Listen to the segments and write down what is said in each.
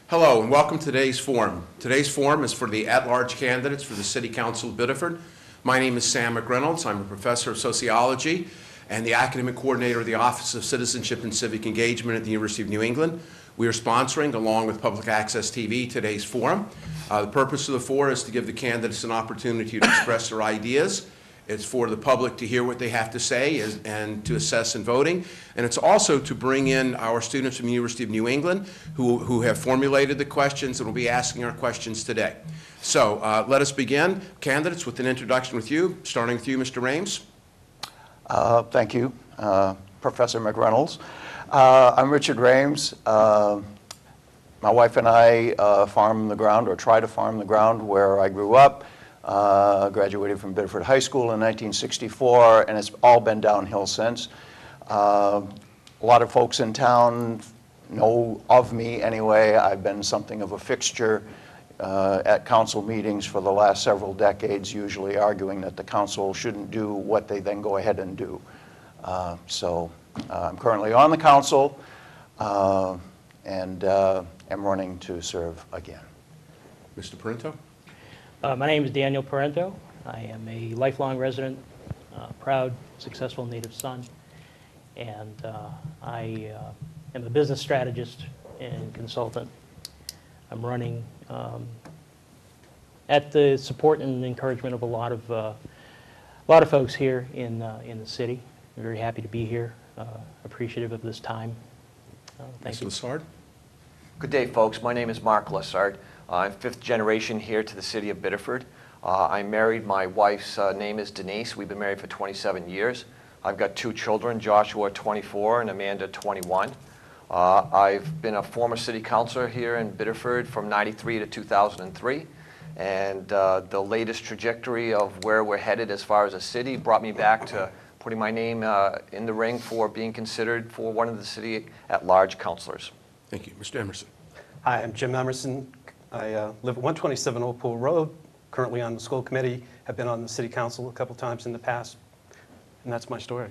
Hello and welcome to today's forum. Today's forum is for the at-large candidates for the City Council of Biddeford. My name is Sam McReynolds. I'm a professor of sociology and the academic coordinator of the Office of Citizenship and Civic Engagement at the University of New England. We are sponsoring, along with Public Access TV, today's forum. The purpose of the forum is to give the candidates an opportunity to express their ideas. It's for the public to hear what they have to say and to assess in voting. And it's also to bring in our students from the University of New England who have formulated the questions and will be asking our questions today. So let us begin. Candidates, with an introduction with you, starting with you, Mr. Rames. Thank you, Professor McReynolds. I'm Richard Rames. My wife and I farm the ground, or try to farm the ground, where I grew up. Graduated from Biddeford High School in 1964, and it's all been downhill since. A lot of folks in town know of me anyway. I've been something of a fixture at council meetings for the last several decades, usually arguing that the council shouldn't do what they then go ahead and do. So I'm currently on the council and am running to serve again. Mr. Parento. My name is Daniel Parento. I am a lifelong resident, proud, successful native son, and I am a business strategist and consultant. I'm running at the support and encouragement of a lot of folks here in the city. I'm very happy to be here, appreciative of this time. Thank you. Mr. Lessard. Good day, folks. My name is Mark Lessard. I'm fifth generation here to the city of Biddeford. I'm married. My wife's name is Denise. We've been married for 27 years. I've got two children, Joshua 24 and Amanda 21. I've been a former city councilor here in Biddeford from 93 to 2003. And the latest trajectory of where we're headed as far as a city brought me back to putting my name in the ring for being considered for one of the city at-large councilors. Thank you. Mr. Emerson. Hi, I'm Jim Emerson. I live at 127 Old Pool Road, currently on the school committee, have been on the city council a couple times in the past, and that's my story.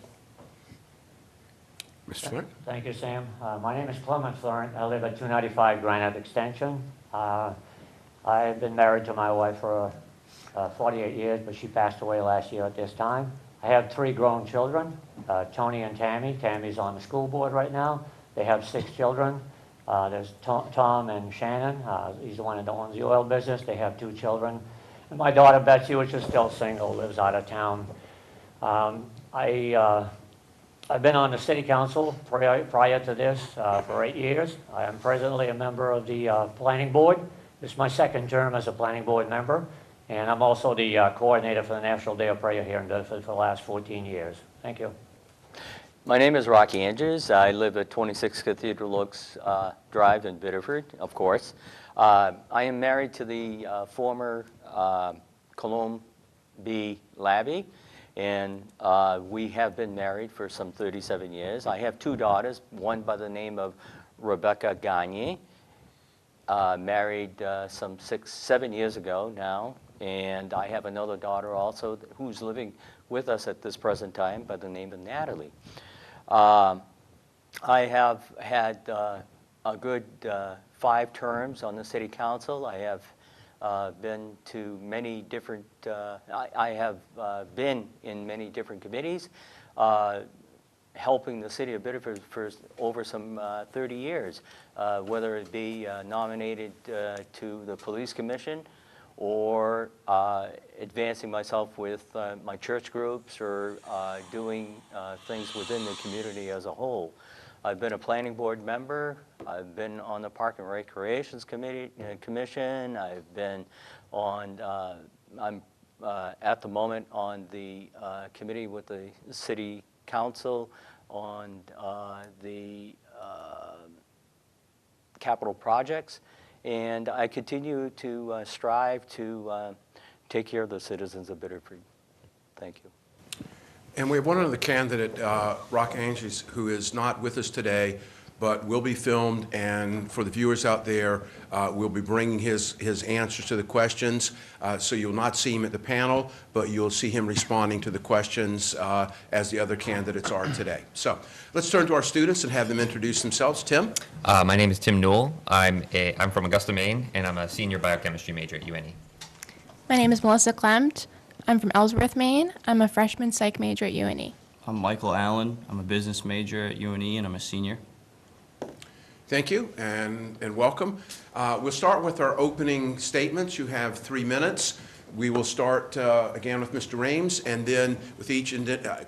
Mr. Florent. Thank you, Sam. My name is Clement Florent. I live at 295 Granite Extension. I've been married to my wife for 48 years, but she passed away last year at this time. I have three grown children, Tony and Tammy. Tammy's on the school board right now. They have 6 children. There's Tom and Shannon. He's the one that owns the oil business. They have 2 children. And my daughter Betsy, which is still single, lives out of town. I've been on the city council prior to this for 8 years. I am presently a member of the planning board. This is my second term as a planning board member. And I'm also the coordinator for the National Day of Prayer here in Biddeford for the last 14 years. Thank you. My name is Rocky Andrews. I live at 26 Cathedral Oaks Drive in Biddeford, of course. I am married to the former Colomb B. Labby, and we have been married for some 37 years. I have 2 daughters, one by the name of Rebecca Gagne, married some 7 years ago now, and I have another daughter also who's living with us at this present time by the name of Natalie. I have had a good 5 terms on the city council. I have been to many different, I have been in many different committees, helping the city of Biddeford for over some 30 years, whether it be nominated to the police commission or advancing myself with my church groups or doing things within the community as a whole. I've been a planning board member. I've been on the Park and Recreations Commission. I've been on, I'm at the moment on the committee with the city council on the capital projects. And I continue to strive to take care of the citizens of Biddeford. Thank you. And we have one other candidate, Rock Andrews, who is not with us today, but will be filmed, and for the viewers out there, we'll be bringing his answers to the questions. So you'll not see him at the panel, but you'll see him responding to the questions as the other candidates are today. So let's turn to our students and have them introduce themselves. Tim? My name is Tim Newell. I'm from Augusta, Maine, and I'm a senior biochemistry major at UNE. My name is Melissa Klemt. I'm from Ellsworth, Maine. I'm a freshman psych major at UNE. I'm Michael Allen. I'm a business major at UNE, and I'm a senior. Thank you, and welcome. We'll start with our opening statements. You have 3 minutes. We will start again with Mr. Rames, and then with each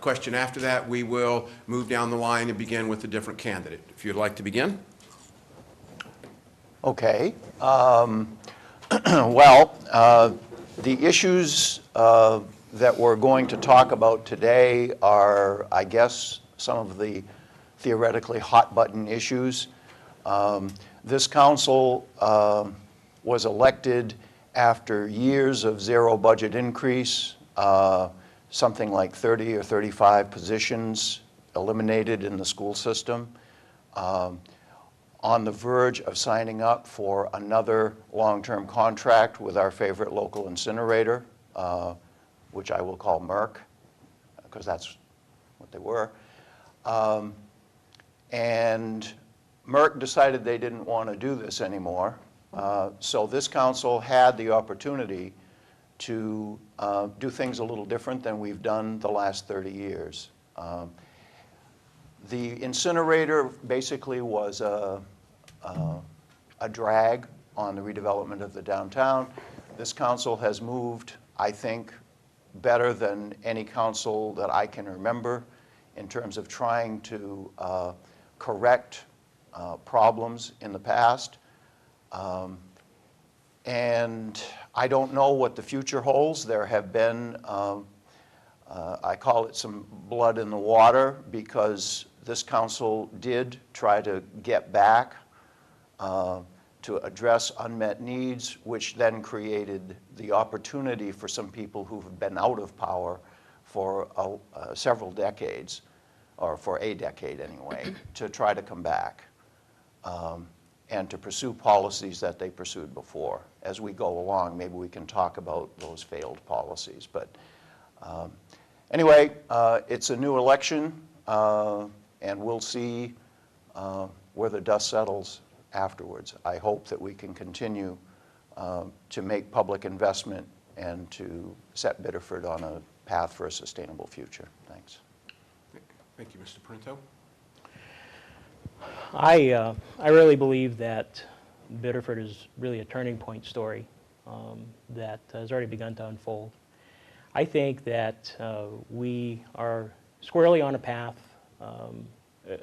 question after that, we will move down the line and begin with a different candidate. If you'd like to begin. Okay. The issues that we're going to talk about today are, I guess, some of the theoretically hot-button issues. This council was elected after years of zero budget increase, something like 30 or 35 positions eliminated in the school system, on the verge of signing up for another long-term contract with our favorite local incinerator, which I will call Merck, because that's what they were. And Merck decided they didn't want to do this anymore. So this council had the opportunity to do things a little different than we've done the last 30 years. The incinerator basically was a drag on the redevelopment of the downtown. This council has moved, I think, better than any council that I can remember in terms of trying to correct problems in the past. And I don't know what the future holds. There have been, I call it some blood in the water, because this council did try to get back to address unmet needs, which then created the opportunity for some people who have been out of power for several decades, or for a decade anyway, to try to come back and to pursue policies that they pursued before. As we go along, maybe we can talk about those failed policies. But anyway, it's a new election, and we'll see where the dust settles afterwards. I hope that we can continue to make public investment and to set Biddeford on a path for a sustainable future. Thanks. Thank you, Mr. Parenteau. I really believe that Biddeford is really a turning point story that has already begun to unfold. I think that we are squarely on a path,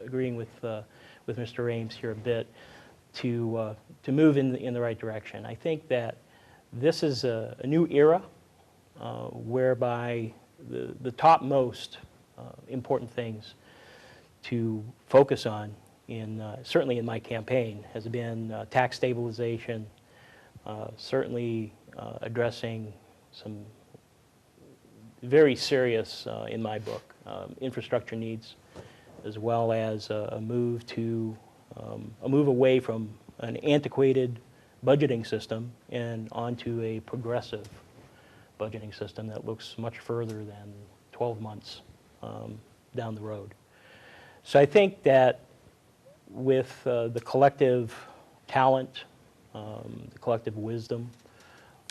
agreeing with Mr. Rames here a bit, to move in the right direction. I think that this is a new era whereby the topmost important things to focus on, certainly in my campaign, has been tax stabilization, certainly addressing some very serious, in my book, infrastructure needs, as well as a move away from an antiquated budgeting system and onto a progressive budgeting system that looks much further than 12 months down the road. So I think that with the collective talent, the collective wisdom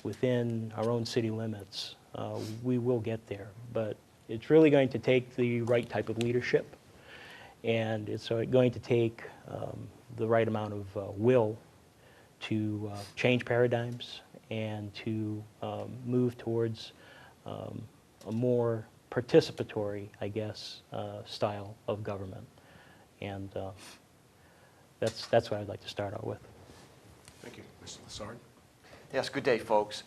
within our own city limits, we will get there. But it's really going to take the right type of leadership, and it's going to take the right amount of will to change paradigms and to move towards a more participatory, I guess, style of government. And that's what I'd like to start out with. Thank you. Mr. Lassard? Yes, good day, folks.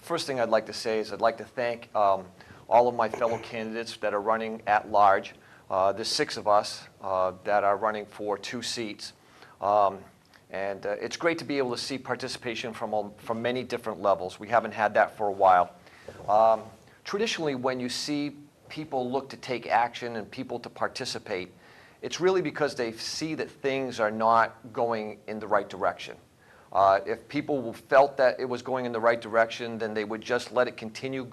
First thing I'd like to say is I'd like to thank all of my fellow candidates that are running at large. There's 6 of us that are running for 2 seats. And it's great to be able to see participation from many different levels. We haven't had that for a while. Traditionally, when you see people look to take action and people to participate, it's really because they see that things are not going in the right direction. If people felt that it was going in the right direction, then they would just let it continue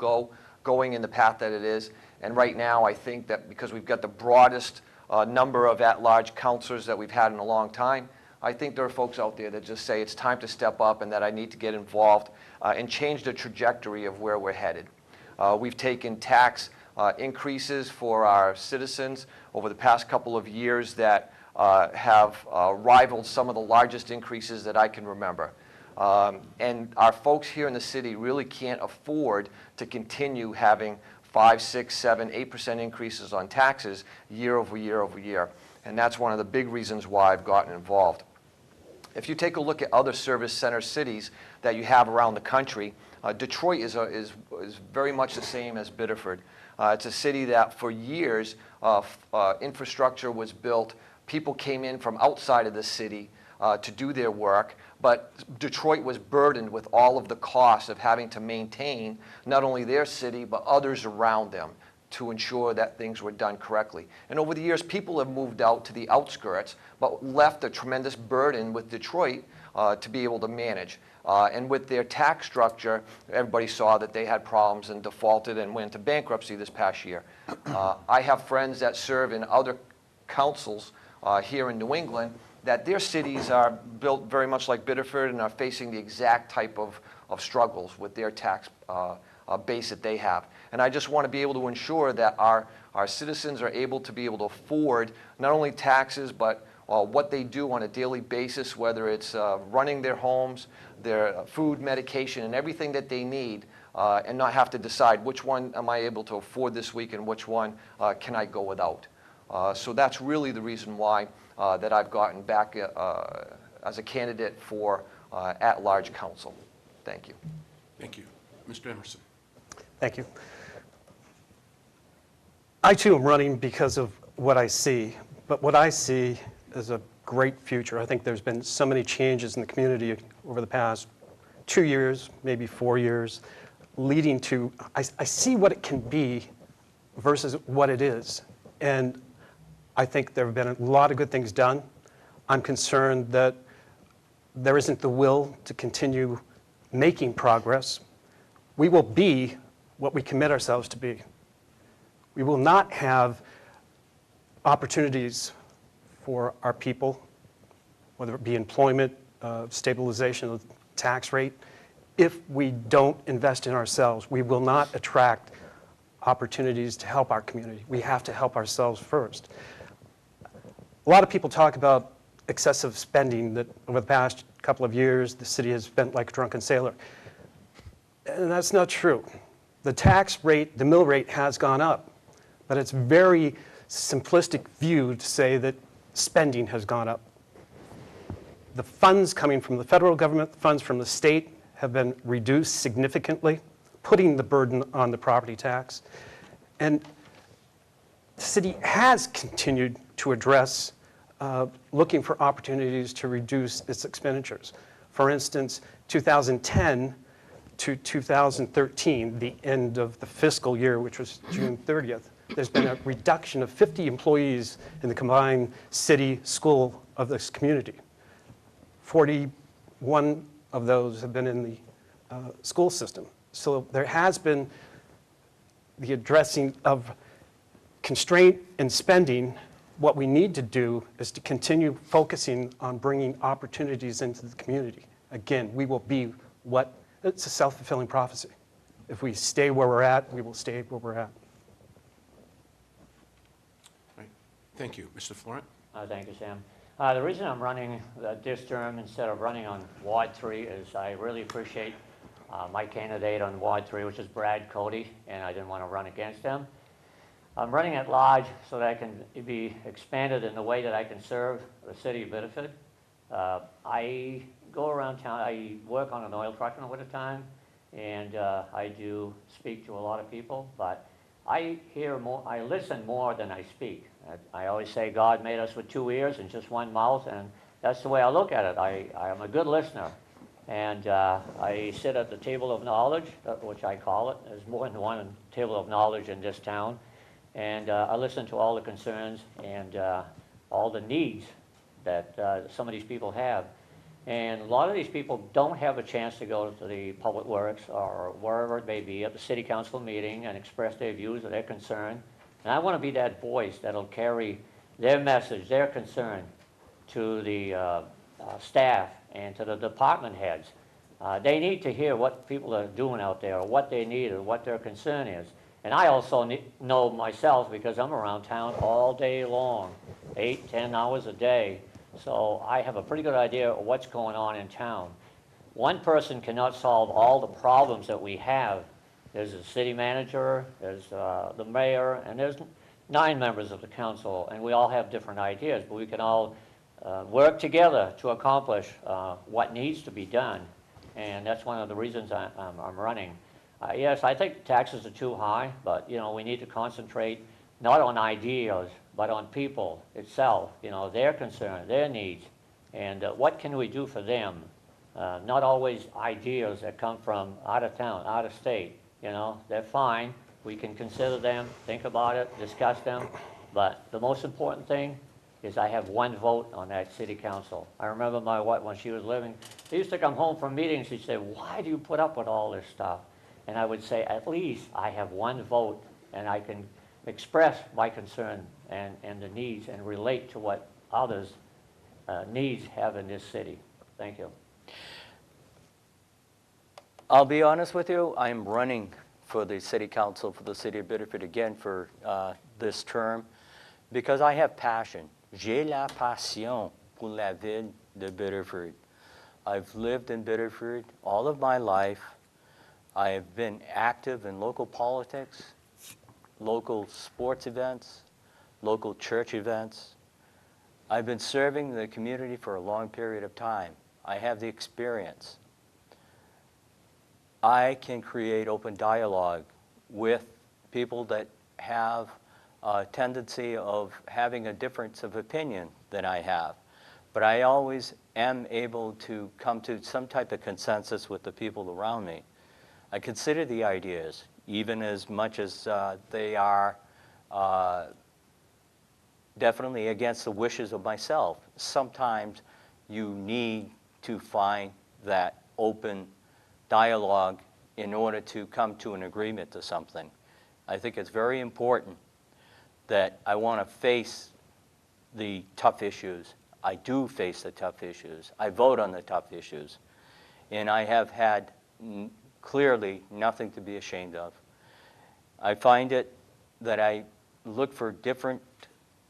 going in the path that it is. And right now, I think that because we've got the broadest number of at-large counselors that we've had in a long time, I think there are folks out there that just say it's time to step up and that I need to get involved and change the trajectory of where we're headed. We've taken tax increases for our citizens over the past couple of years that have rivaled some of the largest increases that I can remember. And our folks here in the city really can't afford to continue having 5, 6, 7, 8% increases on taxes year over year over year. And that's one of the big reasons why I've gotten involved. If you take a look at other service center cities that you have around the country, Detroit is very much the same as Biddeford. It's a city that for years infrastructure was built. People came in from outside of the city to do their work, but Detroit was burdened with all of the costs of having to maintain not only their city, but others around them to ensure that things were done correctly. And over the years, people have moved out to the outskirts, but left a tremendous burden with Detroit to be able to manage. And with their tax structure, everybody saw that they had problems and defaulted and went into bankruptcy this past year. I have friends that serve in other councils here in New England that their cities are built very much like Biddeford and are facing the exact type of struggles with their tax base that they have. And I just want to be able to ensure that our citizens are able to be able to afford not only taxes, but what they do on a daily basis, whether it's running their homes, their food, medication, and everything that they need, and not have to decide which one am I able to afford this week and which one can I go without. So that's really the reason why that I've gotten back as a candidate for at-large council. Thank you. Thank you. Mr. Emerson. Thank you. I too am running because of what I see, but what I see is a great future. I think there's been so many changes in the community over the past 2 years, maybe 4 years, leading to, I see what it can be versus what it is. And I think there have been a lot of good things done. I'm concerned that there isn't the will to continue making progress. We will be what we commit ourselves to be. We will not have opportunities for our people, whether it be employment, stabilization of the tax rate, if we don't invest in ourselves. We will not attract opportunities to help our community. We have to help ourselves first. A lot of people talk about excessive spending that over the past couple of years, the city has spent like a drunken sailor. And that's not true. The tax rate, the mill rate has gone up, but it's very simplistic view to say that spending has gone up. The funds coming from the federal government, the funds from the state have been reduced significantly, putting the burden on the property tax. And the city has continued to address looking for opportunities to reduce its expenditures. For instance, 2010 to 2013, the end of the fiscal year, which was June 30th, there's been a reduction of 50 employees in the combined city school of this community. 41 of those have been in the school system. So there has been the addressing of constraint in spending. What we need to do is to continue focusing on bringing opportunities into the community. Again, we will be what, it's a self-fulfilling prophecy. If we stay where we're at, we will stay where we're at. Right. Thank you. Mr. Florent? Thank you, Sam. The reason I'm running this term instead of running on Ward 3 is I really appreciate my candidate on Ward 3, which is Brad Cody, and I didn't want to run against him. I'm running at large so that I can be expanded in the way that I can serve the city of Biddeford. I go around town, I work on an oil truck in the wintertime, and I do speak to a lot of people, but I hear more, I listen more than I speak. I always say God made us with 2 ears and just 1 mouth, and that's the way I look at it. I am a good listener, and I sit at the table of knowledge, which I call it. There's more than one table of knowledge in this town, and I listen to all the concerns, and all the needs that some of these people have. And a lot of these people don't have a chance to go to the Public Works or wherever it may be at the city council meeting and express their views or their concern. And I want to be that voice that'll carry their message, their concern to the staff and to the department heads. They need to hear what people are doing out there, or what they need, or what their concern is. And I also know myself, because I'm around town all day long, 8, 10 hours a day. So I have a pretty good idea of what's going on in town. One person cannot solve all the problems that we have. There's a city manager, there's the mayor, and there's 9 members of the council, and we all have different ideas, but we can all work together to accomplish what needs to be done. And that's one of the reasons I'm running. Yes, I think taxes are too high, but you know, we need to concentrate not on ideas, but on people itself, you know, their concern, their needs, and what can we do for them? Not always ideas that come from out of town, out of state, you know, they're fine. We can consider them, think about it, discuss them, but the most important thing is I have one vote on that city council. I remember my wife, when she was living, she used to come home from meetings, she'd say, why do you put up with all this stuff? And I would say, at least I have one vote, and I can express my concern and the needs and relate to what others' needs have in this city. Thank you. I'll be honest with you, I'm running for the city council for the city of Biddeford again for this term because I have passion. J'ai la passion pour la ville de Biddeford. I've lived in Biddeford all of my life. I have been active in local politics, local sports events, local church events. I've been serving the community for a long period of time. I have the experience. I can create open dialogue with people that have a tendency of having a difference of opinion than I have. But I always am able to come to some type of consensus with the people around me. I consider the ideas, even as much as they are definitely against the wishes of myself. Sometimes you need to find that open dialogue in order to come to an agreement to something. I think it's very important that I want to face the tough issues. I do face the tough issues. I vote on the tough issues. And I have had clearly nothing to be ashamed of. I find it that I look for different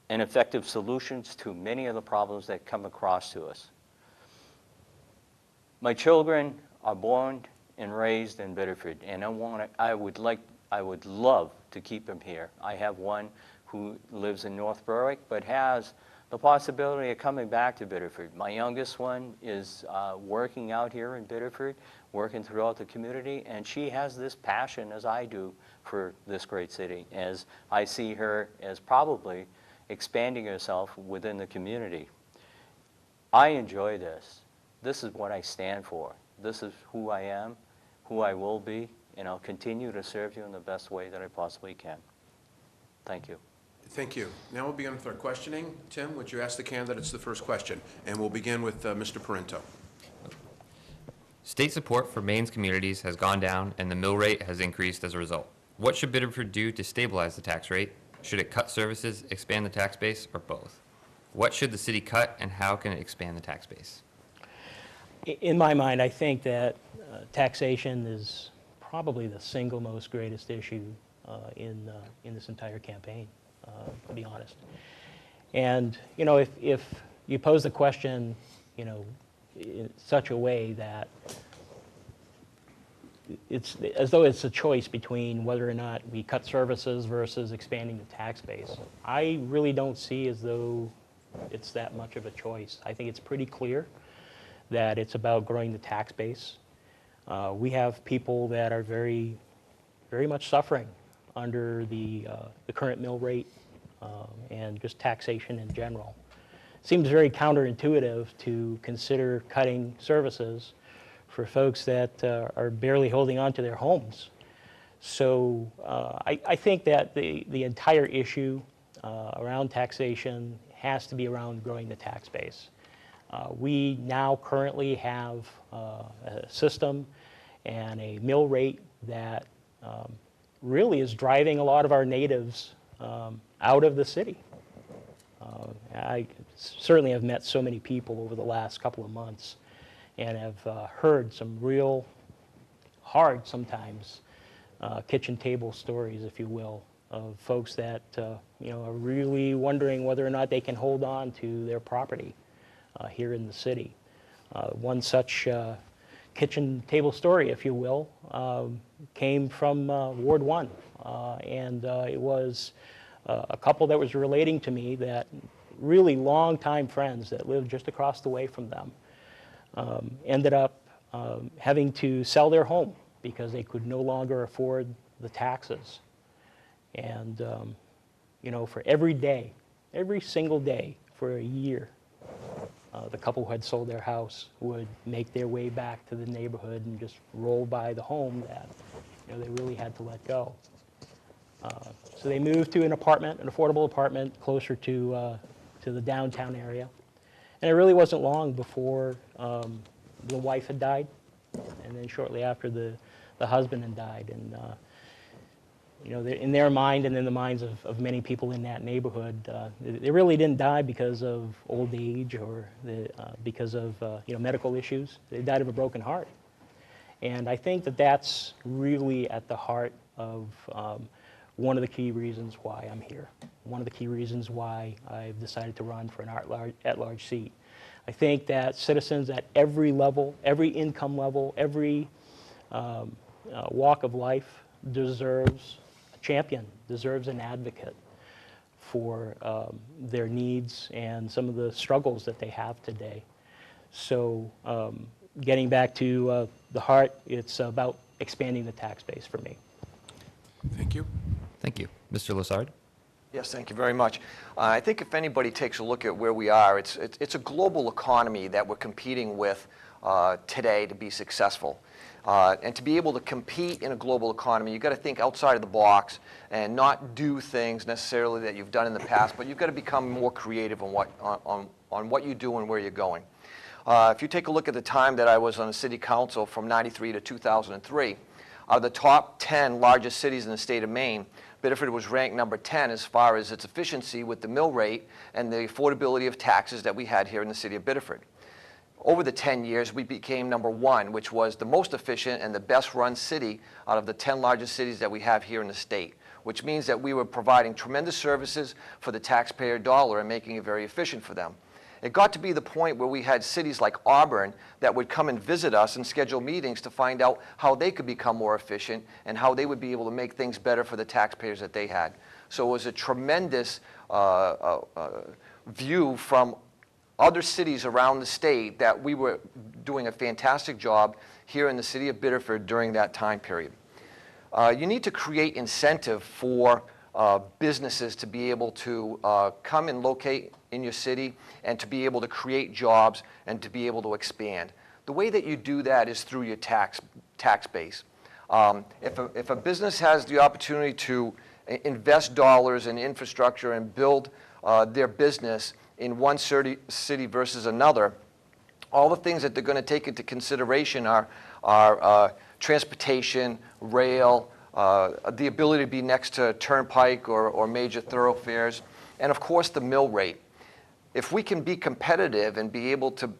and effective solutions to many of the problems that come across to us. My children are born and raised in Biddeford, and I would love to keep them here. I have one who lives in North Berwick, but has the possibility of coming back to Biddeford. My youngest one is working out here in Biddeford, working throughout the community, and she has this passion, as I do, for this great city, as I see her as probably expanding herself within the community. I enjoy this. This is what I stand for. This is who I am, who I will be, and I'll continue to serve you in the best way that I possibly can. Thank you. Thank you. Now we'll begin with our questioning. Tim, would you ask the candidates the first question? And we'll begin with Mr. Parento. State support for Maine's communities has gone down and the mill rate has increased as a result. What should Biddeford do to stabilize the tax rate? Should it cut services, expand the tax base, or both? What should the city cut and how can it expand the tax base? In my mind, I think that taxation is probably the single most greatest issue in this entire campaign, to be honest. And, you know, if you pose the question, you know, in such a way that it's as though it's a choice between whether or not we cut services versus expanding the tax base, I really don't see as though it's that much of a choice. I think it's pretty clear that it's about growing the tax base. We have people that are very, very much suffering under the current mill rate and just taxation in general. It seems very counterintuitive to consider cutting services for folks that are barely holding on to their homes. So I think that the entire issue around taxation has to be around growing the tax base. We now currently have a system and a mill rate that really is driving a lot of our natives out of the city. I certainly have met so many people over the last couple of months and have heard some real hard sometimes kitchen table stories, if you will, of folks that are really wondering whether or not they can hold on to their property here in the city. One such kitchen table story, if you will, came from Ward 1, and it was a couple that was relating to me that really long-time friends that lived just across the way from them ended up having to sell their home because they could no longer afford the taxes. And, for every day, every single day for a year, the couple who had sold their house would make their way back to the neighborhood and just roll by the home that they really had to let go. So they moved to an apartment, an affordable apartment closer to the downtown area. And it really wasn't long before the wife had died, and then shortly after the husband had died. And in their mind and in the minds of many people in that neighborhood, they really didn't die because of old age or because of medical issues. They died of a broken heart. And I think that that's really at the heart of one of the key reasons why I'm here. One of the key reasons why I've decided to run for an at-large seat. I think that citizens at every level, every income level, every walk of life deserves a champion, deserves an advocate for their needs and some of the struggles that they have today. So getting back to the heart, it's about expanding the tax base for me. Thank you. Thank you. Mr. Lassard? Yes, thank you very much. I think if anybody takes a look at where we are, it's a global economy that we're competing with today to be successful. And to be able to compete in a global economy, you've got to think outside of the box and not do things necessarily that you've done in the past, but you've got to become more creative on what you do and where you're going. If you take a look at the time that I was on the city council from '93 to 2003, out of the top 10 largest cities in the state of Maine, Biddeford was ranked number 10 as far as its efficiency with the mill rate and the affordability of taxes that we had here in the city of Biddeford. Over the 10 years, we became number 1, which was the most efficient and the best run city out of the 10 largest cities that we have here in the state, which means that we were providing tremendous services for the taxpayer dollar and making it very efficient for them. It got to be the point where we had cities like Auburn that would come and visit us and schedule meetings to find out how they could become more efficient and how they would be able to make things better for the taxpayers that they had. So it was a tremendous view from other cities around the state that we were doing a fantastic job here in the city of Biddeford during that time period. You need to create incentive for businesses to be able to come and locate in your city and to be able to create jobs and to be able to expand. The way that you do that is through your tax base. If a business has the opportunity to invest dollars in infrastructure and build their business in one city versus another, all the things that they're going to take into consideration are transportation, rail, the ability to be next to turnpike or major thoroughfares, and of course the mill rate. If we can be competitive and be able to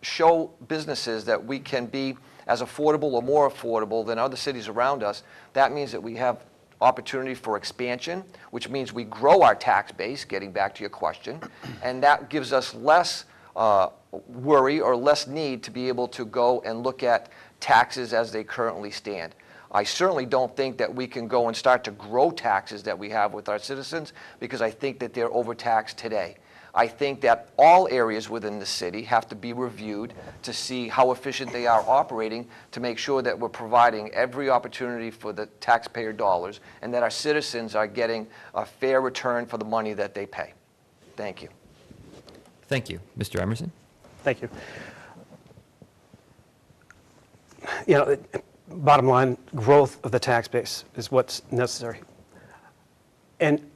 show businesses that we can be as affordable or more affordable than other cities around us, that means that we have opportunity for expansion, which means we grow our tax base, getting back to your question, and that gives us less worry or less need to be able to go and look at taxes as they currently stand. I certainly don't think that we can go and start to grow taxes that we have with our citizens because I think that they're overtaxed today. I think that all areas within the city have to be reviewed to see how efficient they are operating to make sure that we're providing every opportunity for the taxpayer dollars and that our citizens are getting a fair return for the money that they pay. Thank you. Thank you. Mr. Emerson? Thank you. Bottom line, growth of the tax base is what's necessary. And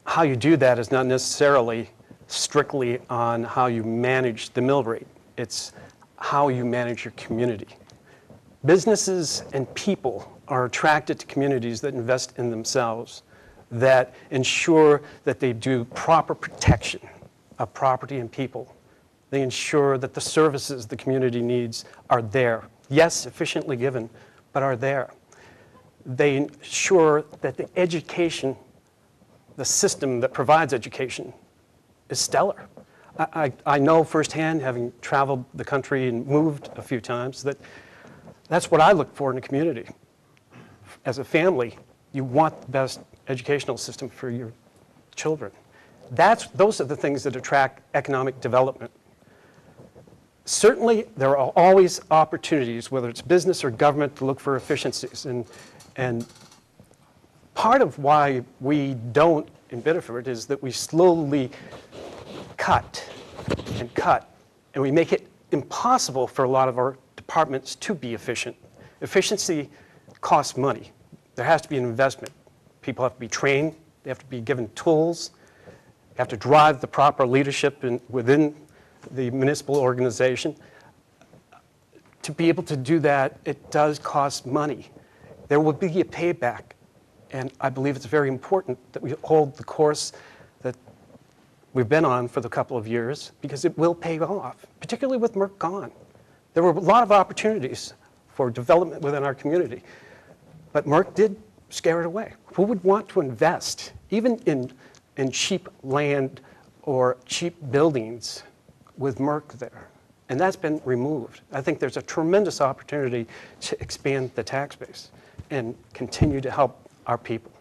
how you do that is not necessarily strictly on how you manage the mill rate. It's how you manage your community. Businesses and people are attracted to communities that invest in themselves, that ensure that they do proper protection of property and people. They ensure that the services the community needs are there. Yes, efficiently given, but are there. They ensure that the education, the system that provides education, is stellar. I know firsthand, having traveled the country and moved a few times, that that's what I look for in a community. As a family, you want the best educational system for your children. Those are the things that attract economic development. Certainly, there are always opportunities, whether it's business or government, to look for efficiencies. And part of why we don't in Biddeford is that we slowly cut, and we make it impossible for a lot of our departments to be efficient. Efficiency costs money. There has to be an investment. People have to be trained. They have to be given tools. They have to drive the proper leadership within the municipal organization. To be able to do that, it does cost money. There will be a payback, and I believe it's very important that we hold the course that we've been on for the couple of years, because it will pay off, particularly with Merck gone. There were a lot of opportunities for development within our community, but Merck did scare it away. Who would want to invest, even in cheap land or cheap buildings, with Merck there? And that's been removed. I think there's a tremendous opportunity to expand the tax base and continue to help our people.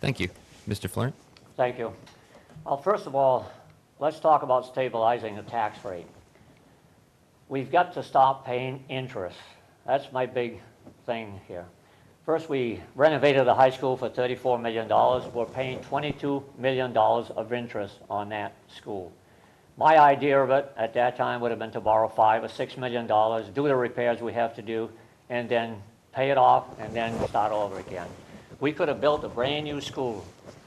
Thank you. Mr. Florent? Thank you. Well, first of all, let's talk about stabilizing the tax rate. We've got to stop paying interest. That's my big thing here. First, we renovated the high school for $34 million. We're paying $22 million of interest on that school. My idea of it at that time would have been to borrow $5 or $6 million, do the repairs we have to do, and then pay it off, and then start over again. We could have built a brand new school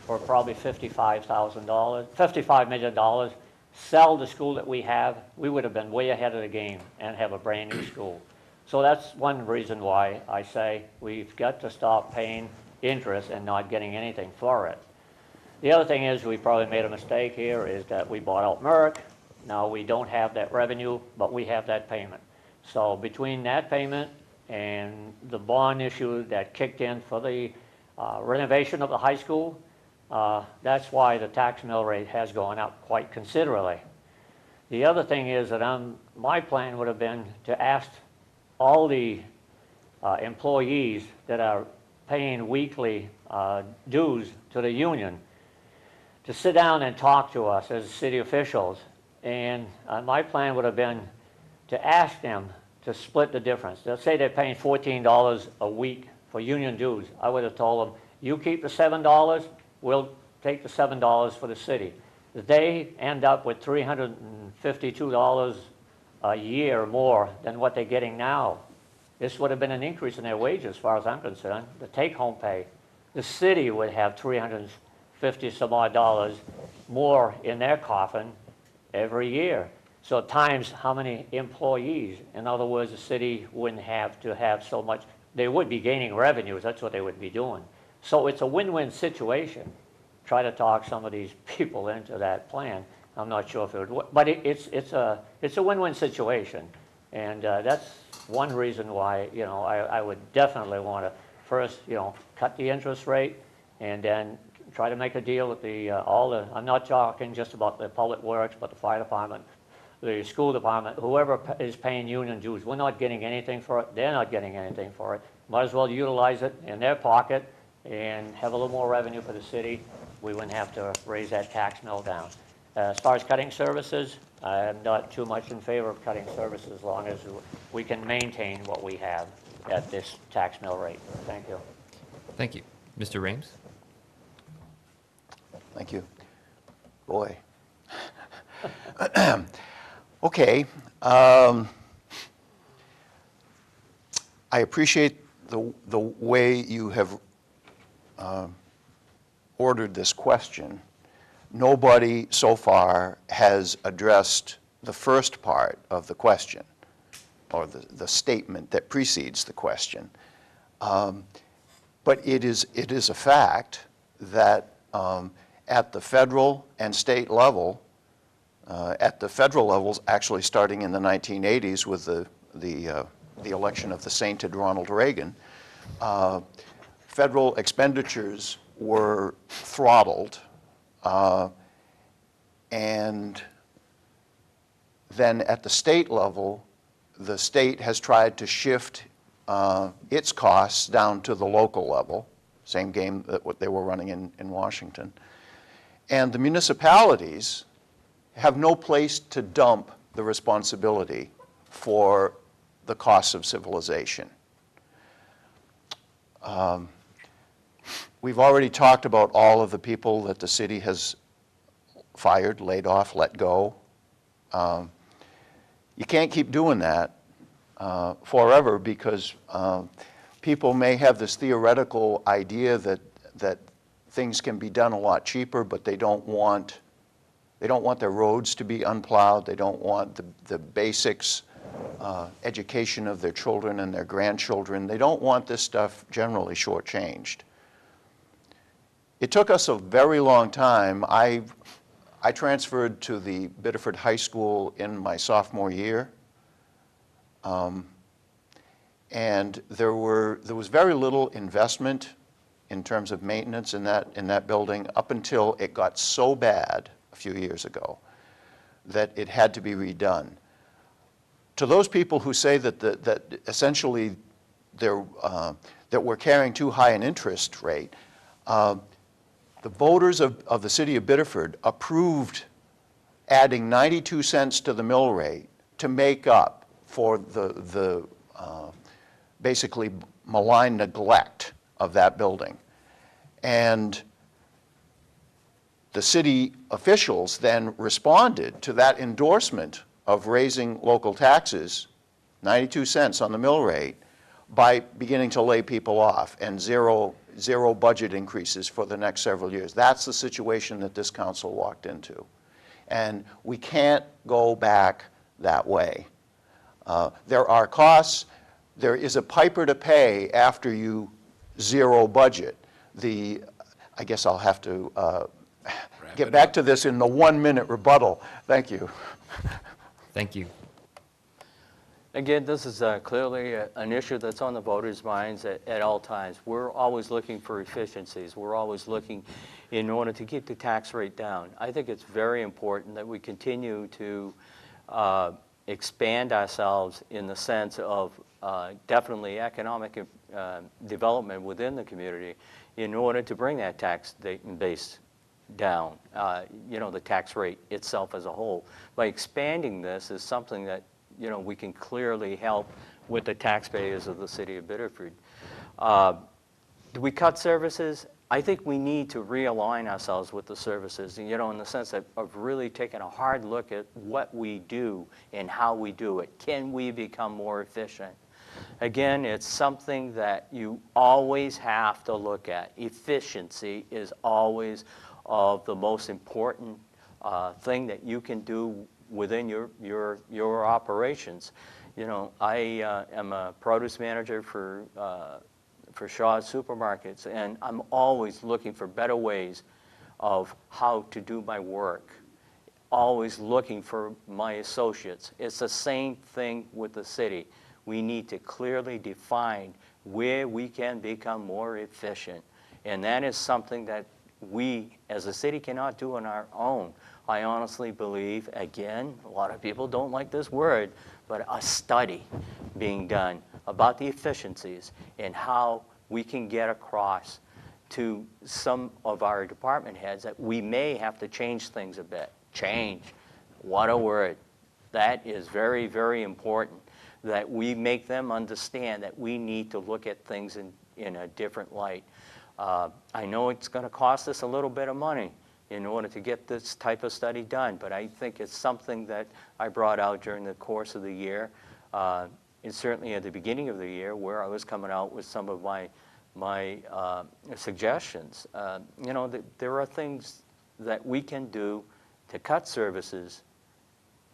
for probably $55 million, sell the school that we have. We would have been way ahead of the game and have a brand new school. So that's one reason why I say we've got to stop paying interest and not getting anything for it. The other thing is, we probably made a mistake here, is that we bought out Merck. Now we don't have that revenue, but we have that payment. So between that payment and the bond issue that kicked in for the renovation of the high school, that's why the tax mill rate has gone up quite considerably. The other thing is that my plan would have been to ask all the employees that are paying weekly dues to the union to sit down and talk to us as city officials. And my plan would have been to ask them to split the difference. They'll say they're paying $14 a week for union dues. I would have told them, you keep the $7, we'll take the $7 for the city. They end up with $352 a year more than what they're getting now. This would have been an increase in their wages, as far as I'm concerned. The take-home pay, the city would have $350 some odd more in their coffin every year. So times how many employees? In other words, the city wouldn't have to have so much. They would be gaining revenues. That's what they would be doing. So it's a win-win situation. Try to talk some of these people into that plan. I'm not sure if it would, but it's a win-win situation, and that's one reason why I would definitely want to first cut the interest rate, and then try to make a deal with I'm not talking just about the public works, but the fire department, the school department, whoever is paying union dues. We're not getting anything for it. They're not getting anything for it. Might as well utilize it in their pocket and have a little more revenue for the city. We wouldn't have to raise that tax mill down. As far as cutting services, I'm not too much in favor of cutting services as long as we can maintain what we have at this tax mill rate. Thank you. Thank you. Mr. Rames? Thank you. Boy. Okay. I appreciate the way you have ordered this question, nobody so far has addressed the first part of the question, or the statement that precedes the question. But it is a fact that at the federal and state level, at the federal levels, actually starting in the 1980s with the election of the sainted Ronald Reagan, federal expenditures were throttled, and then at the state level, the state has tried to shift its costs down to the local level, same game that what they were running in Washington. And the municipalities have no place to dump the responsibility for the costs of civilization. We've already talked about all of the people that the city has fired, laid off, let go. You can't keep doing that forever, because people may have this theoretical idea that things can be done a lot cheaper, but they don't want their roads to be unplowed. They don't want the basics, education of their children and their grandchildren. They don't want this stuff generally shortchanged. It took us a very long time. I transferred to the Biddeford High School in my sophomore year, and there was very little investment in terms of maintenance in that building up until it got so bad a few years ago that it had to be redone. To those people who say that essentially that we're carrying too high an interest rate, the voters of the city of Biddeford approved adding 92 cents to the mill rate to make up for the basically malign neglect of that building. And the city officials then responded to that endorsement of raising local taxes, 92 cents on the mill rate, by beginning to lay people off and zero budget increases for the next several years. That's the situation that this council walked into. And we can't go back that way. There are costs. There is a piper to pay after you zero budget. I guess I'll have to get back to this in the 1-minute rebuttal. Thank you. Thank you. Again, this is clearly an issue that's on the voters' minds at all times. We're always looking for efficiencies. We're always looking in order to keep the tax rate down. I think it's very important that we continue to expand ourselves in the sense of definitely economic development within the community in order to bring that tax base down, the tax rate itself as a whole. By expanding this is something that we can clearly help with the taxpayers of the city of Biddeford. Do we cut services? I think we need to realign ourselves with the services, in the sense of really taking a hard look at what we do and how we do it. Can we become more efficient? Again, it's something that you always have to look at. Efficiency is always of the most important thing that you can do within your operations. I am a produce manager for Shaw's Supermarkets, and I'm always looking for better ways of how to do my work, always looking for my associates. It's the same thing with the city. We need to clearly define where we can become more efficient, and that is something that we as a city cannot do on our own. I honestly believe, again, a lot of people don't like this word, but a study being done about the efficiencies and how we can get across to some of our department heads that we may have to change things a bit. Change, what a word. That is very, very important, that we make them understand that we need to look at things in a different light. I know it's going to cost us a little bit of money in order to get this type of study done, but I think it's something that I brought out during the course of the year, and certainly at the beginning of the year, where I was coming out with some of my suggestions. There are things that we can do to cut services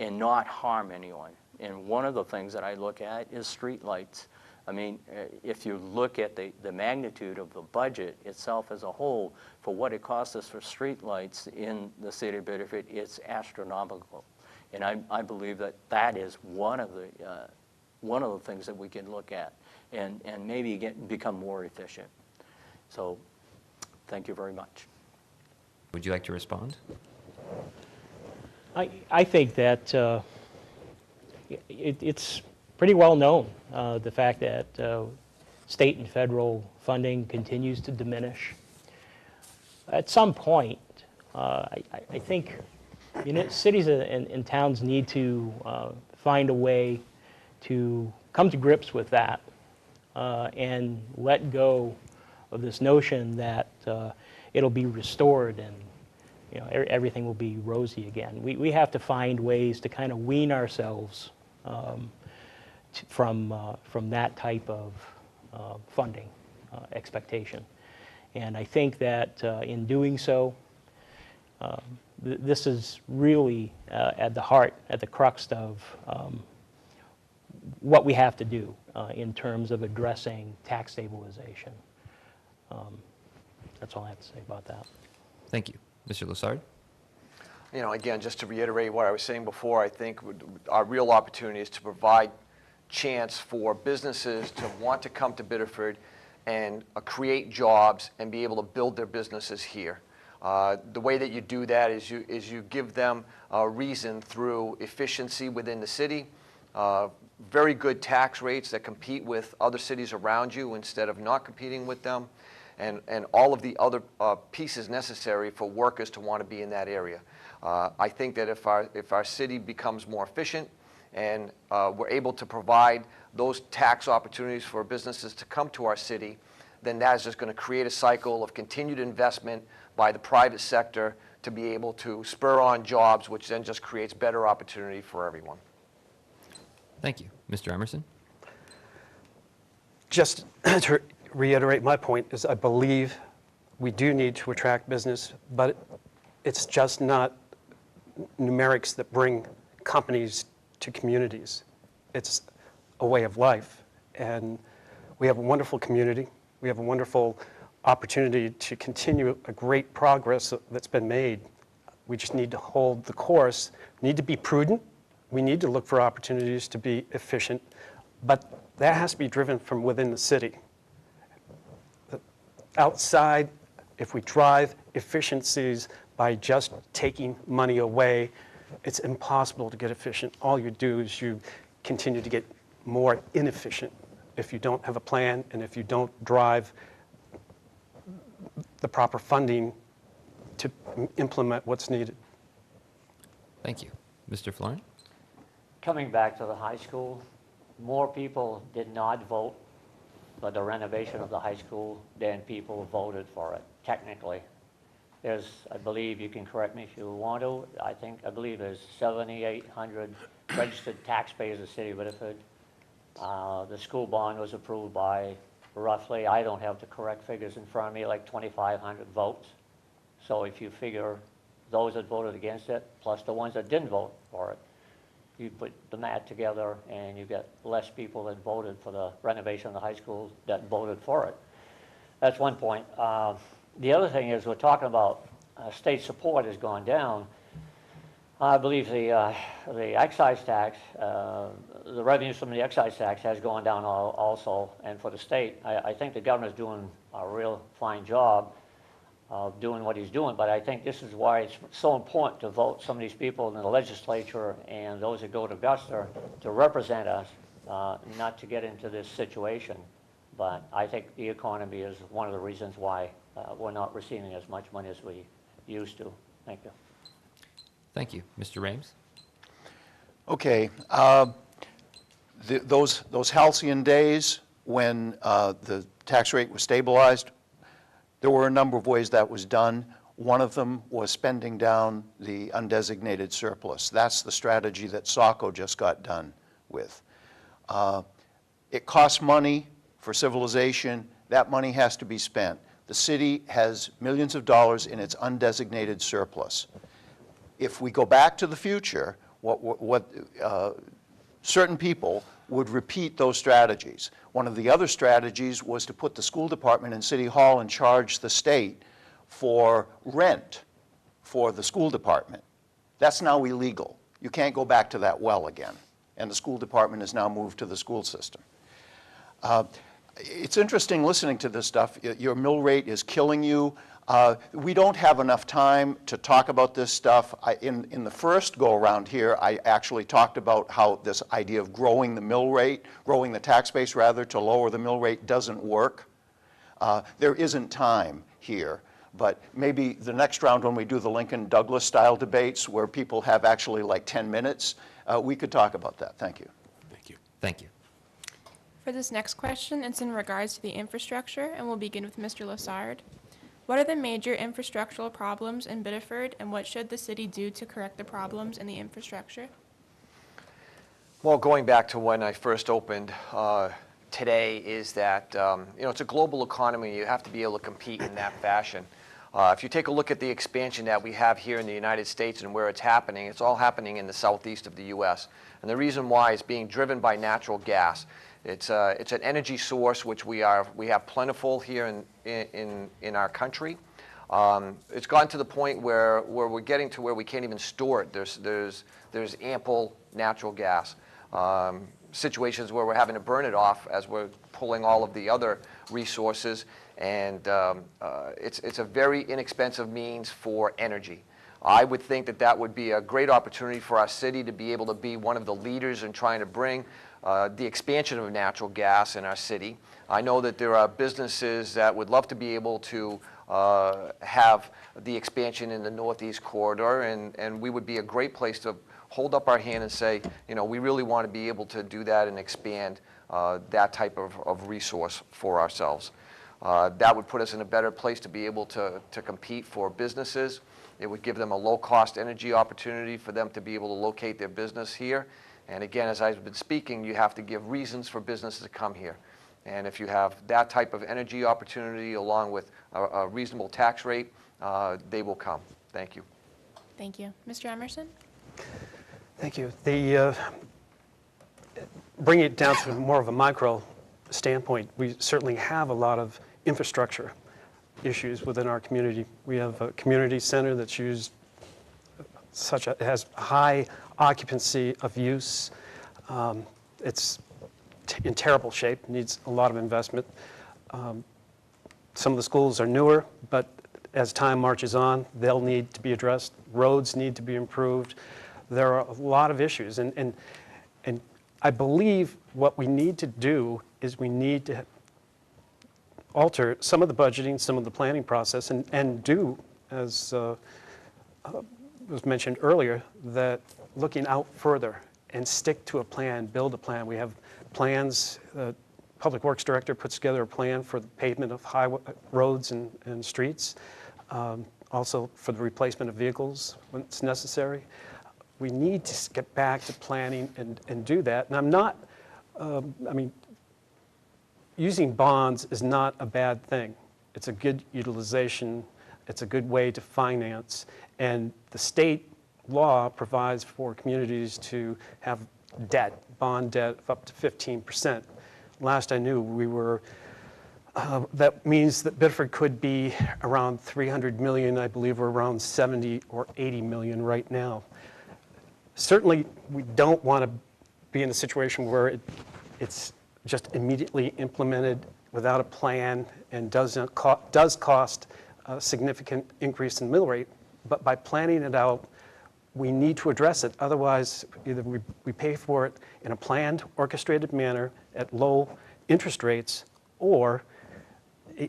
and not harm anyone. And one of the things that I look at is streetlights. I mean, if you look at the magnitude of the budget itself as a whole, for what it costs us for streetlights in the city of Biddeford, it's astronomical. And I believe that that is one of the things that we can look at and maybe become more efficient. So, thank you very much. Would you like to respond? I think that it's pretty well known, the fact that state and federal funding continues to diminish. At some point, I think cities and towns need to find a way to come to grips with that and let go of this notion that it'll be restored and everything will be rosy again. We have to find ways to kind of wean ourselves from that type of funding expectation. And I think that in doing so, this is really at the heart, at the crux of what we have to do in terms of addressing tax stabilization. That's all I have to say about that. Thank you. Mr. Lessard? Again, just to reiterate what I was saying before, I think our real opportunity is to provide chance for businesses to want to come to Biddeford and create jobs and be able to build their businesses here. The way that you do that is you give them a reason through efficiency within the city, very good tax rates that compete with other cities around you instead of not competing with them, and all of the other pieces necessary for workers to want to be in that area. I think that if our city becomes more efficient and we're able to provide those tax opportunities for businesses to come to our city, then that is just going to create a cycle of continued investment by the private sector to be able to spur on jobs, which then just creates better opportunity for everyone. Thank you. Mr. Emerson? Just to reiterate my point is I believe we do need to attract business, but it's just not numerics that bring companies to communities. It's a way of life. And we have a wonderful community. We have a wonderful opportunity to continue a great progress that's been made. We just need to hold the course, need to be prudent. We need to look for opportunities to be efficient, but that has to be driven from within the city. Outside, if we drive efficiencies by just taking money away, it's impossible to get efficient. All you do is you continue to get more inefficient if you don't have a plan and if you don't drive the proper funding to implement what's needed. Thank you. Mr. Florin? Coming back to the high school, more people did not vote for the renovation of the high school than people voted for it, technically. There's, I believe, you can correct me if you want to, I believe there's 7,800 registered taxpayers in the city of Biddeford. The school bond was approved by roughly, I don't have the correct figures in front of me, like 2,500 votes. So if you figure those that voted against it, plus the ones that didn't vote for it, you put the math together and you get less people that voted for the renovation of the high school that voted for it. That's one point. The other thing is we're talking about state support has gone down. I believe the excise tax, the revenues from the excise tax has gone down also, and for the state, I think the governor's doing a real fine job of doing what he's doing, but I think this is why it's so important to vote some of these people in the legislature and those that go to Augusta to represent us, not to get into this situation. But I think the economy is one of the reasons why we're not receiving as much money as we used to. Thank you. Thank you. Mr. Rames? Okay. Those halcyon days when the tax rate was stabilized, there were a number of ways that was done. One of them was spending down the undesignated surplus. That's the strategy that Saco just got done with. It costs money for civilization. That money has to be spent. The city has millions of dollars in its undesignated surplus. If we go back to the future, certain people would repeat those strategies. One of the other strategies was to put the school department and city hall and charge the state for rent for the school department. That's now illegal. You can't go back to that well again. And the school department has now moved to the school system. It's interesting listening to this stuff. Your mill rate is killing you. We don't have enough time to talk about this stuff. In the first go-around here, I actually talked about how this idea of growing the mill rate, growing the tax base rather, to lower the mill rate doesn't work. There isn't time here. But maybe the next round when we do the Lincoln-Douglas style debates where people have actually like 10 minutes, we could talk about that. Thank you. Thank you. Thank you. For this next question, it's in regards to the infrastructure, and we'll begin with Mr. Lassard. What are the major infrastructural problems in Biddeford, and what should the city do to correct the problems in the infrastructure? Well, going back to when I first opened, today is that, it's a global economy. You have to be able to compete in that fashion. If you take a look at the expansion that we have here in the United States and where it's all happening in the southeast of the U.S. And the reason why is being driven by natural gas. It's an energy source which we have plentiful here in our country. It's gotten to the point where we're getting to where we can't even store it. There's ample natural gas. Situations where we're having to burn it off as we're pulling all of the other resources, and it's a very inexpensive means for energy. I would think that would be a great opportunity for our city to be able to be one of the leaders in trying to bring the expansion of natural gas in our city. I know that there are businesses that would love to be able to have the expansion in the Northeast Corridor, and we would be a great place to hold up our hand and say, we really want to be able to do that and expand that type of resource for ourselves. That would put us in a better place to be able to compete for businesses. It would give them a low-cost energy opportunity for them to be able to locate their business here. And again, as I've been speaking, you have to give reasons for businesses to come here. And if you have that type of energy opportunity along with a reasonable tax rate, they will come. Thank you. Thank you. Mr. Emerson? Thank you. Bringing it down to more of a micro standpoint, we certainly have a lot of infrastructure issues within our community. We have a community center that's used has high occupancy of use. It's in terrible shape, needs a lot of investment. Some of the schools are newer, but as time marches on, they'll need to be addressed. Roads need to be improved. There are a lot of issues, and I believe what we need to do is we need to alter some of the budgeting, some of the planning process, and do, as was mentioned earlier, that looking out further and stick to a plan, build a plan. We have plans. The Public Works Director puts together a plan for the pavement of roads and streets, also for the replacement of vehicles when it's necessary. We need to get back to planning and do that. And I'm not, using bonds is not a bad thing. It's a good utilization. It's a good way to finance. And the state law provides for communities to have debt, bond debt of up to 15%. Last I knew, we were, that means that Biddeford could be around 300 million. I believe we're around 70 or 80 million right now. Certainly, we don't want to be in a situation where it's just immediately implemented without a plan and does cost a significant increase in mill rate. But by planning it out, we need to address it. Otherwise, either we pay for it in a planned, orchestrated manner at low interest rates, or you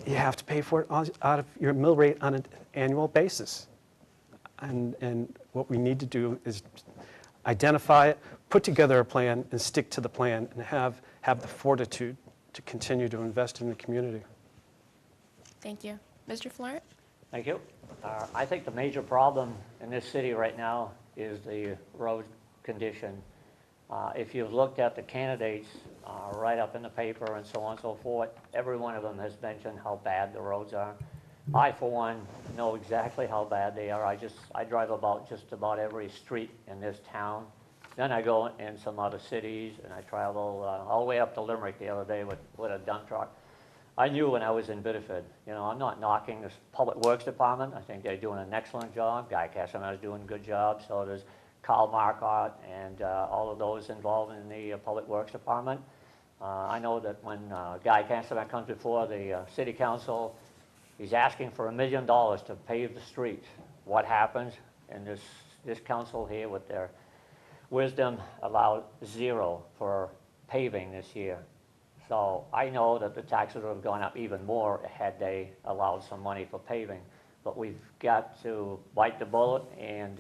have to pay for it out of your mill rate on an annual basis. And what we need to do is identify it, put together a plan, and stick to the plan, and have the fortitude to continue to invest in the community. Thank you. Mr. Florent? Thank you. I think the major problem in this city right now is the road condition. If you've looked at the candidates right up in the paper and so on and so forth, every one of them has mentioned how bad the roads are. I, for one, know exactly how bad they are. I drive about just about every street in this town. Then I go in some other cities, and I travel all the way up to Limerick the other day with a dump truck. I knew when I was in Biddeford, you know, I'm not knocking the Public Works Department. I think they're doing an excellent job. Guy Cassimer is doing a good job. So does Carl Marcotte and all of those involved in the Public Works Department. I know that when Guy Cassimer comes before the City Council, he's asking for $1 million to pave the streets. What happens? And this council here, with their wisdom, allowed 0 for paving this year. So I know that the taxes would have gone up even more had they allowed some money for paving. But we've got to bite the bullet and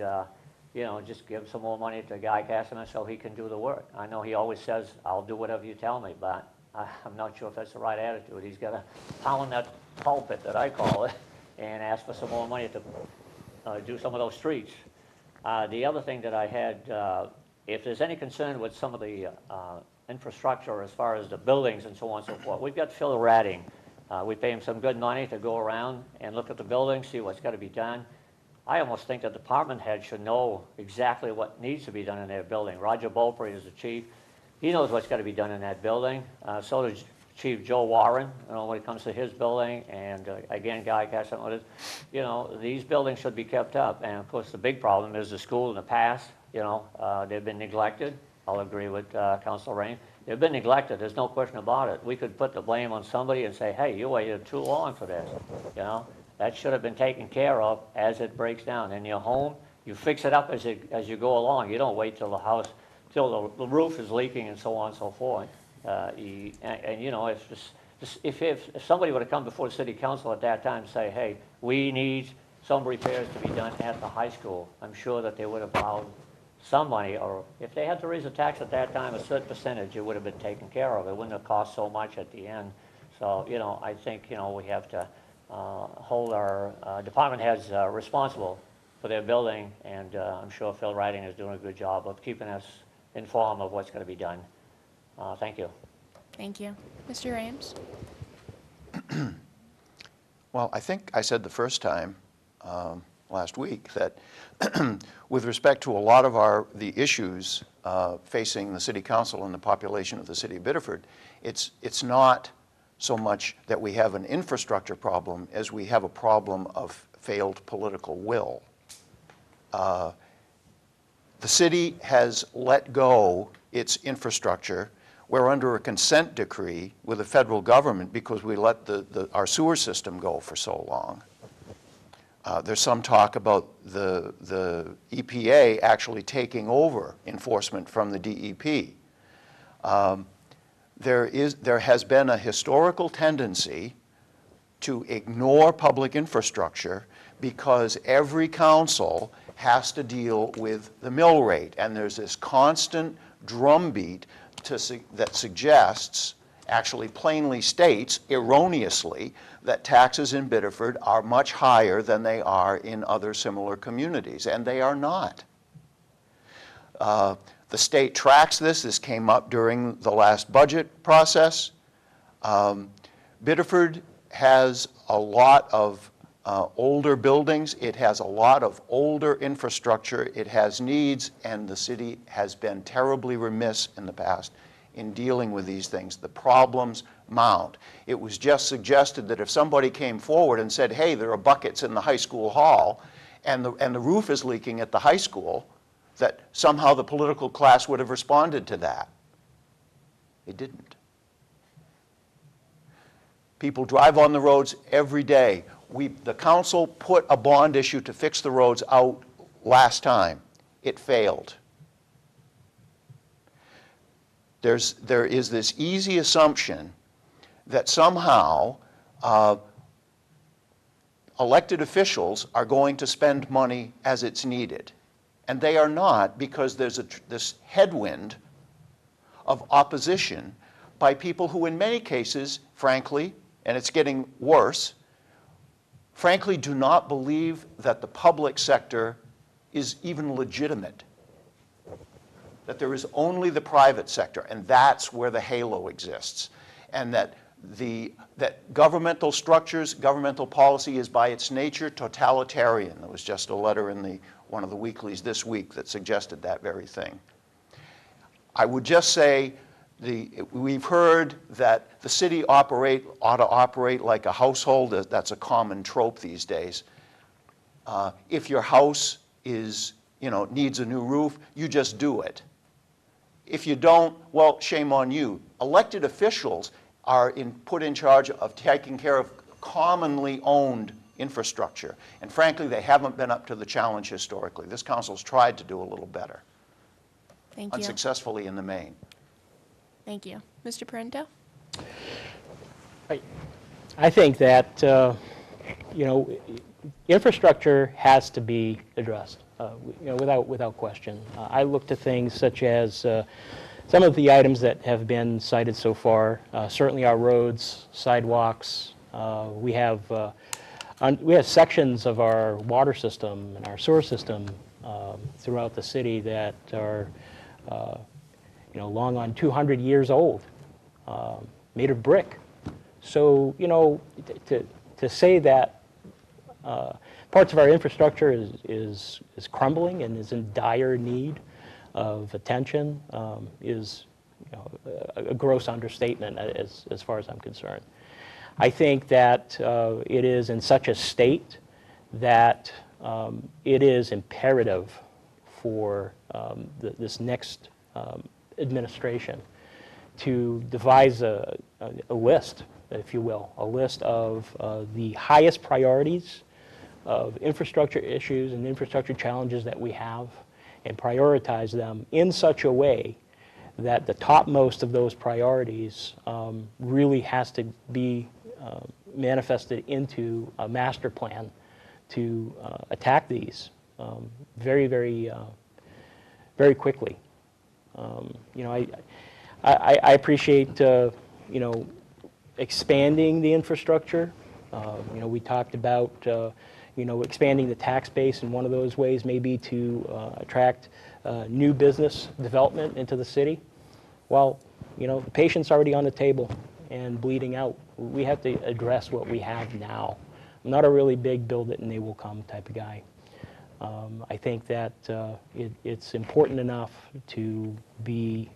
you know, just give some more money to Guy Cassimer so he can do the work. I know he always says, I'll do whatever you tell me, but I'm not sure if that's the right attitude. He's got to pound that pulpit, that I call it, and ask for some more money to do some of those streets. The other thing that I had, if there's any concern with some of the infrastructure as far as the buildings and so on and so forth, we've got Phil Ratting. We pay him some good money to go around and look at the buildings, see what's got to be done. I almost think the department head should know exactly what needs to be done in their building. Roger Beaupre is the chief. He knows what's got to be done in that building. So does Chief Joe Warren, you know, when it comes to his building. And again, Guy Cassimer, you know, these buildings should be kept up. And of course, the big problem is the school in the past. You know, they've been neglected. I'll agree with Councilor Rain. They've been neglected. There's no question about it. We could put the blame on somebody and say, hey, you waited too long for this. You know, that should have been taken care of as it breaks down. In your home, you fix it up as you go along. You don't wait till the house, till the roof is leaking and so on and so forth. And you know, if somebody would have come before the city council at that time and say, hey, we need some repairs to be done at the high school, I'm sure that they would have allowed some money, or if they had to raise the tax at that time, a certain percentage, it would have been taken care of. It wouldn't have cost so much at the end. So, you know, I think, you know, we have to hold our department heads responsible for their building, and I'm sure Phil Writing is doing a good job of keeping us informed of what's going to be done. Thank you. Thank you. Mr. Ames? Well, I think I said the first time last week that with respect to a lot of the issues facing the City Council and the population of the City of Biddeford, it's not so much that we have an infrastructure problem as we have a problem of failed political will. The city has let go its infrastructure. We're under a consent decree with the federal government because we let our sewer system go for so long. There's some talk about the EPA actually taking over enforcement from the DEP. There has been a historical tendency to ignore public infrastructure because every council has to deal with the mill rate, and there's this constant drumbeat that suggests, actually plainly states, erroneously, that taxes in Biddeford are much higher than they are in other similar communities, and they are not. The state tracks this. This came up during the last budget process. Biddeford has a lot of older buildings. It has a lot of older infrastructure. It has needs, and the city has been terribly remiss in the past in dealing with these things. The problems mount. It was just suggested that if somebody came forward and said, hey, there are buckets in the high school hall, and the roof is leaking at the high school, that somehow the political class would have responded to that. They didn't. People drive on the roads every day. The council put a bond issue to fix the roads out last time. It failed. There is this easy assumption that somehow elected officials are going to spend money as it's needed. And they are not, because there's this headwind of opposition by people who in many cases, frankly, and it's getting worse, frankly do not believe that the public sector is even legitimate. that there is only the private sector, and that's where the halo exists, and that governmental structures, governmental policy is by its nature totalitarian. There was just a letter in one of the weeklies this week that suggested that very thing. I would just say we've heard that the city ought to operate like a household. That's a common trope these days. If your house needs a new roof, you just do it. If you don't, well, shame on you. Elected officials are put in charge of taking care of commonly owned infrastructure. And frankly, they haven't been up to the challenge historically. This council's tried to do a little better. Thank you. Unsuccessfully in the main. Thank you. Mr. Parento? I think that, infrastructure has to be addressed, without question. I look to things such as some of the items that have been cited so far, certainly our roads, sidewalks. We have sections of our water system and our sewer system throughout the city that are, long on 200 years old, made of brick. So, to say that parts of our infrastructure is crumbling and is in dire need of attention is a gross understatement as far as I'm concerned. I think that it is in such a state that it is imperative for this next administration to devise a list, if you will, a list of the highest priorities of infrastructure issues and infrastructure challenges that we have, and prioritize them in such a way that the topmost of those priorities really has to be manifested into a master plan to attack these very, very, very quickly. I appreciate expanding the infrastructure. We talked about expanding the tax base, and one of those ways may be to attract new business development into the city. Well, the patient's already on the table and bleeding out. We have to address what we have now. I'm not a really big build it and they will come type of guy. I think that it's important enough to be,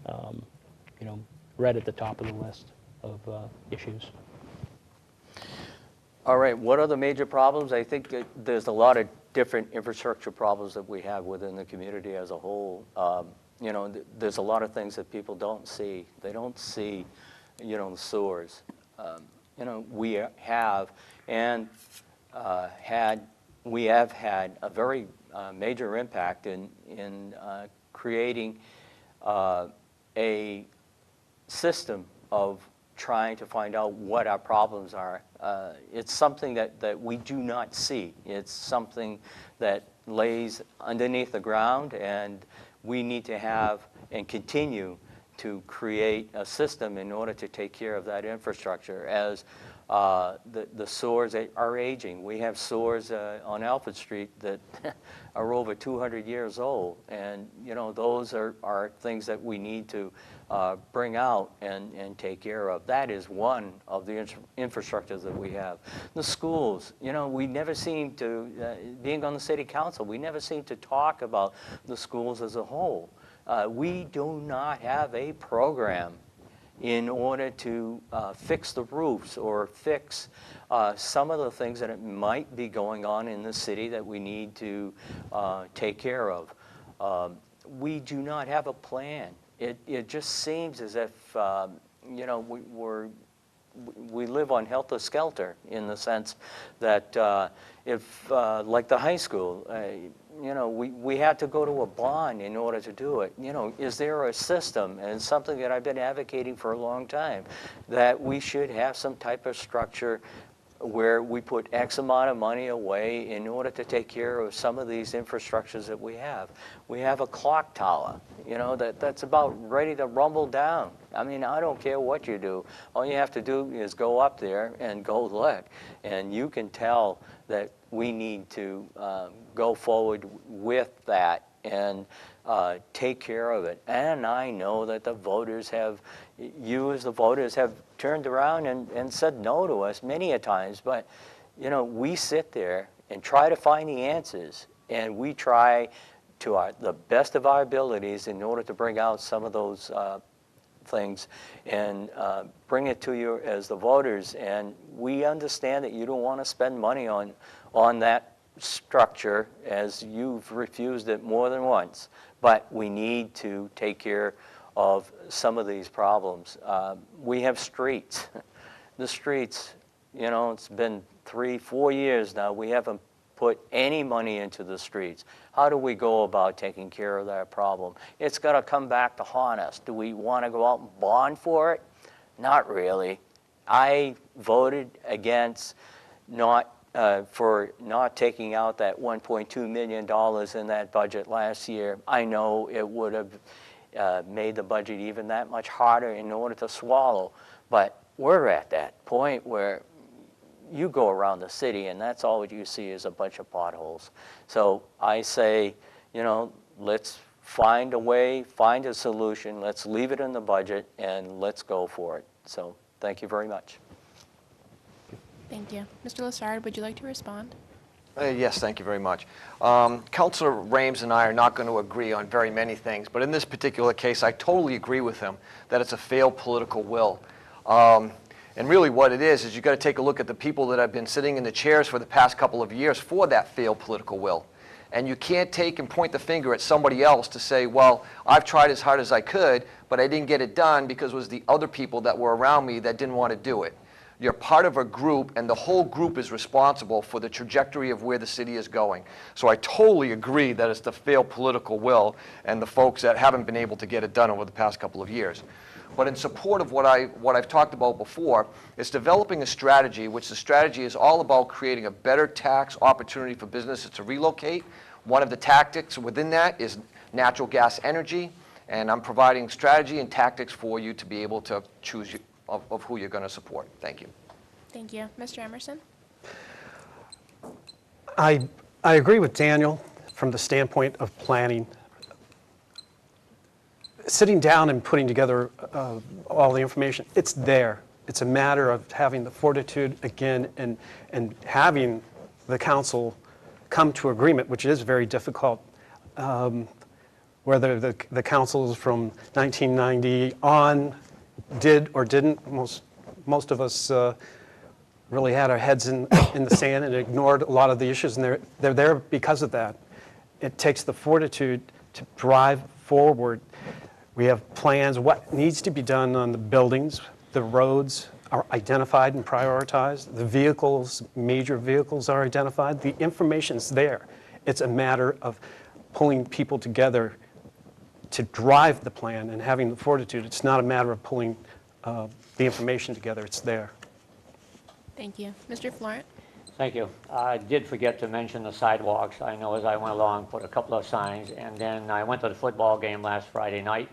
right at the top of the list of issues. All right, what are the major problems? I think there's a lot of different infrastructure problems that we have within the community as a whole. There's a lot of things that people don't see. They don't see, the sewers. We have had a very major impact in creating a system of trying to find out what our problems are. It's something that we do not see. It's something that lays underneath the ground, and we need to have and continue to create a system in order to take care of that infrastructure. As the sewers are aging. We have sewers on Alfred Street that are over 200 years old, and those are things that we need to bring out and take care of. That is one of the infrastructures that we have. The schools, we never seem to, being on the city council, we never seem to talk about the schools as a whole. We do not have a program in order to fix the roofs or fix some of the things that might be going on in the city that we need to take care of. We do not have a plan. It just seems as if we live on helter-skelter in the sense that if, like the high school, we had to go to a bond in order to do it. Is there a system, and something that I've been advocating for a long time, that we should have some type of structure where we put X amount of money away in order to take care of some of these infrastructures that we have. We have a clock tower, that's about ready to rumble down. I mean, I don't care what you do. All you have to do is go up there and go look, and you can tell that we need to go forward with that and take care of it. And I know that the voters have, you as the voters have turned around and said no to us many a times, but you know, we sit there and try to find the answers, and we try to the best of our abilities in order to bring out some of those things and bring it to you as the voters. And we understand that you don't want to spend money on that structure, as you've refused it more than once. But we need to take care of some of these problems. We have streets. The streets, you know, it's been 3-4 years now. We haven't put any money into the streets. How do we go about taking care of that problem? It's got to come back to haunt us. Do we want to go out and bond for it? Not really. I voted against for not taking out that $1.2 million in that budget last year. I know it would have made the budget even that much harder in order to swallow, but we're at that point where you go around the city and that's all you see is a bunch of potholes. So I say, you know, let's find a way, find a solution, let's leave it in the budget, and let's go for it. So thank you very much. Thank you. Mr. Lassard, would you like to respond? Yes, thank you very much. Councilor Rames and I are not going to agree on very many things, but in this particular case, I totally agree with him that it's a failed political will. And really what it is you've got to take a look at the people that have been sitting in the chairs for the past couple of years for that failed political will. And you can't take and point the finger at somebody else to say, well, I've tried as hard as I could, but I didn't get it done because it was the other people that were around me that didn't want to do it. You're part of a group, and the whole group is responsible for the trajectory of where the city is going. So I totally agree that it's the failed political will and the folks that haven't been able to get it done over the past couple of years. But in support of what I've talked about before, is developing a strategy, which the strategy is all about creating a better tax opportunity for businesses to relocate. One of the tactics within that is natural gas energy, and I'm providing strategy and tactics for you to be able to choose of who you're going to support. Thank you. Thank you. Mr. Emerson? I agree with Daniel from the standpoint of planning. Sitting down and putting together all the information, it's there. It's a matter of having the fortitude again and having the council come to agreement, which is very difficult. Whether the councils from 1990 on did or didn't, most of us really had our heads in the sand and ignored a lot of the issues, and they're there because of that. It takes the fortitude to drive forward. We have plans, what needs to be done on the buildings, the roads are identified and prioritized, the vehicles, major vehicles are identified, the information's there. It's a matter of pulling people together to drive the plan and having the fortitude. It's not a matter of pulling the information together, it's there. Thank you. Mr. Florent? Thank you. I did forget to mention the sidewalks. I know as I went along, put a couple of signs, and then I went to the football game last Friday night.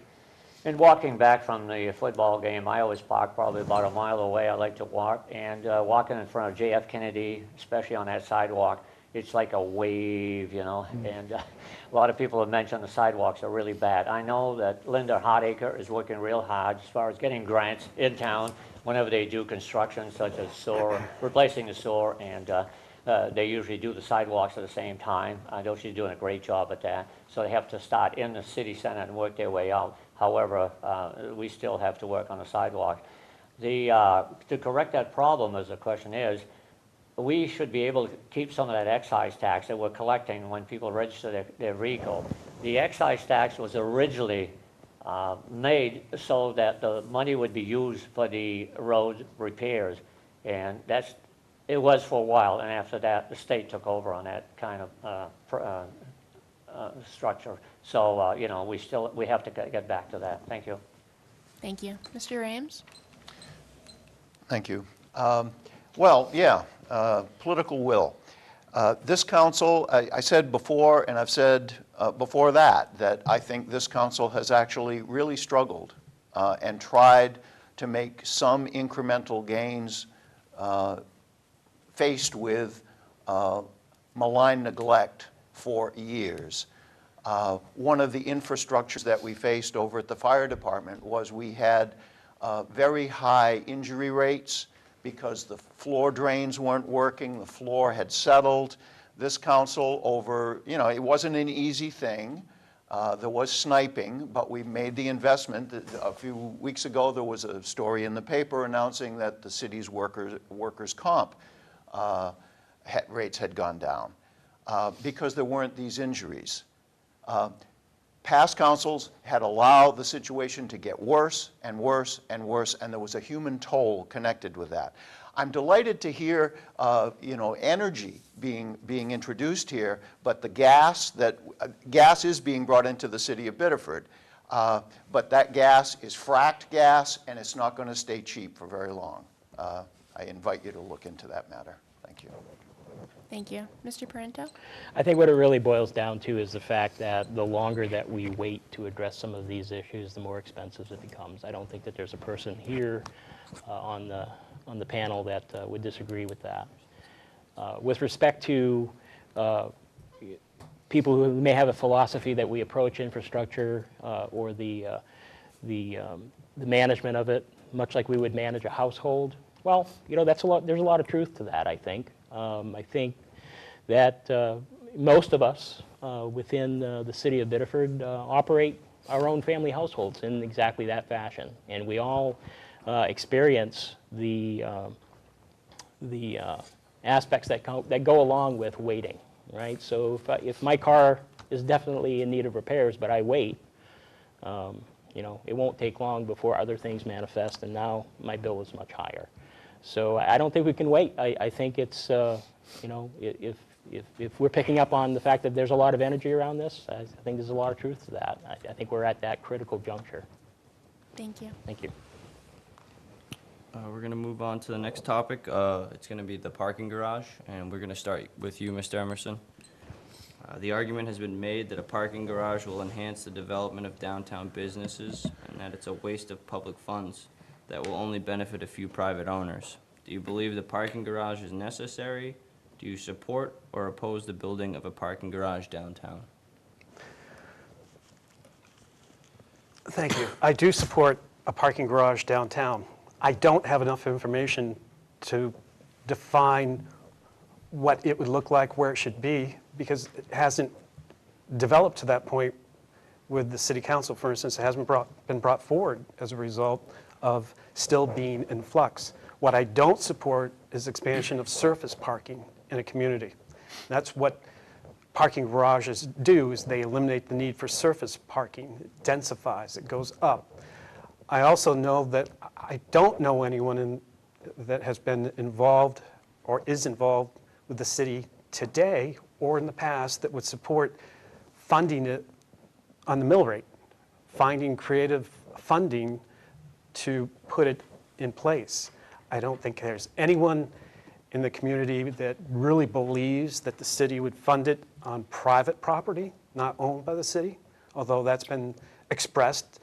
And walking back from the football game, I always park probably about a mile away. I like to walk, and walking in front of J.F. Kennedy, especially on that sidewalk, it's like a wave, you know, and a lot of people have mentioned the sidewalks are really bad. I know that Linda Hardacre is working real hard as far as getting grants in town whenever they do construction, such as sewer, replacing the sewer, and they usually do the sidewalks at the same time. I know she's doing a great job at that. So they have to start in the city center and work their way out. However, we still have to work on the sidewalk. To correct that problem, as the question is, we should be able to keep some of that excise tax that we're collecting when people register their vehicle. The excise tax was originally made so that the money would be used for the road repairs, and it was for a while, and after that the state took over on that kind of structure. So you know, we have to get back to that. Thank you. Thank you. Mr. Rames? Thank you. Well, yeah, political will. This council, I said before, and I've said before that I think this council has actually really struggled and tried to make some incremental gains faced with malign neglect for years. One of the infrastructures that we faced over at the fire department was we had very high injury rates because the floor drains weren't working, the floor had settled. This council over, it wasn't an easy thing. There was sniping, but we made the investment. A few weeks ago, there was a story in the paper announcing that the city's workers' comp rates had gone down because there weren't these injuries. Past councils had allowed the situation to get worse and worse and worse, and there was a human toll connected with that. I'm delighted to hear, energy being introduced here, but the gas is being brought into the city of Biddeford, but that gas is fracked gas, and it's not going to stay cheap for very long. I invite you to look into that matter. Thank you. Thank you. Mr. Parento? I think what it really boils down to is the fact that the longer that we wait to address some of these issues, the more expensive it becomes. I don't think that there's a person here on the panel that would disagree with that. With respect to people who may have a philosophy that we approach infrastructure or the management of it much like we would manage a household, well, there's a lot of truth to that, I think. I think that most of us within the city of Biddeford operate our own family households in exactly that fashion, and we all experience the aspects that go along with waiting, right? So if my car is definitely in need of repairs, but I wait, it won't take long before other things manifest, and now my bill is much higher. So I don't think we can wait. I think it's, if we're picking up on the fact that there's a lot of energy around this, I think there's a lot of truth to that. I think we're at that critical juncture. Thank you. Thank you. We're going to move on to the next topic. It's going to be the parking garage, and we're going to start with you, Mr. Emerson. The argument has been made that a parking garage will enhance the development of downtown businesses and that it's a waste of public funds that will only benefit a few private owners. Do you believe the parking garage is necessary? Do you support or oppose the building of a parking garage downtown? Thank you. I do support a parking garage downtown. I don't have enough information to define what it would look like, where it should be, because it hasn't developed to that point with the city council, for instance. It hasn't been brought forward as a result of still being in flux. What I don't support is expansion of surface parking in a community. That's what parking garages do, is they eliminate the need for surface parking. It densifies, it goes up. I also know that I don't know anyone that has been involved or is involved with the city today or in the past that would support funding it on the mill rate, finding creative funding to put it in place. I don't think there's anyone in the community that really believes that the city would fund it on private property, not owned by the city, although that's been expressed.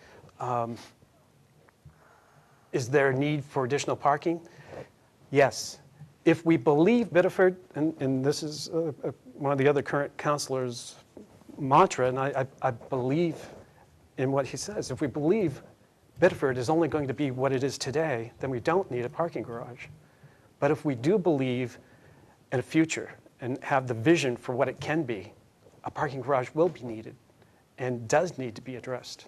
Is there a need for additional parking? Yes. If we believe Biddeford, and this is one of the other current councilors' mantra, and I believe in what he says, if we believe Biddeford is only going to be what it is today, then we don't need a parking garage. But if we do believe in a future and have the vision for what it can be, a parking garage will be needed and does need to be addressed.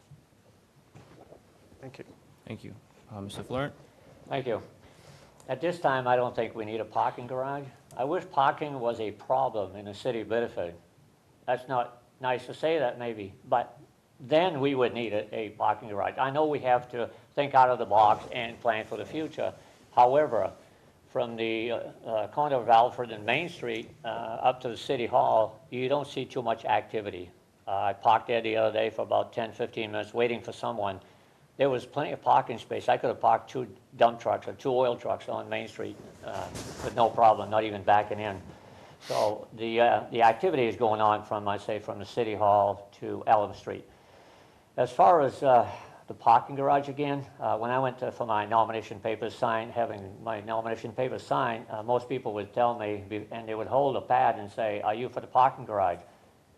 Thank you. Thank you. Mr. Florent? Thank you. At this time, I don't think we need a parking garage. I wish parking was a problem in the city of Biddeford. That's not nice to say that maybe, but then we would need a parking garage. I know we have to think out of the box and plan for the future. However, from the corner of Alfred and Main Street up to the City Hall, you don't see too much activity. I parked there the other day for about 10, 15 minutes waiting for someone. There was plenty of parking space. I could have parked 2 dump trucks or 2 oil trucks on Main Street with no problem, not even backing in. So the activity is going on from, I say, from the City Hall to Elm Street. As far as the parking garage again, when I went for my nomination papers signed, having my nomination papers signed, most people would tell me, and they would hold a pad and say, "Are you for the parking garage?"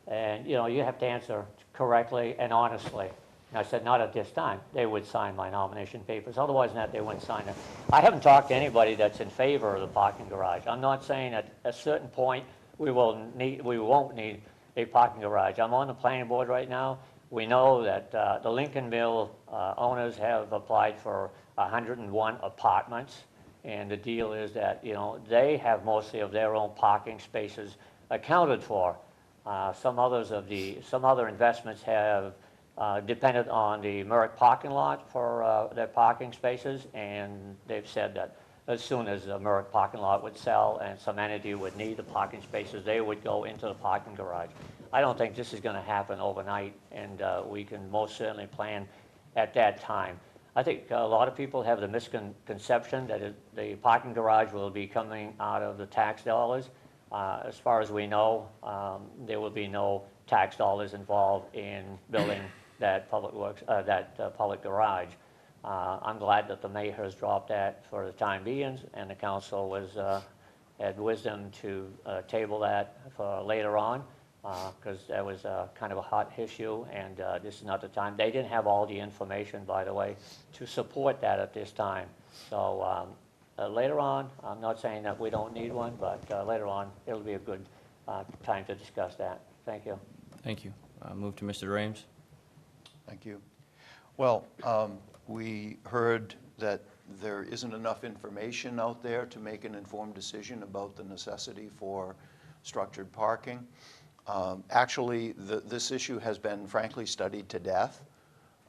And, you know, you have to answer correctly and honestly. And I said, not at this time. They would sign my nomination papers. Otherwise than that, they wouldn't sign it. I haven't talked to anybody that's in favor of the parking garage. I'm not saying at a certain point we won't need a parking garage. I'm on the planning board right now. We know that the Lincoln Mill owners have applied for 101 apartments. And the deal is that, you know, they have mostly of their own parking spaces accounted for. Some other investments have depended on the Merrick parking lot for their parking spaces, and they've said that as soon as the Merrick parking lot would sell and some entity would need the parking spaces, they would go into the parking garage. I don't think this is going to happen overnight, and we can most certainly plan at that time. I think a lot of people have the misconception that the parking garage will be coming out of the tax dollars. As far as we know, there will be no tax dollars involved in building that public garage. I'm glad that the mayor has dropped that for the time being, and the council had wisdom to table that for later on, because that was kind of a hot issue, and this is not the time. They didn't have all the information, by the way, to support that at this time. So later on, I'm not saying that we don't need one, but later on, it'll be a good time to discuss that. Thank you. Thank you. Move to Mr. Rames. Thank you. Well, we heard that there isn't enough information out there to make an informed decision about the necessity for structured parking. Actually, this issue has been frankly studied to death.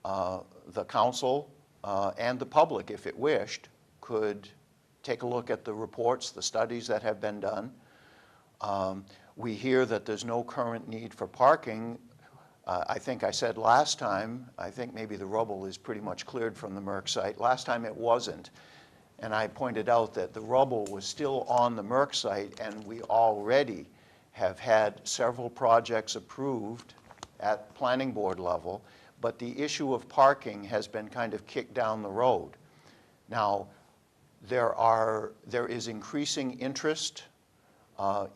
The council and the public, if it wished, could take a look at the reports, the studies that have been done. We hear that there's no current need for parking. I think I said last time, I think maybe the rubble is pretty much cleared from the Merck site. Last time it wasn't. And I pointed out that the rubble was still on the Merck site, and we already have had several projects approved at planning board level, but the issue of parking has been kind of kicked down the road. Now, there is increasing interest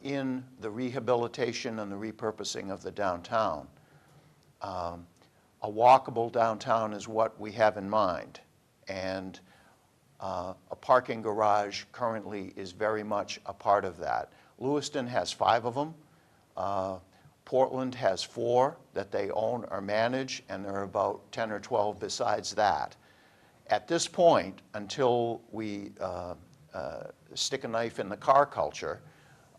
in the rehabilitation and the repurposing of the downtown. A walkable downtown is what we have in mind, and a parking garage currently is very much a part of that. Lewiston has 5 of them. Portland has 4 that they own or manage, and there are about 10 or 12 besides that. At this point, until we stick a knife in the car culture,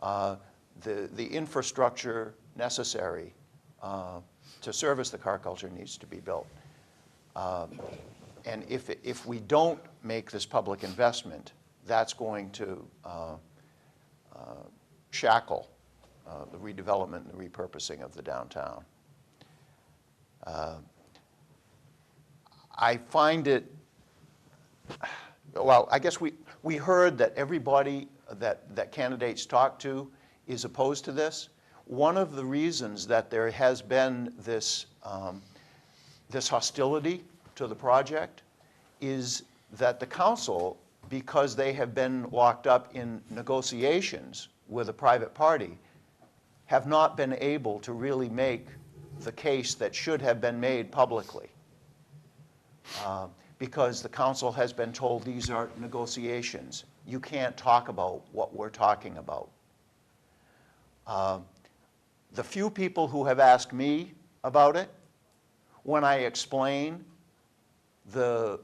the infrastructure necessary to service the car culture needs to be built. And if we don't make this public investment, that's going to shackle the redevelopment and the repurposing of the downtown. I find it, well, I guess we heard that everybody that candidates talk to is opposed to this. One of the reasons that there has been this, this hostility to the project is that the council, because they have been locked up in negotiations with a private party, have not been able to really make the case that should have been made publicly. Because the council has been told these are negotiations. You can't talk about what we're talking about. The few people who have asked me about it, when I explain that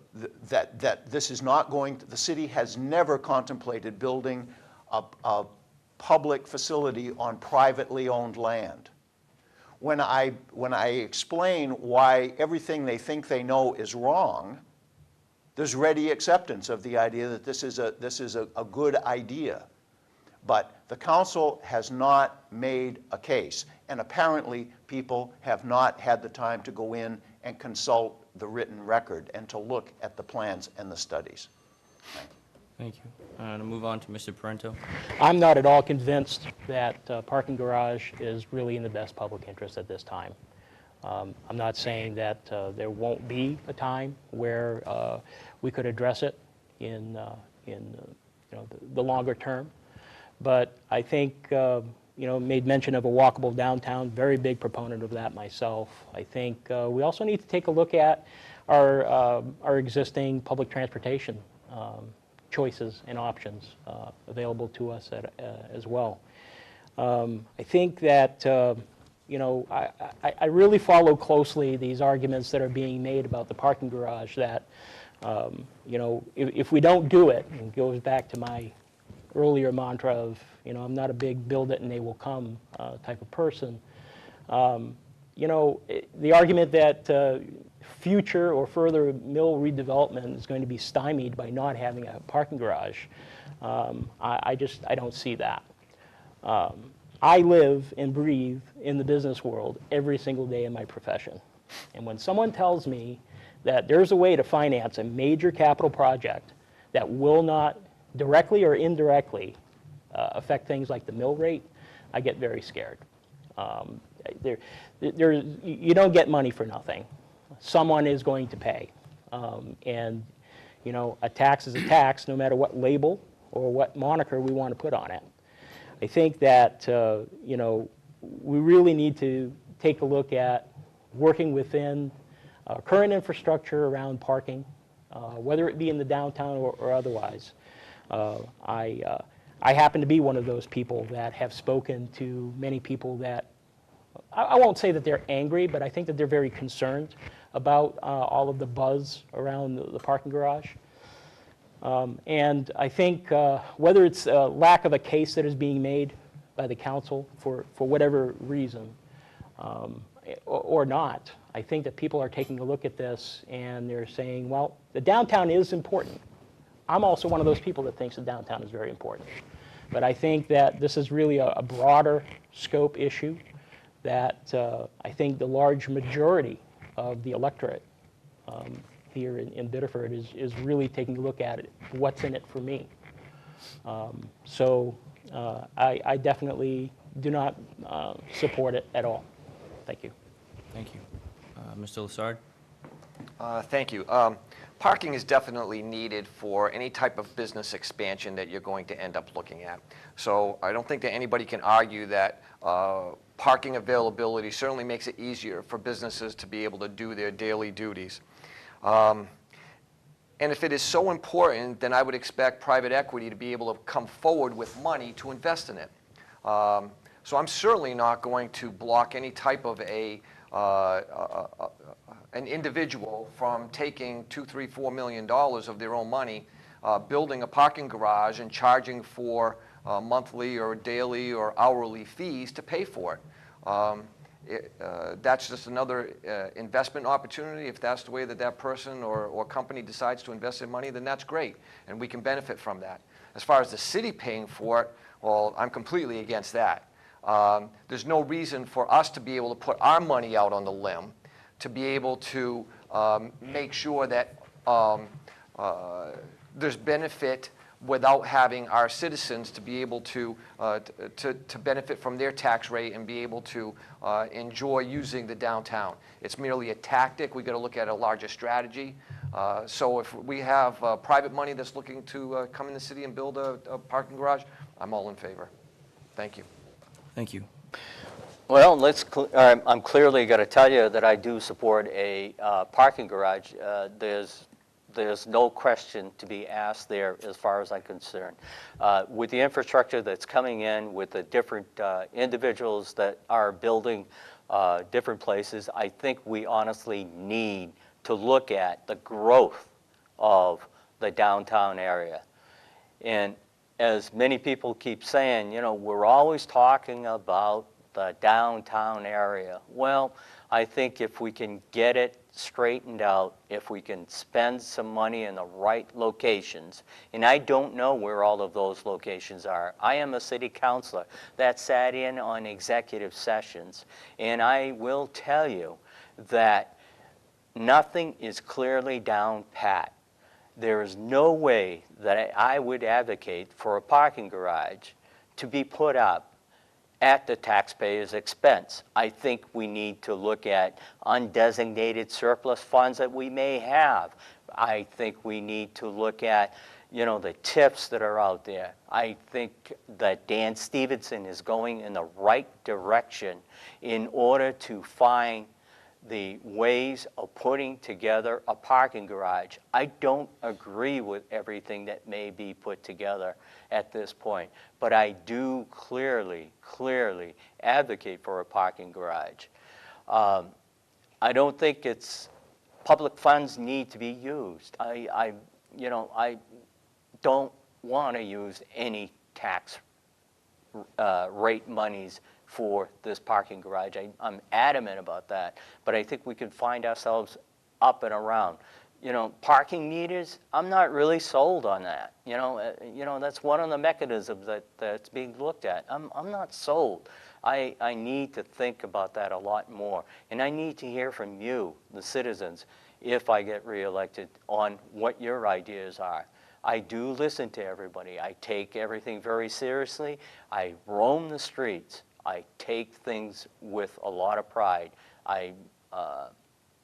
this is not going to, the city has never contemplated building a public facility on privately owned land. When I explain why everything they think they know is wrong, there's ready acceptance of the idea that this is a good idea. But the council has not made a case, and apparently people have not had the time to go in and consult the written record and to look at the plans and the studies. Thank you. To move on to Mr. Parento. I'm not at all convinced that parking garage is really in the best public interest at this time. I'm not saying that there won't be a time where we could address it in the longer term, but I think made mention of a walkable downtown, very big proponent of that myself. I think we also need to take a look at our existing public transportation choices and options available to us as well. I think that, I really follow closely these arguments that are being made about the parking garage that, if we don't do it, and it goes back to my earlier mantra of, I'm not a big build it and they will come type of person. The argument that future or further mill redevelopment is going to be stymied by not having a parking garage, I don't see that. I live and breathe in the business world every single day in my profession. And when someone tells me that there's a way to finance a major capital project that will not directly or indirectly affect things like the mill rate, I get very scared. You don't get money for nothing. Someone is going to pay. And a tax is a tax no matter what label or what moniker we want to put on it. I think that we really need to take a look at working within current infrastructure around parking, whether it be in the downtown or otherwise. I happen to be one of those people that have spoken to many people that, I won't say that they're angry, but I think that they're very concerned about all of the buzz around the parking garage. And I think whether it's a lack of a case that is being made by the council for whatever reason or not, I think that people are taking a look at this and they're saying, well, the downtown is important. I'm also one of those people that thinks the downtown is very important. But I think that this is really a broader scope issue that I think the large majority of the electorate here in Biddeford is really taking a look at it. What's in it for me? I definitely do not support it at all. Thank you. Thank you. Mr. Lassard? Thank you. Parking is definitely needed for any type of business expansion that you're going to end up looking at. So I don't think that anybody can argue that parking availability certainly makes it easier for businesses to be able to do their daily duties. And if it is so important, then I would expect private equity to be able to come forward with money to invest in it. So I'm certainly not going to block any type of an individual from taking $2, $3, $4 million of their own money, building a parking garage and charging for monthly or daily or hourly fees to pay for it. That's just another investment opportunity. If that's the way that that person or company decides to invest their money, then that's great, and we can benefit from that. As far as the city paying for it, well, I'm completely against that. There's no reason for us to be able to put our money out on the limb to be able to make sure that there's benefit without having our citizens to be able to benefit from their tax rate and be able to enjoy using the downtown. It's merely a tactic. We've got to look at a larger strategy. So if we have private money that's looking to come in the city and build a parking garage, I'm all in favor. Thank you. Thank you. Well, I'm clearly going to tell you that I do support a parking garage. There's no question to be asked there as far as I'm concerned. With the infrastructure that's coming in, with the different individuals that are building different places, I think we honestly need to look at the growth of the downtown area. And as many people keep saying, we're always talking about the downtown area. Well, I think if we can get it straightened out, if we can spend some money in the right locations, and I don't know where all of those locations are. I am a city councilor that sat in on executive sessions, and I will tell you that nothing is clearly down pat. There is no way that I would advocate for a parking garage to be put up at the taxpayer's expense. I think we need to look at undesignated surplus funds that we may have. I think we need to look at, you know, the tips that are out there. I think that Dan Stevenson is going in the right direction in order to find the ways of putting together a parking garage. I don't agree with everything that may be put together at this point, but I do clearly advocate for a parking garage. I don't think public funds need to be used. I don't want to use any tax rate monies for this parking garage. I'm adamant about that, but I think we can find ourselves up and around. You know, parking meters, I'm not really sold on that. You know, that's one of the mechanisms that's being looked at. I'm not sold. I need to think about that a lot more, and I need to hear from you, the citizens, if I get reelected, on what your ideas are. I do listen to everybody. I take everything very seriously. I roam the streets. I take things with a lot of pride. I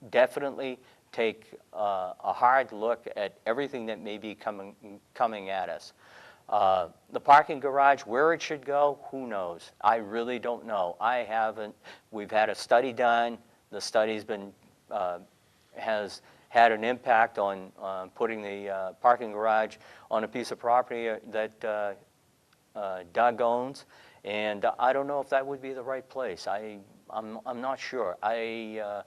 definitely take a hard look at everything that may be coming at us. The parking garage, where it should go, who knows? I really don't know. I haven't. We've had a study done. The study's been has had an impact on putting the parking garage on a piece of property that Doug owns, and I don't know if that would be the right place. I'm not sure. I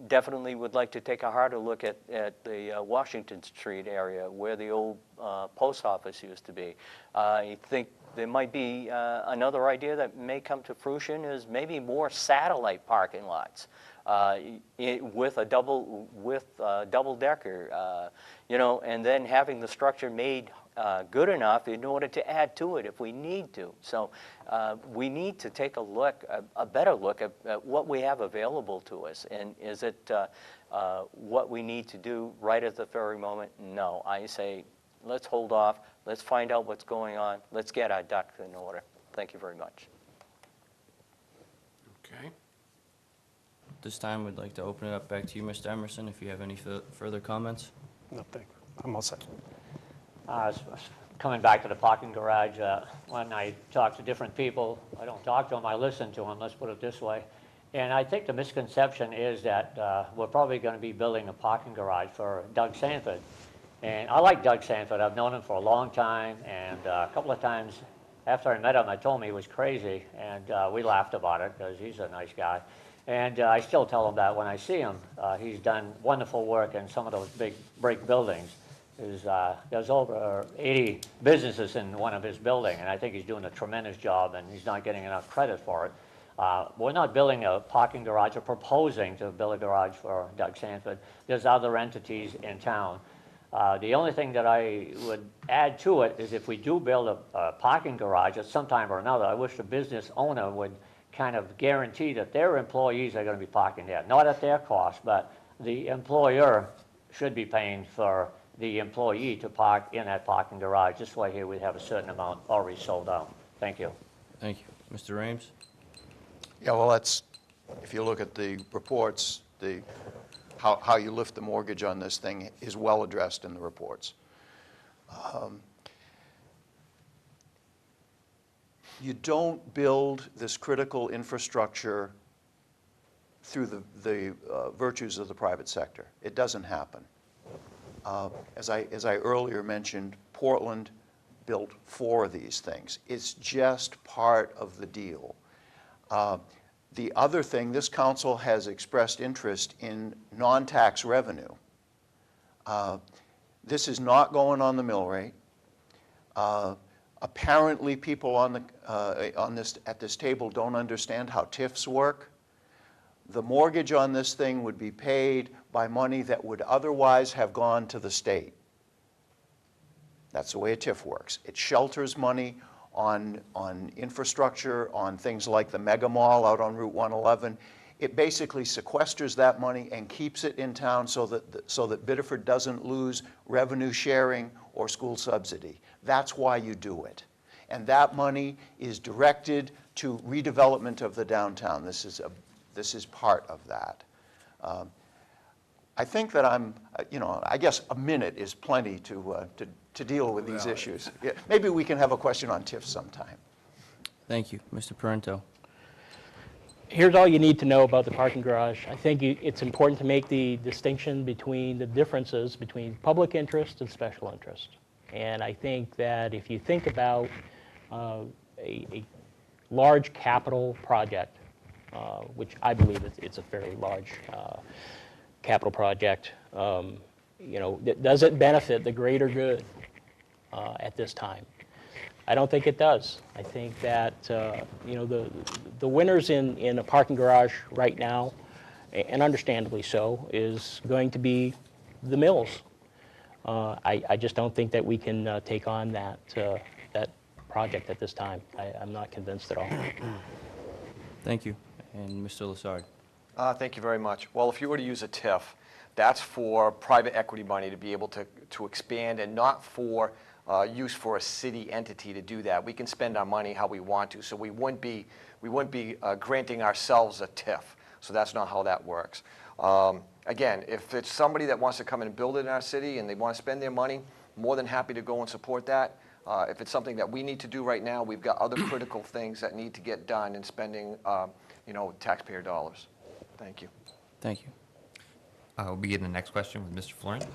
definitely would like to take a harder look at the Washington Street area where the old post office used to be. I think there might be another idea that may come to fruition is maybe more satellite parking lots. With a double decker, you know, and then having the structure made good enough in order to add to it if we need to. So we need to take a better look at what we have available to us. And is it what we need to do right at the very moment? No, I say let's hold off. Let's find out what's going on. Let's get our ducks in order. Thank you very much. Okay. This time, we'd like to open it up back to you, Mr. Emerson, if you have any further comments. No, thank you. I'm all set. Coming back to the parking garage, when I talk to different people, I don't talk to them, I listen to them, let's put it this way. And I think the misconception is that we're probably going to be building a parking garage for Doug Sanford. And I like Doug Sanford. I've known him for a long time, and a couple of times after I met him, I told him he was crazy, and we laughed about it because he's a nice guy. And I still tell him that when I see him. He's done wonderful work in some of those big brick buildings. There's over 80 businesses in one of his buildings, and I think he's doing a tremendous job, and he's not getting enough credit for it. We're not building a parking garage or proposing to build a garage for Doug Sanford. There's other entities in town. The only thing that I would add to it is if we do build a parking garage at some time or another, I wish the business owner would kind of guarantee that their employees are going to be parking there, not at their cost, but the employer should be paying for the employee to park in that parking garage. This way here we have a certain amount already sold out. Thank you. Thank you. Mr. Rames? Yeah, well, that's, if you look at the reports, how you lift the mortgage on this thing is well addressed in the reports. You don't build this critical infrastructure through the virtues of the private sector. It doesn't happen. As I earlier mentioned, Portland built 4 of these things. It's just part of the deal. The other thing, this council has expressed interest in non-tax revenue. This is not going on the mill rate. Apparently, people at this table don't understand how TIFs work. The mortgage on this thing would be paid by money that would otherwise have gone to the state. That's the way a TIF works. It shelters money on infrastructure, on things like the mega mall out on Route 111. It basically sequesters that money and keeps it in town so that Biddeford doesn't lose revenue sharing or school subsidy. That's why you do it. And that money is directed to redevelopment of the downtown. This is part of that. I think that I guess a minute is plenty to deal with these Well, issues. Yeah, maybe we can have a question on TIF sometime. Thank you. Mr. Parento. Here's all you need to know about the parking garage. I think it's important to make the distinction between the differences between public interest and special interest. And I think that if you think about a large capital project, which I believe it's a fairly large capital project, does it benefit the greater good at this time? I don't think it does. I think that the winners in a parking garage right now, and understandably so, is going to be the mills. I just don't think that we can take on that project at this time. I'm not convinced at all. Thank you. And Mr. Lassard. Thank you very much. Well, if you were to use a TIF, that's for private equity money to be able to expand, and not for use for a city entity to do that. We can spend our money how we want to, so we wouldn't be granting ourselves a TIF. So that's not how that works. Again, if it's somebody that wants to come and build it in our city and they want to spend their money, more than happy to go and support that. If it's something that we need to do right now, we've got other critical things that need to get done in spending, taxpayer dollars. Thank you. Thank you. We'll begin the next question with Mr. Florent.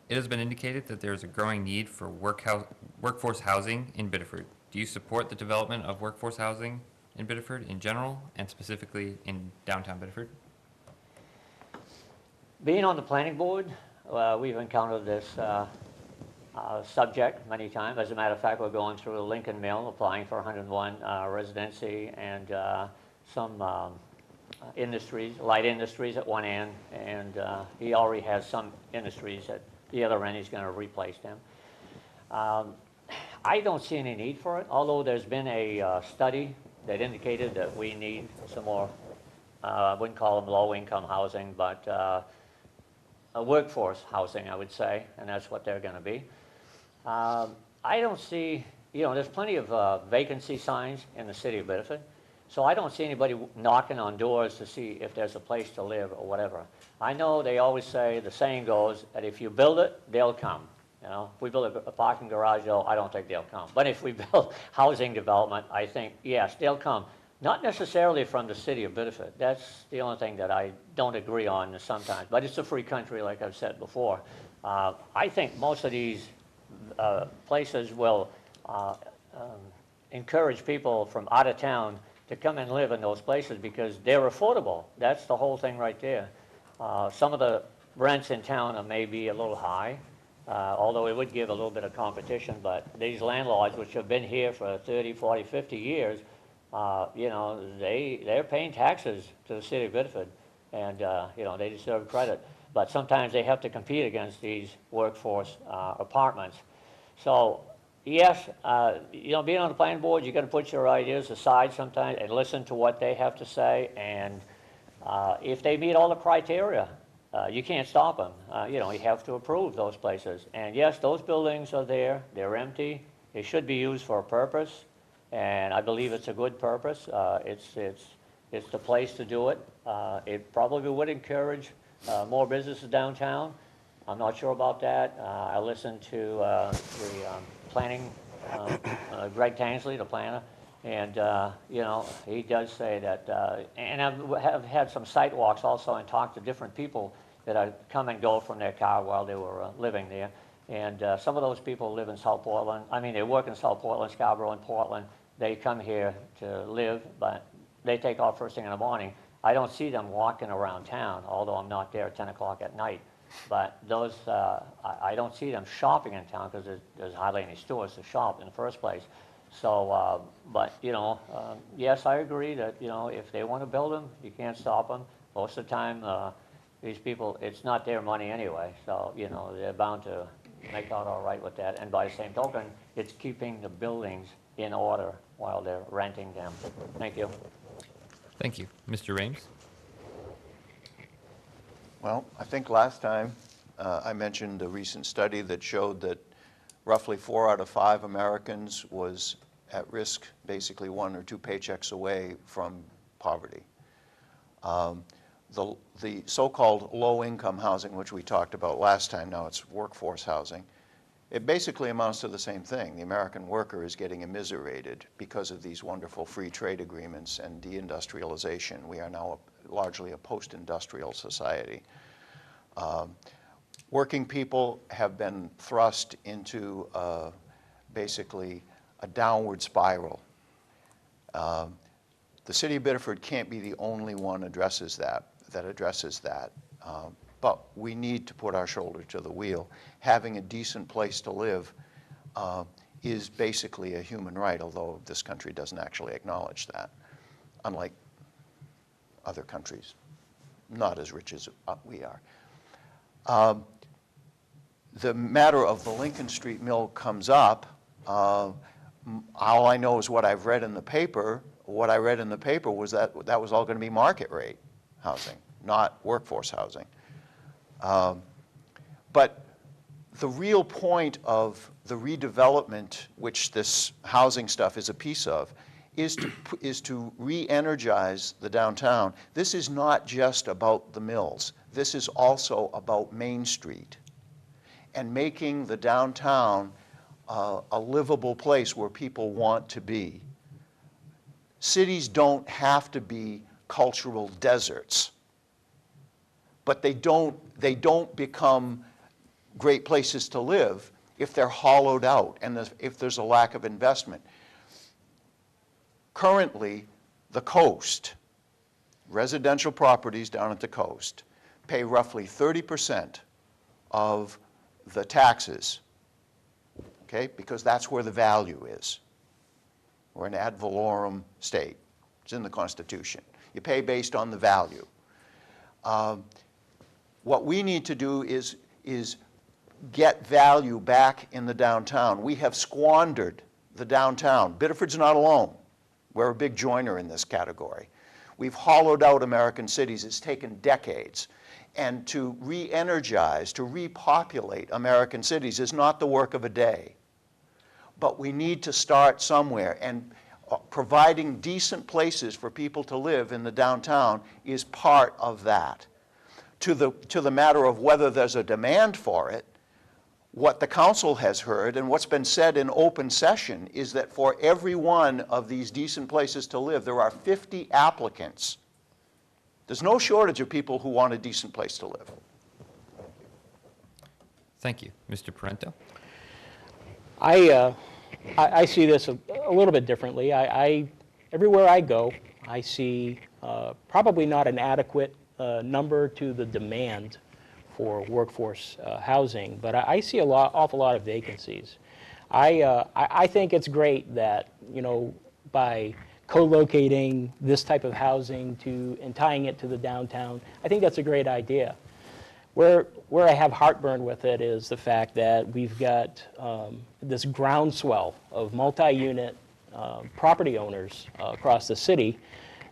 It has been indicated that there is a growing need for workforce housing in Biddeford. Do you support the development of workforce housing in Biddeford in general, and specifically in downtown Biddeford? Being on the planning board, we've encountered this subject many times. As a matter of fact, we're going through the Lincoln Mill, applying for 101 residency and some industries, light industries at one end, and he already has some industries at the other end. He's going to replace them. I don't see any need for it, although there's been a study that indicated that we need some more, I wouldn't call them low-income housing, but workforce housing, I would say, and that's what they're going to be. I don't see, there's plenty of vacancy signs in the city of Biddeford, so I don't see anybody knocking on doors to see if there's a place to live or whatever. I know they always say, the saying goes, that if you build it, they'll come. If we build a parking garage, though, I don't think they'll come. But if we build housing development, I think, yes, they'll come. Not necessarily from the city of Biddeford. That's the only thing that I don't agree on sometimes. But it's a free country, like I've said before. I think most of these places will encourage people from out of town to come and live in those places because they're affordable. That's the whole thing right there. Some of the rents in town may be a little high, although it would give a little bit of competition. But these landlords, which have been here for 30, 40, 50 years, they're paying taxes to the city of Biddeford, and they deserve credit. But sometimes they have to compete against these workforce apartments. So yes, being on the planning board, you got to put your ideas aside sometimes and listen to what they have to say. And if they meet all the criteria, you can't stop them. You have to approve those places. And yes, those buildings are there. They're empty. They should be used for a purpose. And I believe it's a good purpose. It's the place to do it. It probably would encourage more businesses downtown. I'm not sure about that. I listened to the planning, Greg Tansley, the planner, and he does say that. And I've had some site walks also and talked to different people that have come and go from their car while they were living there. And some of those people live in South Portland. I mean, they work in South Portland, Scarborough, and Portland. They come here to live, but they take off first thing in the morning. I don't see them walking around town, although I'm not there at 10 o'clock at night. But those, I don't see them shopping in town because there's hardly any stores to shop in the first place. So, yes, I agree that, if they want to build them, you can't stop them. Most of the time, these people, it's not their money anyway. So, they're bound to make out all right with that. And by the same token, it's keeping the buildings in order while they're renting them. Thank you. Thank you. Mr. Rames? Well, I think last time I mentioned a recent study that showed that roughly 4 out of 5 Americans was at risk, basically 1 or 2 paychecks away from poverty. the so-called low-income housing, which we talked about last time, now it's workforce housing, it basically amounts to the same thing. The American worker is getting immiserated because of these wonderful free trade agreements and deindustrialization. We are now largely a post-industrial society. Working people have been thrust into basically a downward spiral. The city of Biddeford can't be the only one that addresses that. But we need to put our shoulder to the wheel. Having a decent place to live is basically a human right, although this country doesn't actually acknowledge that, unlike other countries, not as rich as we are. The matter of the Lincoln Street Mill comes up. All I know is what I've read in the paper. What I read in the paper was that that was all going to be market rate housing, not workforce housing. But the real point of the redevelopment, which this housing stuff is a piece of, is to re-energize the downtown. This is not just about the mills. This is also about Main Street and making the downtown a livable place where people want to be. Cities don't have to be cultural deserts, but they don't become great places to live if they're hollowed out and if there's a lack of investment. Currently, the coast, residential properties down at the coast, pay roughly 30% of the taxes, okay, because that's where the value is. We're an ad valorem state. It's in the Constitution. You pay based on the value. What we need to do is get value back in the downtown. We have squandered the downtown. Biddeford's not alone. We're a big joiner in this category. We've hollowed out American cities. It's taken decades. And to re-energize, to repopulate American cities is not the work of a day. But we need to start somewhere, and providing decent places for people to live in the downtown is part of that. To the matter of whether there's a demand for it, what the council has heard and what's been said in open session is that for every one of these decent places to live, there are 50 applicants. There's no shortage of people who want a decent place to live. Thank you. Mr. Parento? I see this a little bit differently. Everywhere I go, I see probably not an adequate number to the demand for workforce housing, but I see awful lot of vacancies. I think it's great that, by co-locating this type of housing and tying it to the downtown, I think that's a great idea. Where I have heartburn with it is the fact that we've got this groundswell of multi-unit property owners across the city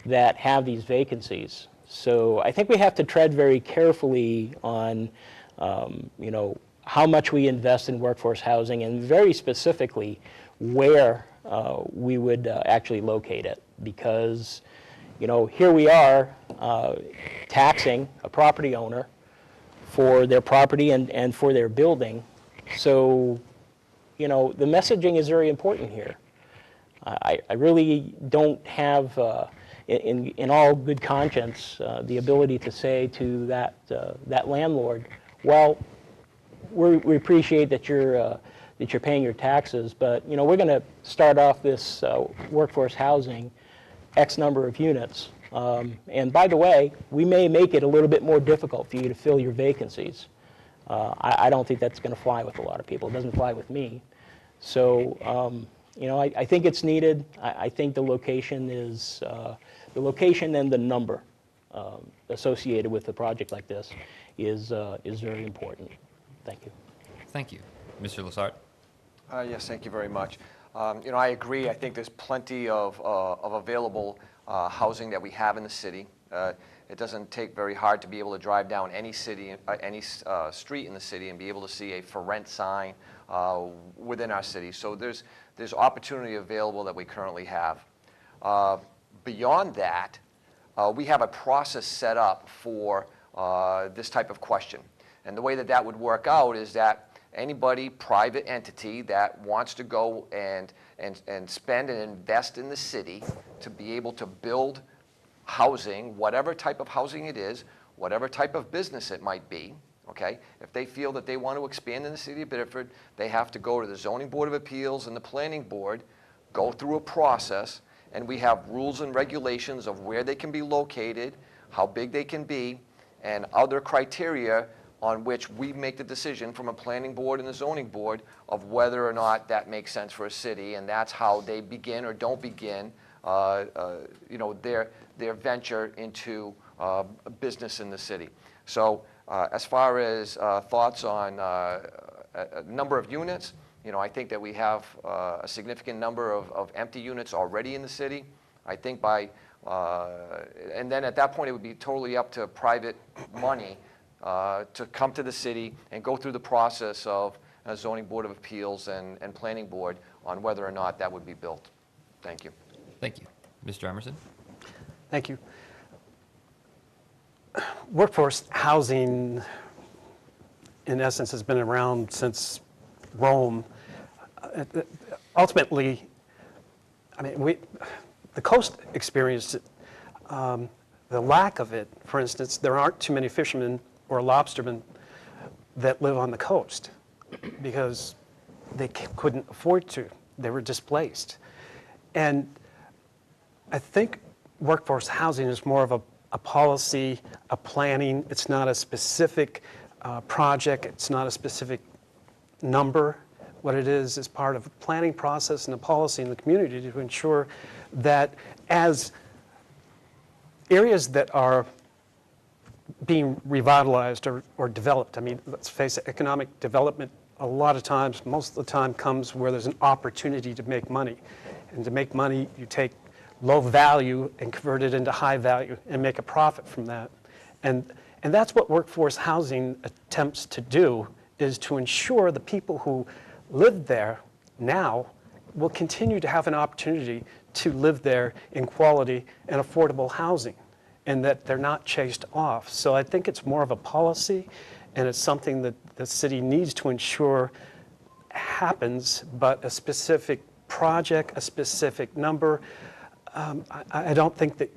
that have these vacancies. So I think we have to tread very carefully on, how much we invest in workforce housing, and very specifically where we would actually locate it. Because, here we are taxing a property owner for their property and for their building. So, the messaging is very important here. I really don't have, in all good conscience, the ability to say to that landlord, well, we appreciate that you're paying your taxes, but we're going to start off this workforce housing X number of units. And by the way, we may make it a little bit more difficult for you to fill your vacancies. I don't think that's going to fly with a lot of people. It doesn't fly with me. So, I think it's needed. I think the location is, the location and the number associated with a project like this is very important. Thank you. Thank you. Mr. Lassard? Yes, thank you very much. I agree. I think there's plenty of available housing that we have in the city. It doesn't take very hard to be able to drive down any street in the city and be able to see a for rent sign within our city. So there's opportunity available that we currently have. Beyond that, we have a process set up for this type of question. And the way that that would work out is that anybody, private entity that wants to go and spend and invest in the city to be able to build housing, whatever type of housing it is, whatever type of business it might be, okay? If they feel that they want to expand in the city of Biddeford, they have to go to the Zoning Board of Appeals and the Planning Board, go through a process, and we have rules and regulations of where they can be located, how big they can be, and other criteria on which we make the decision from a planning board and the zoning board of whether or not that makes sense for a city, and that's how they begin or don't begin their venture into a business in the city. So as far as thoughts on a number of units, I think that we have a significant number of empty units already in the city. I think and then at that point it would be totally up to private money to come to the city and go through the process of a zoning board of appeals and planning board on whether or not that would be built. Thank you. Thank you. Mr. Emerson? Thank you. Workforce housing, in essence, has been around since Rome. Ultimately, I mean, the coast experienced it. The lack of it, for instance, there aren't too many fishermen or lobstermen that live on the coast because they couldn't afford to. They were displaced. And I think workforce housing is more of a policy, a planning. It's not a specific project. It's not a specific number. What it is part of a planning process and a policy in the community to ensure that as areas that are being revitalized or developed, I mean, let's face it, economic development a lot of times, most of the time comes where there's an opportunity to make money. And to make money, you take low value and convert it into high value and make a profit from that. And that's what workforce housing attempts to do, is to ensure the people who live there now will continue to have an opportunity to live there in quality and affordable housing, and that they're not chased off. So I think it's more of a policy, and it's something that the city needs to ensure happens, but a specific project, a specific number, I don't think that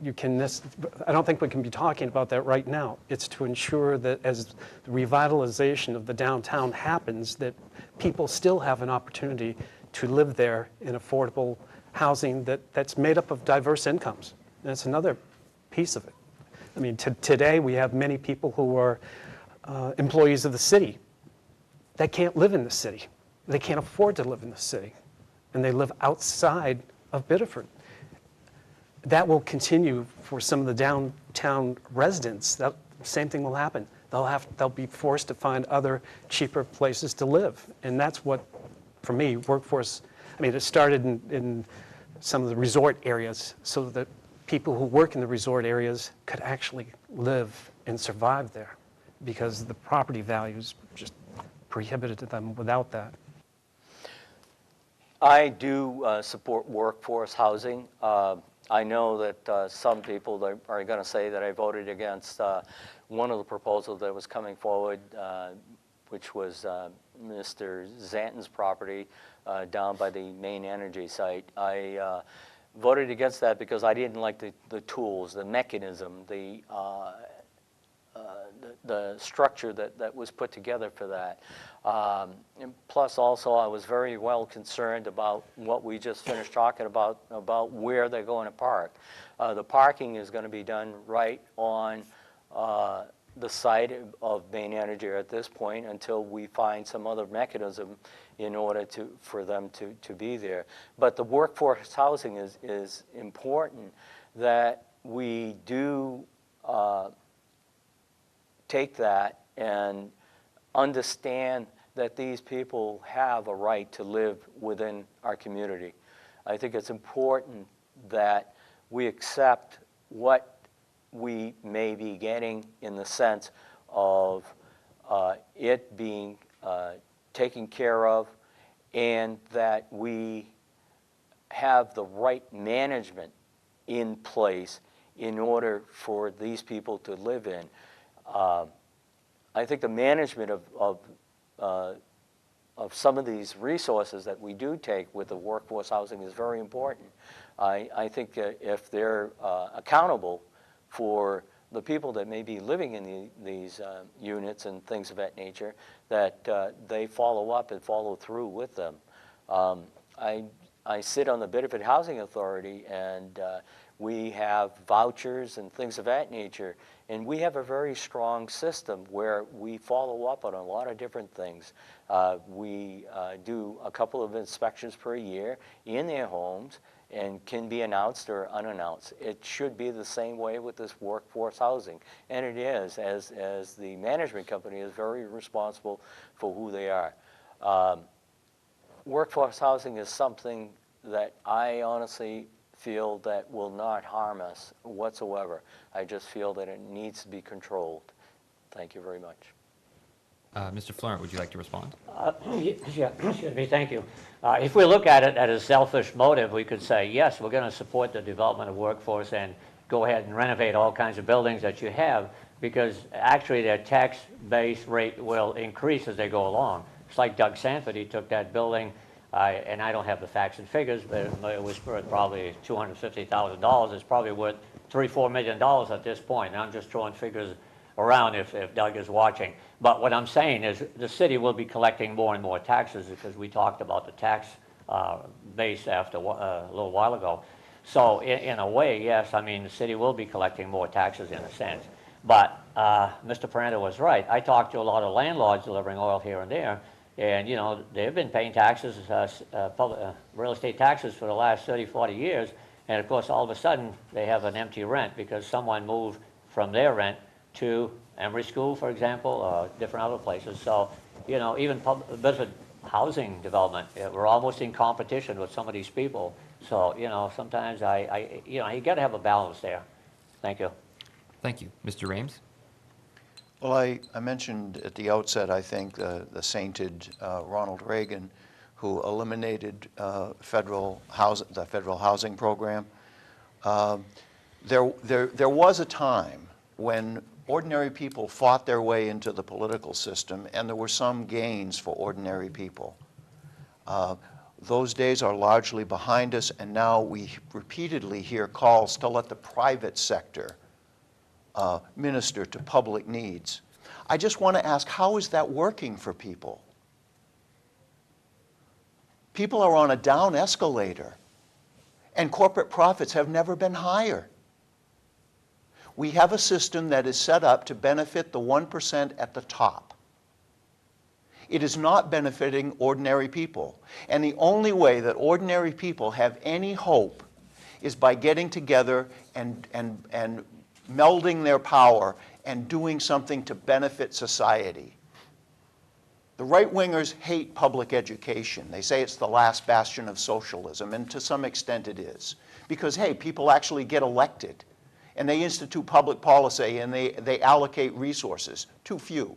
I don't think we can be talking about that right now. It's to ensure that as the revitalization of the downtown happens, that people still have an opportunity to live there in affordable housing that's made up of diverse incomes. And that's another piece of it. I mean, today we have many people who are employees of the city that can't live in the city. They can't afford to live in the city, and they live outside of Biddeford. That will continue for some of the downtown residents. That same thing will happen. They'll be forced to find other cheaper places to live, and that's what, for me, workforce. I mean, it started in some of the resort areas, so that people who work in the resort areas could actually live and survive there, because the property values just prohibited them without that. I do support workforce housing. I know that some people are going to say that I voted against one of the proposals that was coming forward, which was Mr. Zanton's property down by the main energy site. I voted against that because I didn't like the tools, the mechanism, the structure that was put together for that. And plus also I was very well concerned about what we just finished talking about where they're going to park. The parking is going to be done right on the site of main energy at this point until we find some other mechanism in order for them to be there. But the workforce housing is important, that we do take that and understand that these people have a right to live within our community. I think it's important that we accept what we may be getting in the sense of it being taken care of, and that we have the right management in place in order for these people to live in. I think the management of some of these resources that we do take with the workforce housing is very important. I think if they're accountable for the people that may be living in these units and things of that nature, that they follow up and follow through with them. I sit on the Biddeford Housing Authority, and we have vouchers and things of that nature, and we have a very strong system where we follow up on a lot of different things. We do a couple of inspections per year in their homes, and can be announced or unannounced. It should be the same way with this workforce housing, and it is, as the management company is very responsible for who they are. Workforce housing is something that I honestly feel that will not harm us whatsoever. I just feel that it needs to be controlled. Thank you very much. Mr. Florent, would you like to respond? Yeah, excuse me, thank you. If we look at it at a selfish motive, we could say, yes, we're going to support the development of workforce and go ahead and renovate all kinds of buildings that you have, because actually their tax base rate will increase as they go along. It's like Doug Sanford, he took that building, and I don't have the facts and figures, but it was worth probably $250,000. It's probably worth $3-4 million at this point. And I'm just throwing figures around if Doug is watching. But what I'm saying is the city will be collecting more and more taxes, because we talked about the tax base after a little while ago. So in a way, yes, I mean, the city will be collecting more taxes in a sense. But Mr. Parenta was right. I talked to a lot of landlords delivering oil here and there, and you know, they've been paying taxes, real estate taxes for the last 30, 40 years, and of course all of a sudden they have an empty rent because someone moved from their rent to Emory School, for example, or different other places. So, you know, even Bedford housing development, we're almost in competition with some of these people. So, you know, sometimes you know, you got to have a balance there. Thank you. Thank you. Mr. Rames? Well, I mentioned at the outset, I think, the sainted Ronald Reagan, who eliminated the federal housing program. There was a time when ordinary people fought their way into the political system, and there were some gains for ordinary people. Those days are largely behind us, and now we repeatedly hear calls to let the private sector minister to public needs. I just want to ask, how is that working for people? People are on a down escalator, and corporate profits have never been higher. We have a system that is set up to benefit the 1% at the top. It is not benefiting ordinary people. And the only way that ordinary people have any hope is by getting together and melding their power and doing something to benefit society. The right-wingers hate public education. They say it's the last bastion of socialism, and to some extent it is. Because, hey, people actually get elected, and they institute public policy, and they allocate resources. Too few.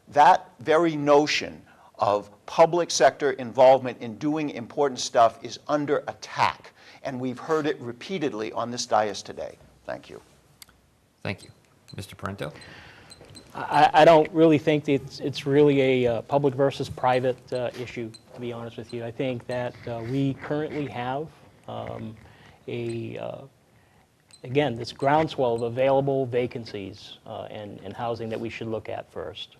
That very notion of public sector involvement in doing important stuff is under attack, and we've heard it repeatedly on this dais today. Thank you. Thank you. Mr. Parento? I don't really think it's really a public versus private issue, to be honest with you. I think that we currently have again, this groundswell of available vacancies and housing that we should look at first.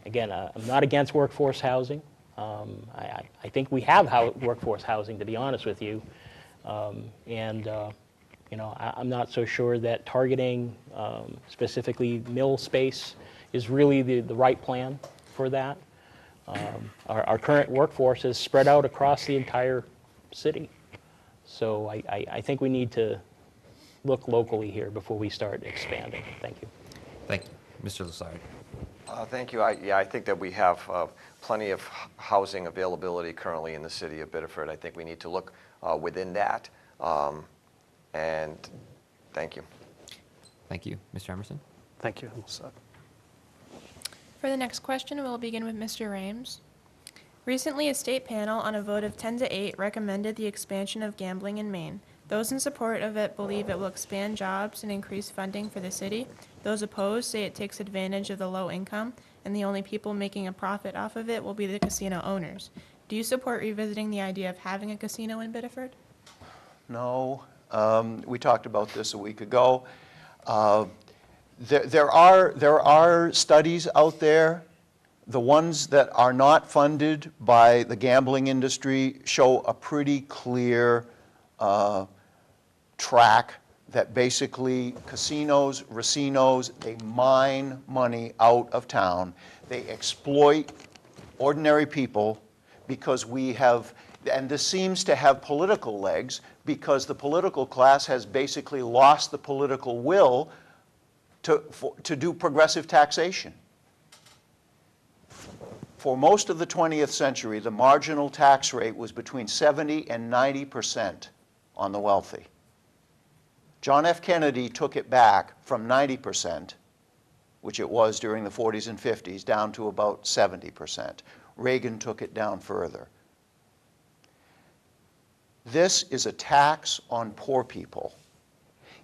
Again, I'm not against workforce housing. I think we have workforce housing, to be honest with you. You know, I'm not so sure that targeting specifically mill space is really the right plan for that. Our current workforce is spread out across the entire city. So I think we need to look locally here before we start expanding. Thank you. Thank you. Mr. Lessard? Thank you. I think that we have plenty of housing availability currently in the city of Biddeford. I think we need to look within that. And thank you. Thank you. Mr. Emerson? Thank you. I'm all set. For the next question, we'll begin with Mr. Rames. Recently, a state panel on a vote of 10 to 8 recommended the expansion of gambling in Maine. Those in support of it believe it will expand jobs and increase funding for the city. Those opposed say it takes advantage of the low income, and the only people making a profit off of it will be the casino owners. Do you support revisiting the idea of having a casino in Biddeford? No. We talked about this a week ago. There are studies out there. The ones that are not funded by the gambling industry show a pretty clear track that basically casinos, racinos, they mine money out of town. They exploit ordinary people because we have, and this seems to have political legs, because the political class has basically lost the political will to do progressive taxation. For most of the 20th century, the marginal tax rate was between 70 and 90% on the wealthy. John F. Kennedy took it back from 90%, which it was during the 40s and 50s, down to about 70%. Reagan took it down further. This is a tax on poor people.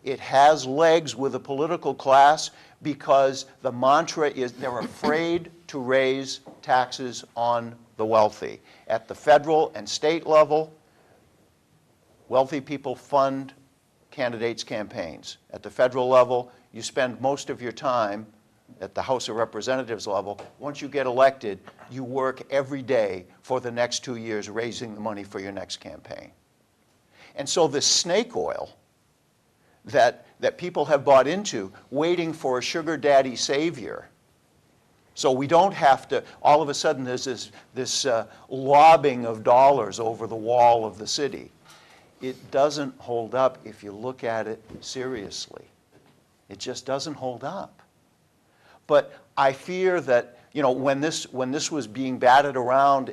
It has legs with the political class because the mantra is they're afraid to raise taxes on the wealthy. At the federal and state level, wealthy people fund candidates' campaigns. At the federal level, you spend most of your time at the House of Representatives level. Once you get elected, you work every day for the next 2 years raising the money for your next campaign. And so this snake oil that people have bought into, waiting for a sugar daddy savior, so we don't have to, all of a sudden there's this lobbing of dollars over the wall of the city. It doesn't hold up if you look at it seriously. It just doesn't hold up. But I fear that, you know, when this was being batted around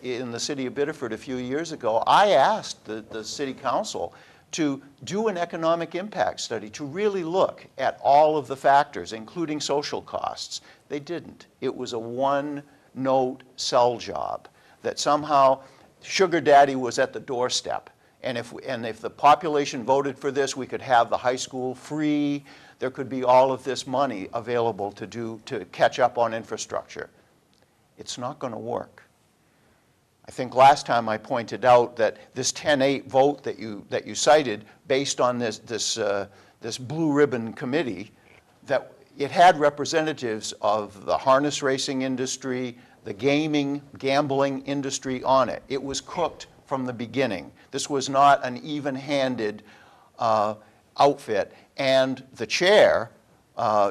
in the city of Biddeford a few years ago, I asked the city council to do an economic impact study, to really look at all of the factors, including social costs. They didn't. It was a one-note sell job that somehow sugar daddy was at the doorstep. And if the population voted for this, we could have the high school free. There could be all of this money available to catch up on infrastructure. It's not going to work. I think last time I pointed out that this 10-8 vote that you cited, based on this blue ribbon committee, that it had representatives of the harness racing industry, the gambling industry on it. It was cooked from the beginning. This was not an even-handed outfit. And the chair,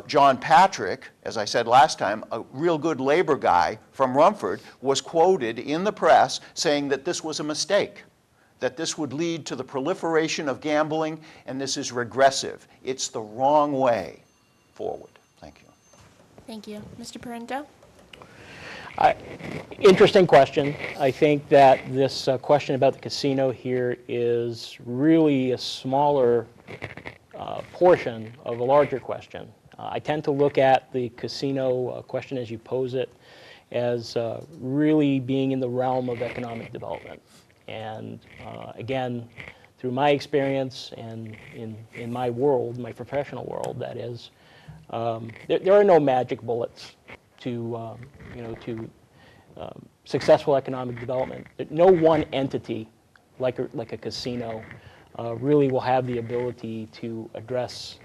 John Patrick, as I said last time, a real good labor guy from Rumford, was quoted in the press saying that this was a mistake, that this would lead to the proliferation of gambling, and this is regressive. It's the wrong way forward. Thank you. Thank you. Mr. Parento? Interesting question. I think that this question about the casino here is really a smaller portion of a larger question. I tend to look at the casino question as you pose it as really being in the realm of economic development. And again, through my experience and in my world, my professional world, that is, there are no magic bullets to successful economic development. No one entity, like a casino, really will have the ability to address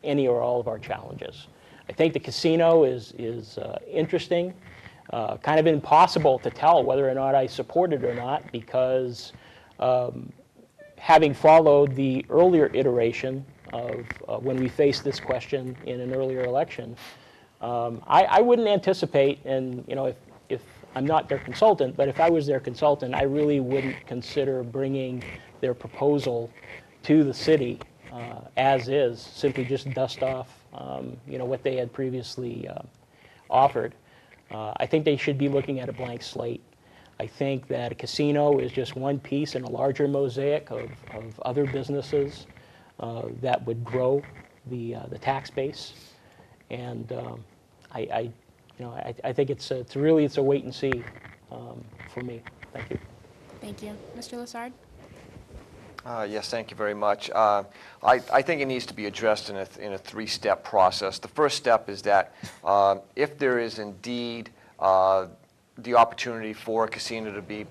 any or all of our challenges. I think the casino is interesting, kind of impossible to tell whether or not I support it or not, because having followed the earlier iteration of when we faced this question in an earlier election, I wouldn't anticipate, and if I'm not their consultant, but if I was their consultant, I really wouldn't consider bringing their proposal to the city as is, simply just dust off what they had previously offered. I think they should be looking at a blank slate. I think that a casino is just one piece in a larger mosaic of other businesses that would grow the tax base, and I think it's a wait and see for me. Thank you. Thank you. Mr. Lassard? Yes, thank you very much. I think it needs to be addressed in a three-step process. The first step is that if there is indeed the opportunity for a casino to be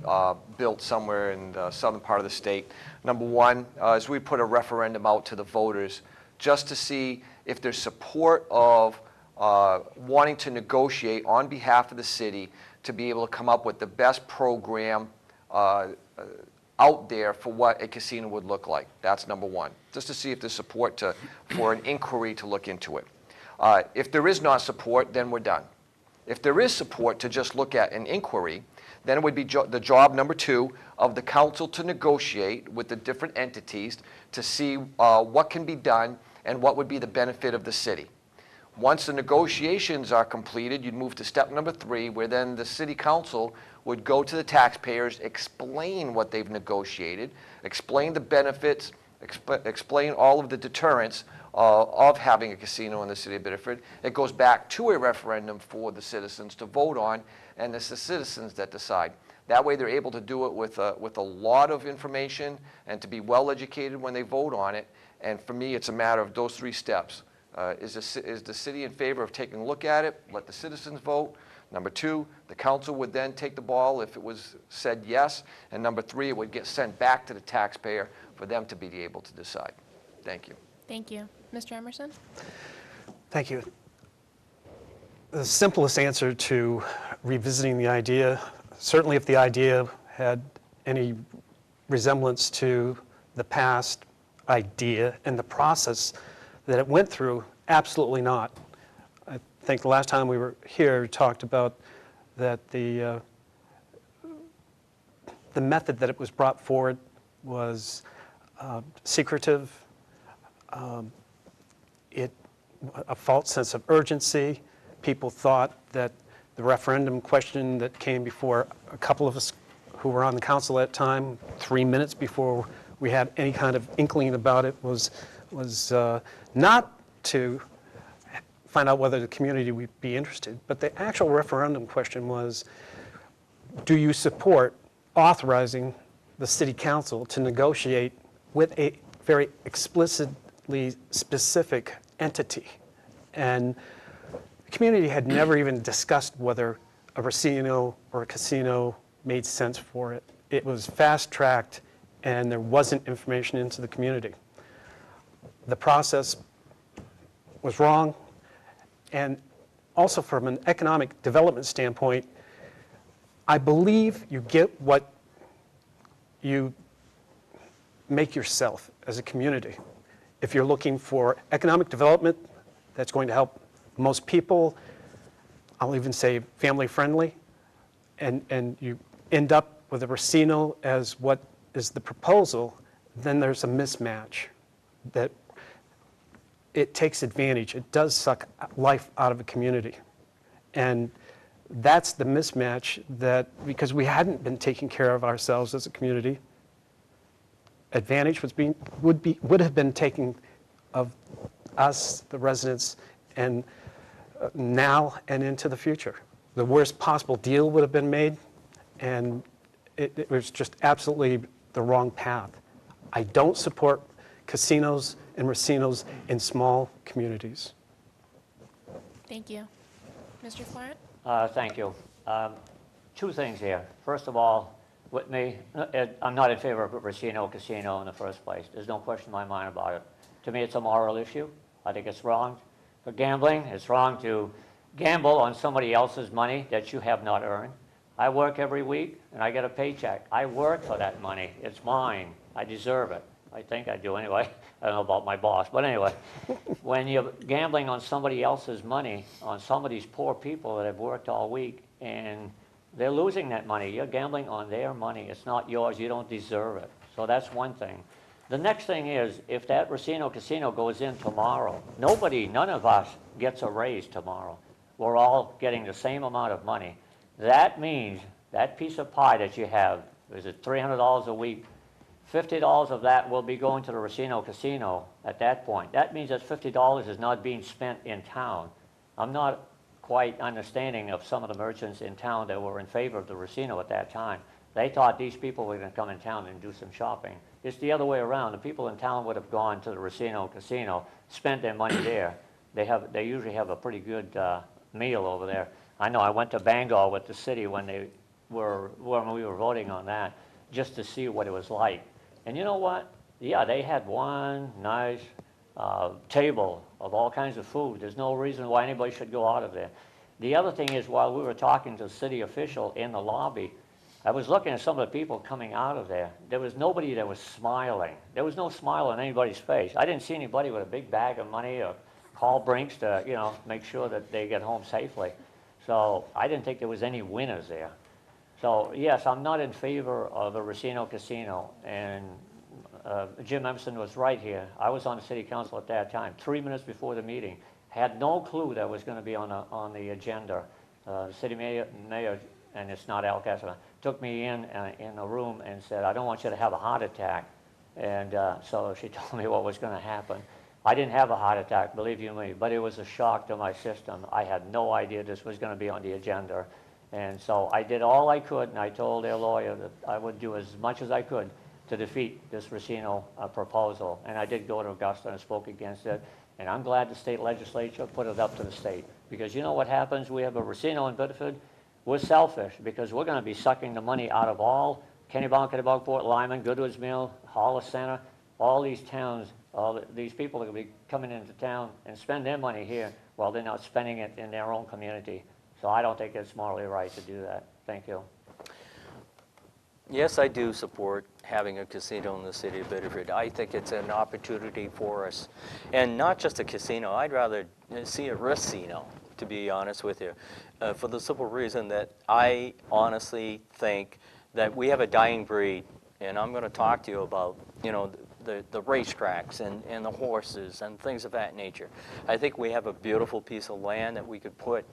built somewhere in the southern part of the state, number one, is we put a referendum out to the voters just to see if there's support of wanting to negotiate on behalf of the city to be able to come up with the best program out there for what a casino would look like. That's number one, just to see if there's support for an inquiry to look into it. If there is not support, then we're done. If there is support to just look at an inquiry, then it would be the job number two of the council to negotiate with the different entities to see what can be done and what would be the benefit of the city. Once the negotiations are completed, you'd move to step number three, where then the city council would go to the taxpayers, explain what they've negotiated, explain the benefits, explain all of the deterrents of having a casino in the city of Biddeford. It goes back to a referendum for the citizens to vote on, and it's the citizens that decide. That way they're able to do it with a lot of information and to be well educated when they vote on it. And for me, it's a matter of those three steps. Is the city in favor of taking a look at it? Let the citizens vote. Number two, the council would then take the ball if it was said yes. And number three, it would get sent back to the taxpayer for them to be able to decide. Thank you. Thank you. Mr. Emerson? Thank you. The simplest answer to revisiting the idea, certainly if the idea had any resemblance to the past idea and the process that it went through, absolutely not. I think the last time we were here, we talked about that the method that it was brought forward was secretive, a false sense of urgency. People thought that the referendum question that came before a couple of us who were on the council at the time, 3 minutes before we had any kind of inkling about it, was not to find out whether the community would be interested, but the actual referendum question was, do you support authorizing the city council to negotiate with a very explicitly specific entity? And the community had never even discussed whether a racino or a casino made sense for it. It was fast-tracked, and there wasn't information into the community. The process was wrong, and also from an economic development standpoint, I believe you get what you make yourself as a community. If you're looking for economic development that's going to help most people, I'll even say family-friendly, and you end up with a racino as what is the proposal, then there's a mismatch that it takes advantage. It does suck life out of a community. And that's the mismatch that, because we hadn't been taking care of ourselves as a community, advantage would have been taken of us, the residents, and now and into the future. The worst possible deal would have been made, and it was just absolutely the wrong path. I don't support casinos and racinos in small communities. Thank you. Mr. Florent? Thank you. Two things here. First of all, with me, I'm not in favor of a racino casino in the first place. There's no question in my mind about it. To me, it's a moral issue. I think it's wrong for gambling. It's wrong to gamble on somebody else's money that you have not earned. I work every week, and I get a paycheck. I work for that money. It's mine. I deserve it. I think I do anyway. I don't know about my boss. But anyway, when you're gambling on somebody else's money, on some of these poor people that have worked all week, and they're losing that money. You're gambling on their money. It's not yours. You don't deserve it. So that's one thing. The next thing is, if that racino casino goes in tomorrow, none of us gets a raise tomorrow. We're all getting the same amount of money. That means that piece of pie that you have, is it $300 a week? $50 of that will be going to the racino casino at that point. That means that $50 is not being spent in town. I'm not quite understanding of some of the merchants in town that were in favor of the racino at that time. They thought these people were going to come in town and do some shopping. It's the other way around. The people in town would have gone to the Racino Casino, spent their money there. They usually have a pretty good meal over there. I know I went to Bangor with the city when we were voting on that, just to see what it was like. And you know what? Yeah, they had one nice table of all kinds of food. There's no reason why anybody should go out of there. The other thing is, while we were talking to the city official in the lobby, I was looking at some of the people coming out of there. There was nobody that was smiling. There was no smile on anybody's face. I didn't see anybody with a big bag of money or call Brinks to, you know, make sure that they get home safely. So I didn't think there was any winners there. So yes, I'm not in favor of the Racino Casino, and Jim Emerson was right here. I was on the city council at that time, 3 minutes before the meeting. Had no clue that was going to be on the agenda. City mayor, and it's not Al Cassavant, took me in a room and said, "I don't want you to have a heart attack." And so she told me what was going to happen. I didn't have a heart attack, believe you me, but it was a shock to my system. I had no idea this was going to be on the agenda. And so I did all I could, and I told their lawyer that I would do as much as I could to defeat this Racino proposal. And I did go to Augusta and spoke against it. And I'm glad the state legislature put it up to the state. Because you know what happens? We have a Racino in Biddeford. We're selfish because we're going to be sucking the money out of all Kennebunk, Port Lyman, Goodwood's Mill, Hollis Center, all these towns. All these people are going to be coming into town and spend their money here while they're not spending it in their own community. So I don't think it's morally right to do that. Thank you. Yes, I do support having a casino in the city of Biddeford. I think it's an opportunity for us. And not just a casino, I'd rather see a racino, to be honest with you, for the simple reason that I honestly think that we have a dying breed, and I'm going to talk to you about, you know, the racetracks and the horses and things of that nature. I think we have a beautiful piece of land that we could put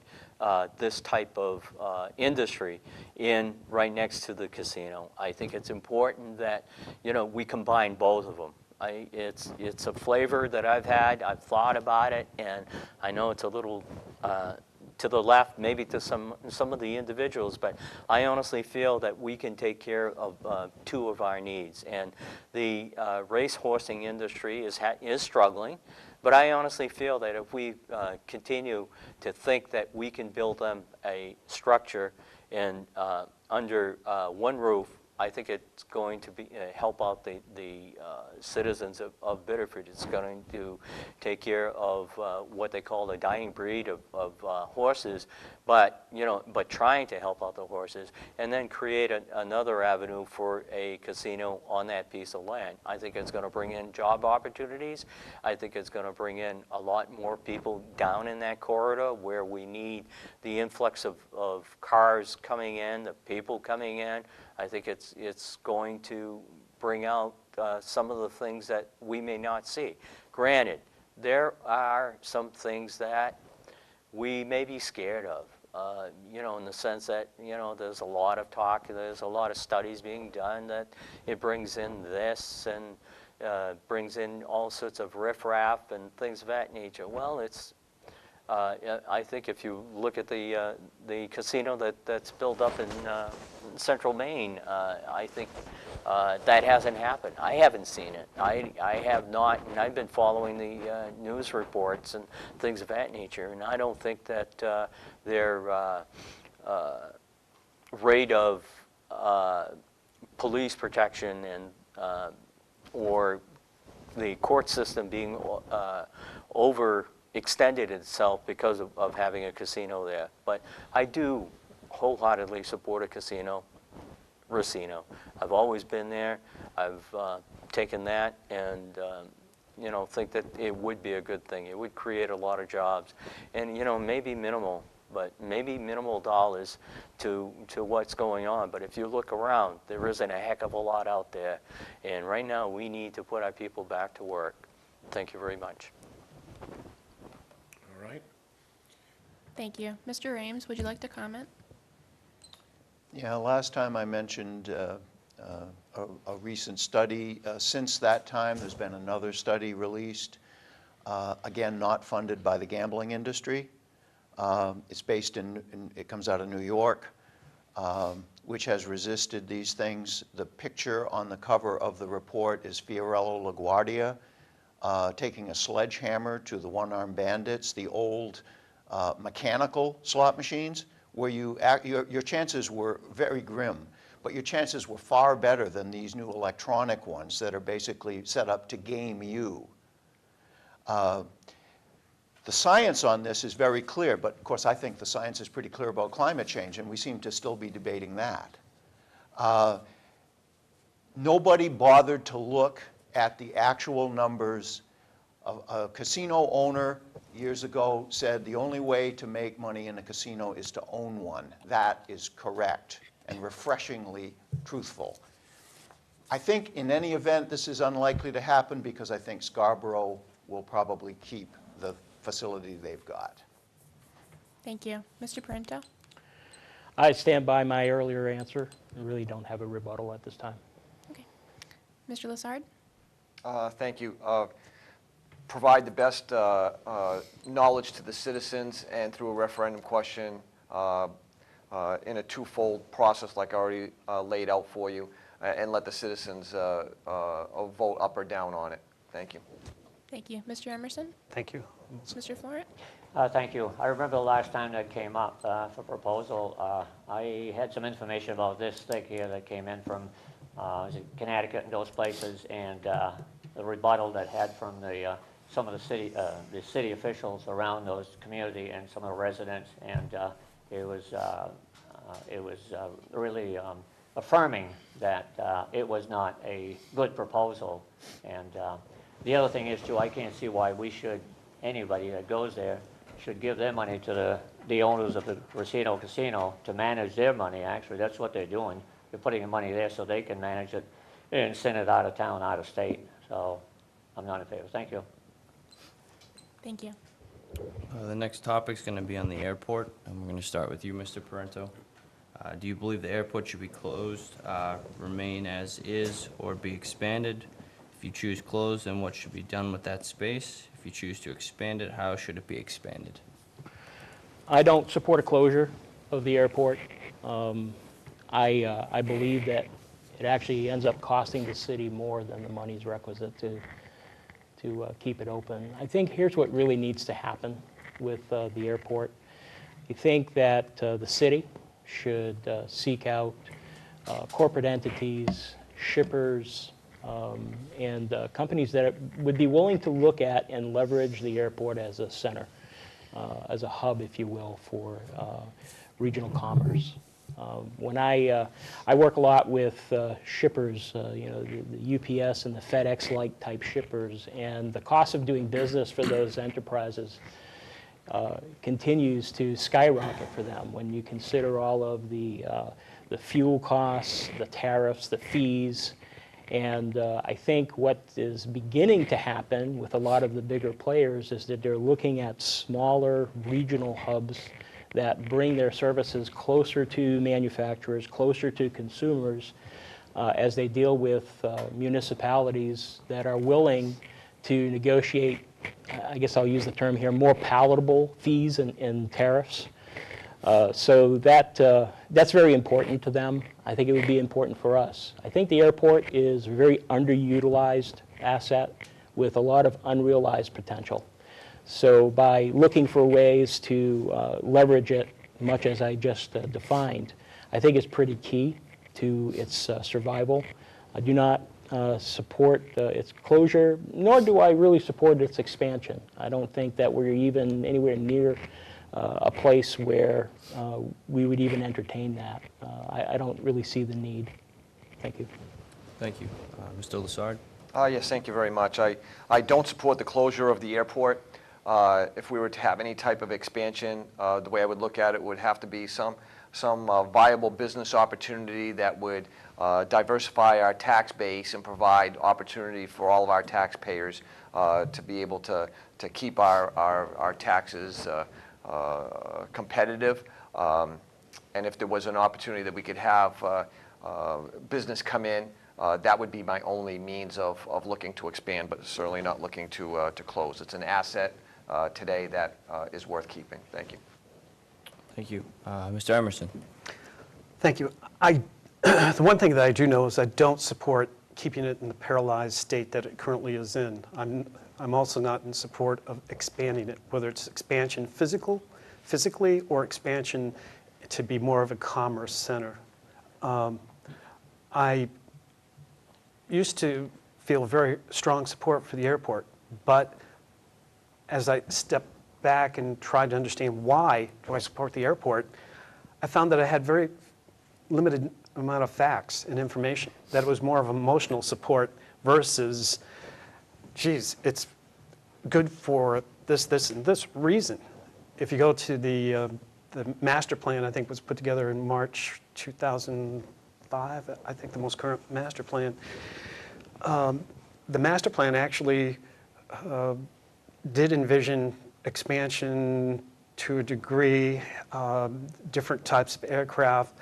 this type of industry in right next to the casino. I think it's important that, you know, we combine both of them. It's a flavor that I've had. I've thought about it, and I know it's a little to the left, maybe to some of the individuals, but I honestly feel that we can take care of two of our needs. And the race horsing industry is struggling, but I honestly feel that if we continue to think that we can build them a structure and under one roof, I think it's going to be help out the citizens of Biddeford. It's going to take care of what they call the dying breed of horses, but trying to help out the horses, and then create another avenue for a casino on that piece of land. I think it's going to bring in job opportunities. I think it's going to bring in a lot more people down in that corridor where we need the influx of cars coming in, the people coming in. I think it's going to bring out some of the things that we may not see. Granted, there are some things that we may be scared of, in the sense that, there's a lot of talk, there's a lot of studies being done that it brings in this and brings in all sorts of riffraff and things of that nature. Well, I think if you look at the casino that's built up in central Maine, I think that hasn't happened. I haven't seen it. I have not, and I've been following the news reports and things of that nature, and I don't think that their rate of police protection and or the court system being overextended itself because of having a casino there. But I do wholeheartedly support a casino, Racino. I've always been there. I've taken that and think that it would be a good thing. It would create a lot of jobs, and maybe minimal, but maybe minimal dollars to what's going on. But if you look around, there isn't a heck of a lot out there, and right now we need to put our people back to work. Thank you very much. All right. Thank you. Mr. Rames, would you like to comment? Yeah, last time I mentioned a recent study. Since that time, there's been another study released, again, not funded by the gambling industry. It's based it comes out of New York. which has resisted these things. The picture on the cover of the report is Fiorello LaGuardia taking a sledgehammer to the one-armed bandits, the old mechanical slot machines, where your chances were very grim, but your chances were far better than these new electronic ones that are basically set up to game you. The science on this is very clear, but of course I think the science is pretty clear about climate change, and we seem to still be debating that. Nobody bothered to look at the actual numbers. A casino owner years ago said the only way to make money in a casino is to own one. That is correct and refreshingly truthful. I think in any event this is unlikely to happen because I think Scarborough will probably keep the facility they've got. Thank you. Mr. Parento? I stand by my earlier answer. I really don't have a rebuttal at this time. Okay. Mr. Lassard? Thank you. Provide the best knowledge to the citizens and through a referendum question in a twofold process like I already laid out for you, and let the citizens vote up or down on it. Thank you. Thank you. Mr. Emerson? Thank you. Mr. Florent? Thank you. I remember the last time that came up for proposal, I had some information about this thing here that came in from was it Connecticut and those places, and the rebuttal that had from some of the city officials around those community and some of the residents, and it was really affirming that it was not a good proposal. And the other thing is too, I can't see why we should, anybody that goes there should give their money to the owners of the casino to manage their money. Actually, that's what they're doing. They're putting the money there so they can manage it and send it out of town, out of state. So I'm not in favor. Thank you. Thank you. The next topic is going to be on the airport, and we're going to start with you, Mr. Parento. Do you believe the airport should be closed, remain as is, or be expanded? If you choose closed, then what should be done with that space? If you choose to expand it, how should it be expanded? I don't support a closure of the airport. I believe that it actually ends up costing the city more than the money's requisite to keep it open. I think here's what really needs to happen with the airport. I think that the city should seek out corporate entities, shippers, and companies that would be willing to look at and leverage the airport as a center, as a hub, if you will, for regional commerce. When I work a lot with shippers, the UPS and the FedEx-like type shippers, and the cost of doing business for those enterprises continues to skyrocket for them when you consider all of the fuel costs, the tariffs, the fees. And I think what is beginning to happen with a lot of the bigger players is that they're looking at smaller regional hubs that bring their services closer to manufacturers, closer to consumers, as they deal with municipalities that are willing to negotiate, I guess I'll use the term here, more palatable fees and tariffs. So that's very important to them. I think it would be important for us. I think the airport is a very underutilized asset with a lot of unrealized potential. So by looking for ways to leverage it, much as I just defined, I think it's pretty key to its survival. I do not support its closure, nor do I really support its expansion. I don't think that we're even anywhere near a place where we would even entertain that. I don't really see the need. Thank you. Thank you. Mr. Lassard? Yes, thank you very much. I don't support the closure of the airport. If we were to have any type of expansion, the way I would look at it would have to be some viable business opportunity that would diversify our tax base and provide opportunity for all of our taxpayers to be able to keep our taxes competitive. And if there was an opportunity that we could have business come in, that would be my only means of looking to expand, but certainly not looking to close. It's an asset today that is worth keeping. Thank you. Thank you. Mr. Emerson? Thank you. The one thing that I do know is I don't support keeping it in the paralyzed state that it currently is in. I'm also not in support of expanding it, whether it's expansion physically or expansion to be more of a commerce center. I used to feel very strong support for the airport, but as I stepped back and tried to understand why do I support the airport, I found that I had very limited amount of facts and information, that it was more of emotional support versus, geez, it's good for this, and this reason. If you go to the master plan, I think was put together in March 2005, I think the most current master plan. The master plan actually did envision expansion to a degree, different types of aircraft,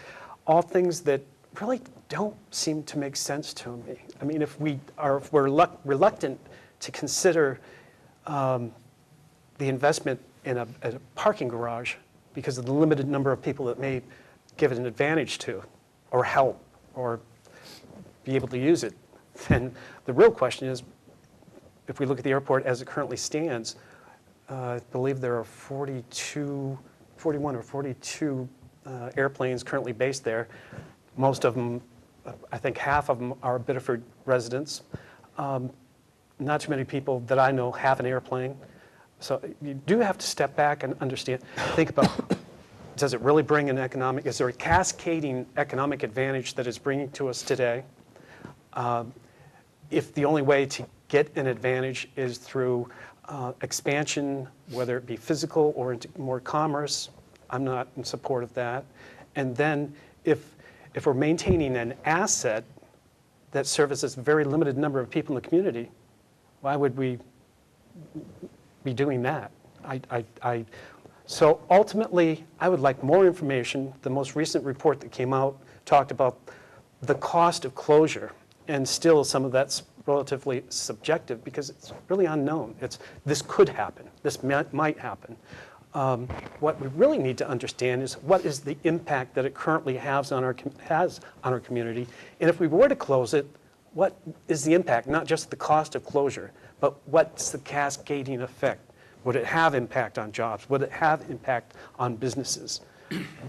all things that really don't seem to make sense to me. I mean, if we're reluctant to consider the investment in a parking garage because of the limited number of people that may give it an advantage to, or help, or be able to use it, then the real question is, if we look at the airport as it currently stands, I believe there are 41 or 42 airplanes currently based there. Most of them, I think half of them are Biddeford residents. Not too many people that I know have an airplane. So you do have to step back and understand, think about, does it really bring an economic, is there a cascading economic advantage that it's bringing to us today? If the only way to get an advantage is through expansion, whether it be physical or into more commerce, I'm not in support of that. And then if we're maintaining an asset that services a very limited number of people in the community, why would we be doing that? So ultimately, I would like more information. The most recent report that came out talked about the cost of closure, and still some of that's relatively subjective because it's really unknown. This could happen. This might happen. What we really need to understand is what is the impact that it currently has on our community, and if we were to close it, what is the impact? Not just the cost of closure, but what's the cascading effect? Would it have impact on jobs? Would it have impact on businesses?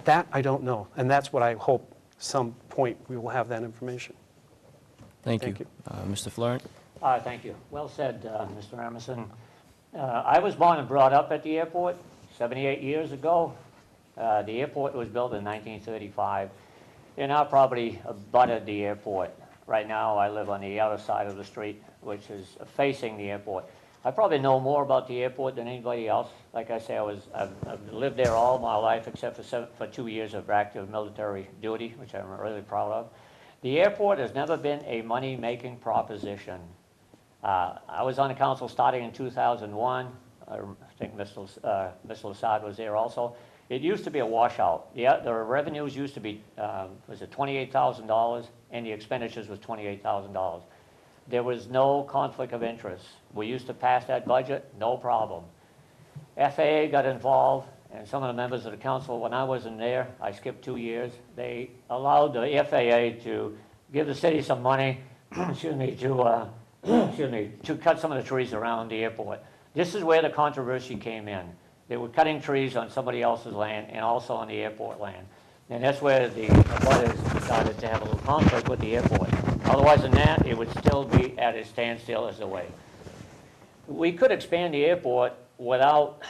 That I don't know, and that's what I hope some point we will have that information. Thank Thank you. Mr. Florent? Thank you. Well said, Mr. Emerson. I was born and brought up at the airport 78 years ago. The airport was built in 1935, and our property abutted the airport. Right now, I live on the other side of the street, which is facing the airport. I probably know more about the airport than anybody else. Like I say, I've lived there all my life except for 2 years of active military duty, which I'm really proud of. The airport has never been a money-making proposition. I was on the council starting in 2001. I think Mr. Lassard was there also. It used to be a washout. The revenues used to be, was it $28,000, and the expenditures was $28,000. There was no conflict of interest. We used to pass that budget, no problem. FAA got involved, and some of the members of the council, when I wasn't there, I skipped 2 years, they allowed the FAA to give the city some money, excuse me, to cut some of the trees around the airport. This is where the controversy came in. They were cutting trees on somebody else's land and also on the airport land. And that's where the abutters decided to have a little conflict with the airport. Otherwise than that, it would still be at a standstill as the way. We could expand the airport without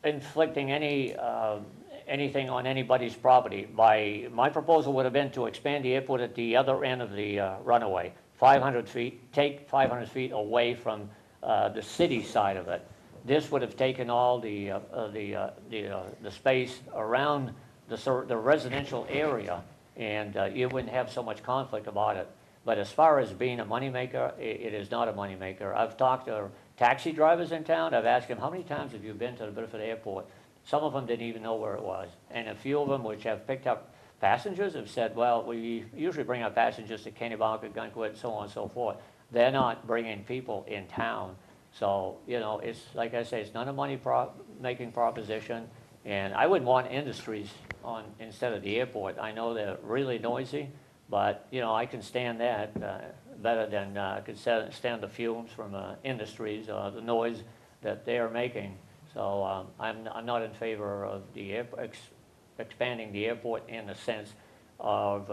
inflicting anything on anybody's property. My proposal would have been to expand the airport at the other end of the runway, 500 feet, take 500 feet away from the city side of it. This would have taken all the space around the residential area, and you wouldn't have so much conflict about it. But as far as being a moneymaker, it is not a moneymaker. I've talked to taxi drivers in town. I've asked them, how many times have you been to the Biddeford Airport? Some of them didn't even know where it was. And a few of them, which have picked up passengers, have said, well, we usually bring our passengers to Kennebunk, Gunquit, so on and so forth. They're not bringing people in town. So, you know, it's like I say, it's not a money-making proposition. And I wouldn't want industries on instead of the airport. I know they're really noisy, but, you know, I can stand that better than I could stand the fumes from industries or the noise that they are making. So I'm not in favor of the expanding the airport in the sense of,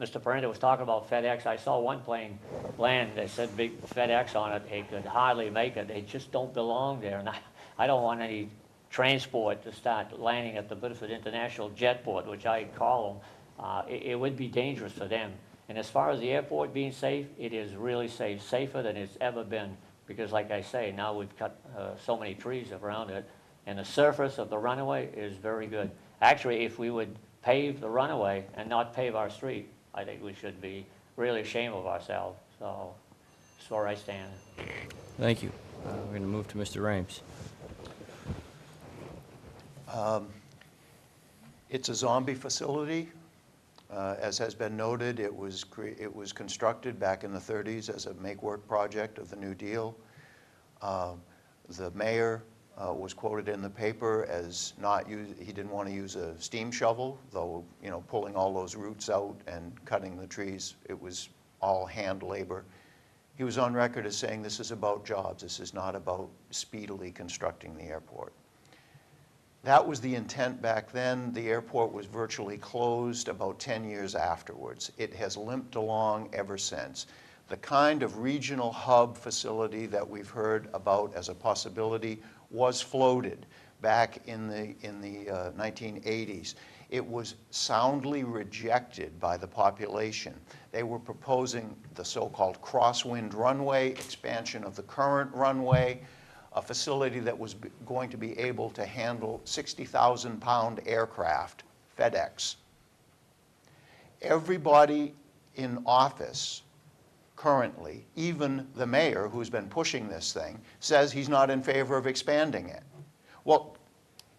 Mr. Parente was talking about FedEx. I saw one plane land that said big FedEx on it. They could hardly make it. They just don't belong there. And I don't want any transport to start landing at the Biddeford International Jetport, which I call them. It would be dangerous for them. And as far as the airport being safe, it is really safe, safer than it's ever been. Because like I say, now we've cut so many trees around it, and the surface of the runway is very good. Actually, if we would pave the runway and not pave our street, I think we should be really ashamed of ourselves. So that's where I stand. Thank you. We're going to move to Mr. Rames. It's a zombie facility. As has been noted, it was constructed back in the 30s as a make-work project of the New Deal. The mayor was quoted in the paper as he didn't want to use a steam shovel, though, you know, pulling all those roots out and cutting the trees, it was all hand labor. He was on record as saying this is about jobs, this is not about speedily constructing the airport. That was the intent back then. The airport was virtually closed about 10 years afterwards. It has limped along ever since. The kind of regional hub facility that we've heard about as a possibility was floated back in the 1980s. It was soundly rejected by the population. They were proposing the so-called crosswind runway, expansion of the current runway, a facility that was going to be able to handle 60,000-pound aircraft, FedEx. Everybody in office currently, even the mayor who's been pushing this thing, says he's not in favor of expanding it. Well,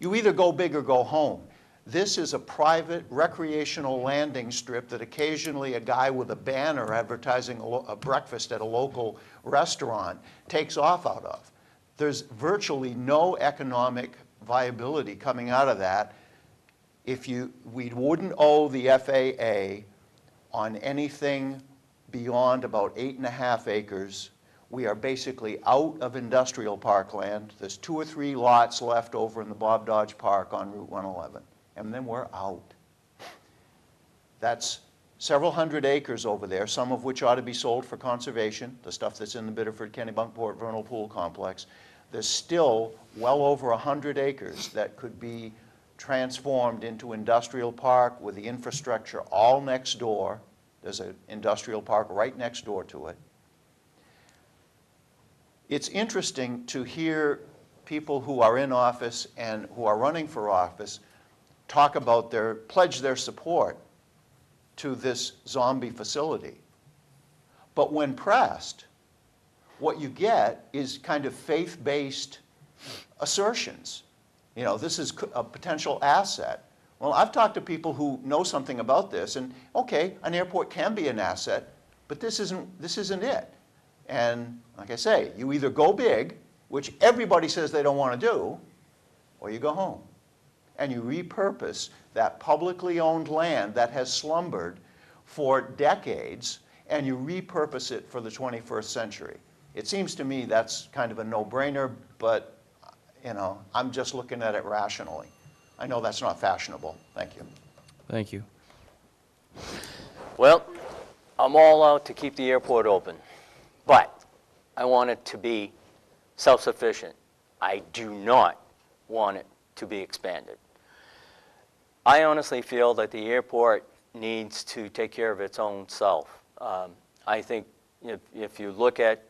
you either go big or go home. This is a private recreational landing strip that occasionally a guy with a banner advertising a breakfast at a local restaurant takes off out of. There's virtually no economic viability coming out of that. We wouldn't owe the FAA on anything beyond about 8.5 acres. We are basically out of industrial parkland. There's 2 or 3 lots left over in the Bob Dodge Park on Route 111, and then we're out. That's several hundred acres over there, some of which ought to be sold for conservation, the stuff that's in the Biddeford, Kennebunkport, Vernal Pool Complex. There's still well over 100 acres that could be transformed into industrial park with the infrastructure all next door. There's an industrial park right next door to it. It's interesting to hear people who are in office and who are running for office talk about pledge their support to this zombie facility. But when pressed, what you get is kind of faith-based assertions. You know, this is a potential asset. Well, I've talked to people who know something about this, and okay, an airport can be an asset, but this isn't it. And like I say, you either go big, which everybody says they don't want to do, or you go home. And you repurpose that publicly owned land that has slumbered for decades, and you repurpose it for the 21st century. It seems to me that's kind of a no-brainer, but you know, I'm just looking at it rationally. I know that's not fashionable. Thank you. Thank you. Well, I'm all out to keep the airport open, but I want it to be self-sufficient. I do not want it to be expanded. I honestly feel that the airport needs to take care of its own self. I think if you look at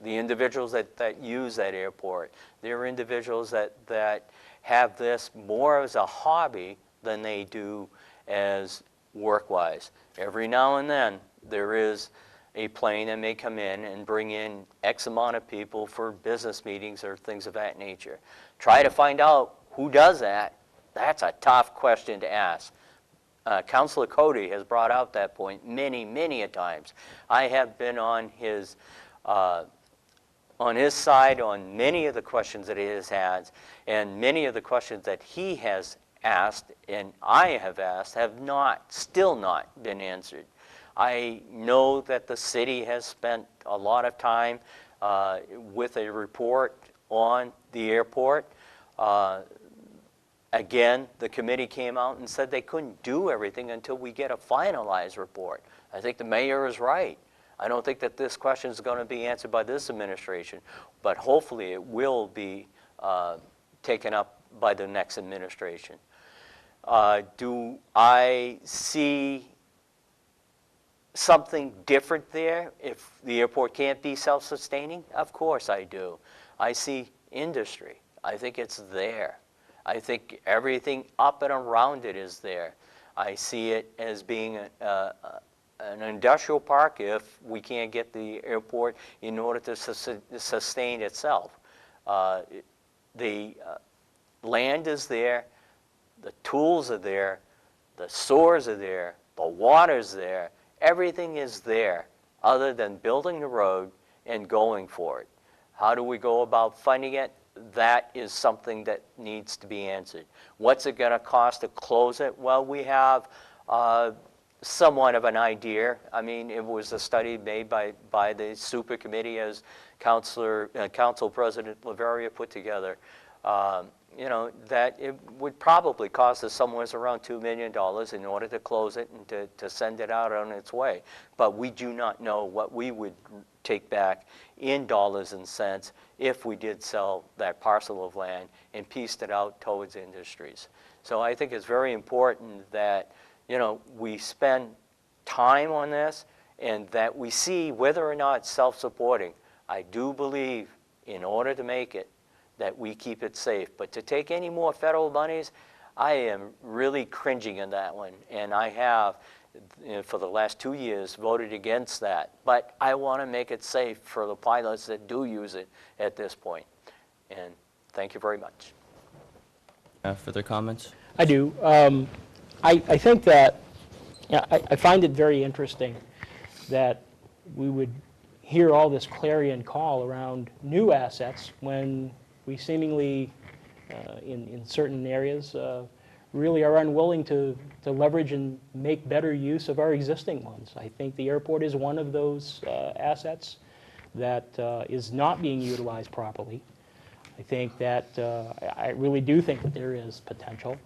the individuals that use that airport, there are individuals that have this more as a hobby than they do as work-wise. Every now and then, there is a plane that may come in and bring in X amount of people for business meetings or things of that nature. Try to find out who does that. That's a tough question to ask. Councilor Cody has brought out that point many, many a times. I have been on his side on many of the questions that he has had, and many of the questions that he has asked, and I have asked, have not, still not been answered. I know that the city has spent a lot of time with a report on the airport. Again, the committee came out and said they couldn't do everything until we get a finalized report. I think the mayor is right. I don't think that this question is going to be answered by this administration, but hopefully it will be taken up by the next administration. Do I see something different there if the airport can't be self-sustaining? Of course I do. I see industry. I think it's there. I think everything up and around it is there. I see it as being an industrial park if we can't get the airport in order to sustain itself. The land is there, the tools are there, the sewers are there, the water's there, everything is there other than building the road and going for it. How do we go about funding it? That is something that needs to be answered. What's it going to cost to close it? Well, we have somewhat of an idea. I mean, it was a study made by the super committee as Council President Laveria put together. You know, that it would probably cost us somewhere around $2 million in order to close it and to send it out on its way. But we do not know what we would take back in dollars and cents if we did sell that parcel of land and pieced it out towards industries. So I think it's very important that, you know, we spend time on this and that we see whether or not it's self-supporting. I do believe in order to make it, that we keep it safe. But to take any more federal monies, I am really cringing in that one. And I have, for the last 2 years, voted against that. But I want to make it safe for the pilots that do use it at this point. And thank you very much. Further comments? I do. I think that, yeah, I find it very interesting that we would hear all this clarion call around new assets when we seemingly, in certain areas, really are unwilling to leverage and make better use of our existing ones. I think the airport is one of those assets that is not being utilized properly. I think that, I really do think that there is potential.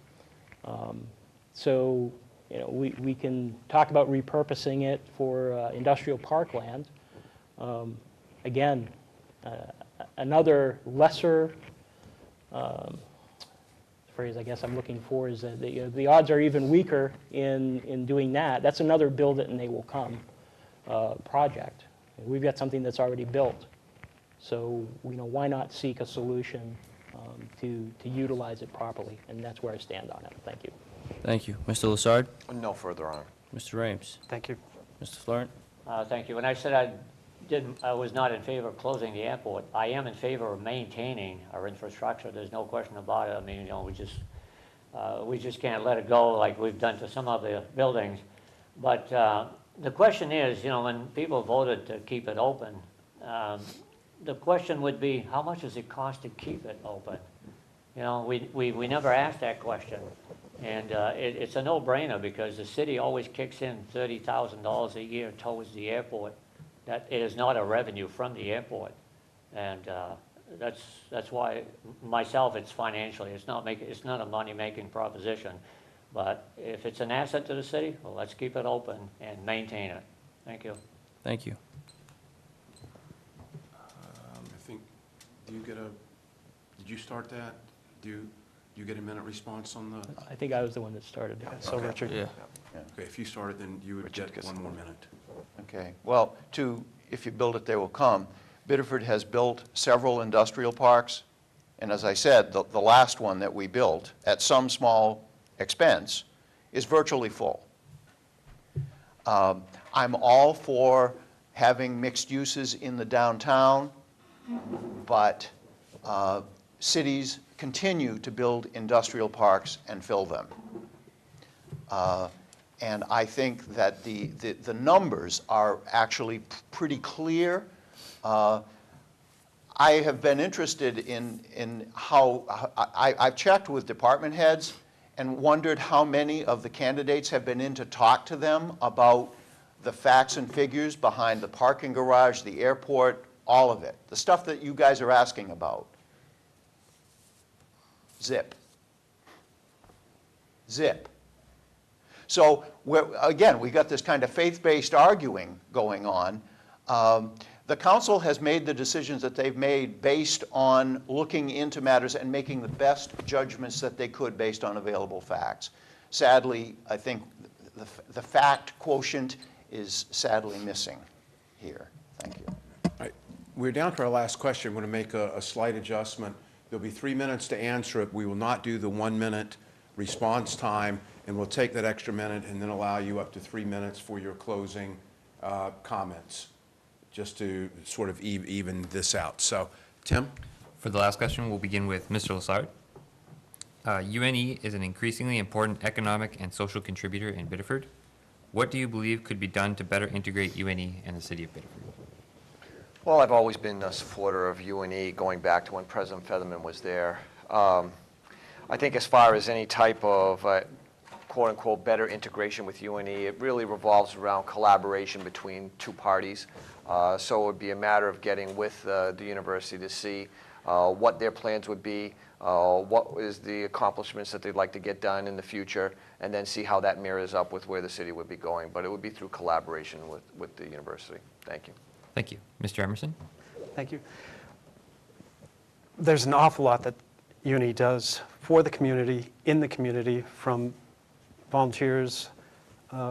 So, you know, we can talk about repurposing it for industrial parkland. Again, another lesser phrase I guess I'm looking for is that the odds are even weaker in doing that. That's another build it and they will come project. We've got something that's already built. So, you know, why not seek a solution to utilize it properly? And that's where I stand on it. Thank you. Thank you. Mr. Lassard? No further on. Mr. Rames? Thank you. Mr. Florent? Thank you. When I said I was not in favor of closing the airport, I am in favor of maintaining our infrastructure. There's no question about it. I mean, you know, we just can't let it go like we've done to some of the buildings. But the question is, you know, when people voted to keep it open, the question would be, how much does it cost to keep it open? You know, we never asked that question. And it's a no-brainer because the city always kicks in $30,000 a year towards the airport. That it is not a revenue from the airport. And that's why, myself, it's financially. It's not a money-making proposition. But if it's an asset to the city, well, let's keep it open and maintain it. Thank you. Thank you. I think, did you start that? Do you get a minute response on the? I think I was the one that started it. So Okay. Richard? Yeah. Okay, if you started, then you would Richard get gets one the more minute. minute. Okay, well, if you build it, they will come. Biddeford has built several industrial parks, and as I said, the last one that we built, at some small expense, is virtually full. I'm all for having mixed uses in the downtown, but cities continue to build industrial parks and fill them. And I think that the numbers are actually pretty clear. I have been interested in how, I've checked with department heads, and wondered how many of the candidates have been in to talk to them about the facts and figures behind the parking garage, the airport, all of it. The stuff that you guys are asking about. Zip. Zip. So again, we got this kind of faith-based arguing going on. The council has made the decisions that they've made based on looking into matters and making the best judgments that they could based on available facts. Sadly, I think the fact quotient is sadly missing here. Thank you. All right. We're down to our last question. I'm going to make a slight adjustment. There'll be 3 minutes to answer it. We will not do the 1 minute response time, and we'll take that extra minute and then allow you up to 3 minutes for your closing comments, just to sort of even this out. So, Tim? For the last question, we'll begin with Mr. Lessard. UNE is an increasingly important economic and social contributor in Biddeford. What do you believe could be done to better integrate UNE and the city of Biddeford? Well, I've always been a supporter of UNE, going back to when President Featherman was there. I think as far as any type of quote-unquote better integration with UNE, it really revolves around collaboration between two parties. So it would be a matter of getting with the university to see what their plans would be, what is the accomplishments that they'd like to get done in the future, and then see how that mirrors up with where the city would be going. But it would be through collaboration with the university. Thank you. Thank you. Mr. Emerson? Thank you. There's an awful lot that UNE does for the community, in the community, from volunteers,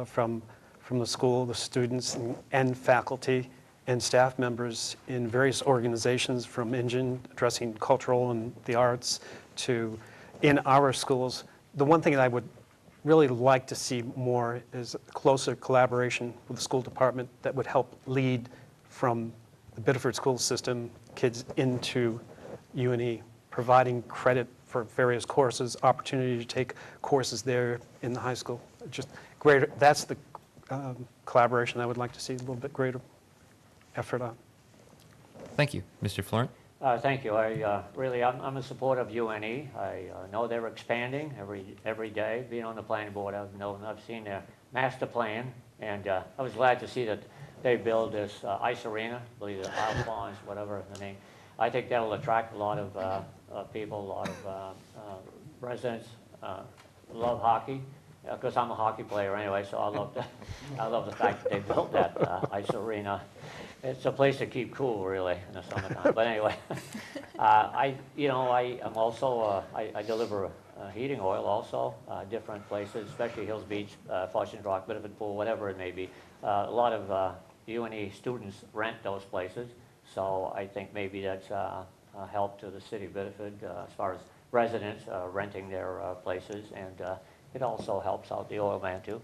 from the school, the students, and faculty and staff members in various organizations, from Engine, addressing cultural and the arts, to in our schools. The one thing that I would really like to see more is closer collaboration with the school department that would help lead from the Biddeford school system kids into UNE, providing credit for various courses, opportunity to take courses there in the high school. Just greater, that's the collaboration I would like to see a little bit greater effort on. Thank you. Mr. Florent? Thank you. I'm a supporter of UNE. I know they're expanding every day. Being on the planning board, I've seen their master plan, and I was glad to see that they build this ice arena, I believe the Isle Ponds, whatever the name. I think that'll attract a lot of people, a lot of residents. Love hockey, because I'm a hockey player anyway, so I love the fact that they built that ice arena. It's a place to keep cool, really, in the summertime. But anyway, I am also, I deliver heating oil also, different places, especially Hills Beach, Fortune Rock, Biddeford Pool, whatever it may be. A lot of UNE students rent those places, so I think maybe that's a help to the city of Biddeford as far as residents renting their places, and it also helps out the oil man too.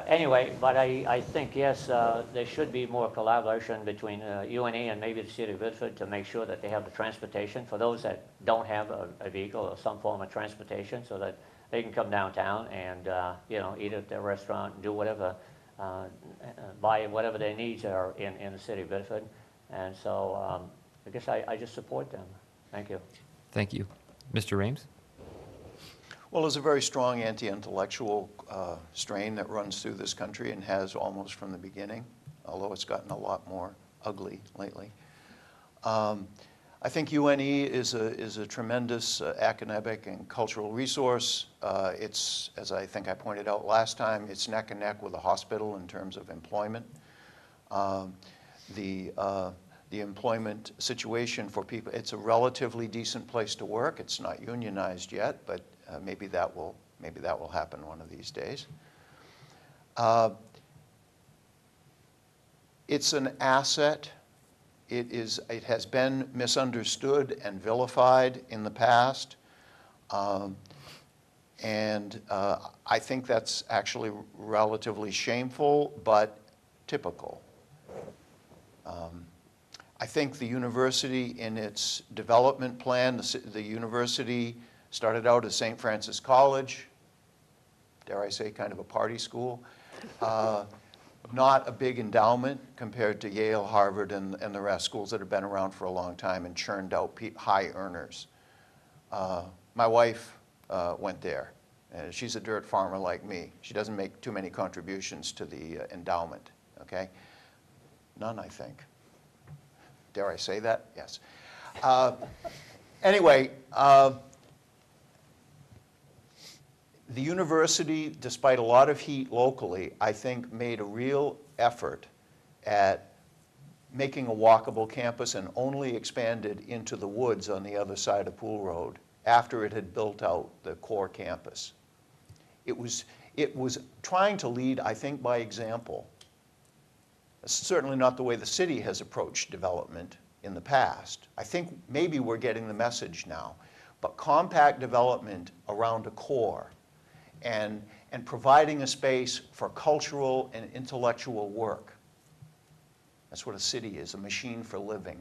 Anyway, but I think, yes, there should be more collaboration between UNE and maybe the city of Biddeford to make sure that they have the transportation for those that don't have a vehicle or some form of transportation, so that they can come downtown and eat at their restaurant and do whatever, buy whatever their needs are in the city of Biddeford. And so I guess I just support them. Thank you. Thank you. Mr. Rames? Well, there's a very strong anti-intellectual strain that runs through this country and has almost from the beginning, although it's gotten a lot more ugly lately. I think UNE is a tremendous academic and cultural resource. It's, as I think I pointed out last time, it's neck and neck with a hospital in terms of employment. The employment situation for people, it's a relatively decent place to work. It's not unionized yet, but maybe that will happen one of these days. It's an asset. It has been misunderstood and vilified in the past, and I think that's actually relatively shameful, but typical. I think the university, in its development plan, the university started out as St. Francis College, dare I say, kind of a party school. Not a big endowment compared to Yale, Harvard, and the rest, schools that have been around for a long time and churned out high earners. My wife went there. She's a dirt farmer like me. She doesn't make too many contributions to the endowment, okay? None, I think. Dare I say that? Yes. Anyway, the university, despite a lot of heat locally, I think made a real effort at making a walkable campus and only expanded into the woods on the other side of Pool Road after it had built out the core campus. It was trying to lead, I think, by example. It's certainly not the way the city has approached development in the past. I think maybe we're getting the message now. But compact development around a core and providing a space for cultural and intellectual work. That's what a city is, a machine for living.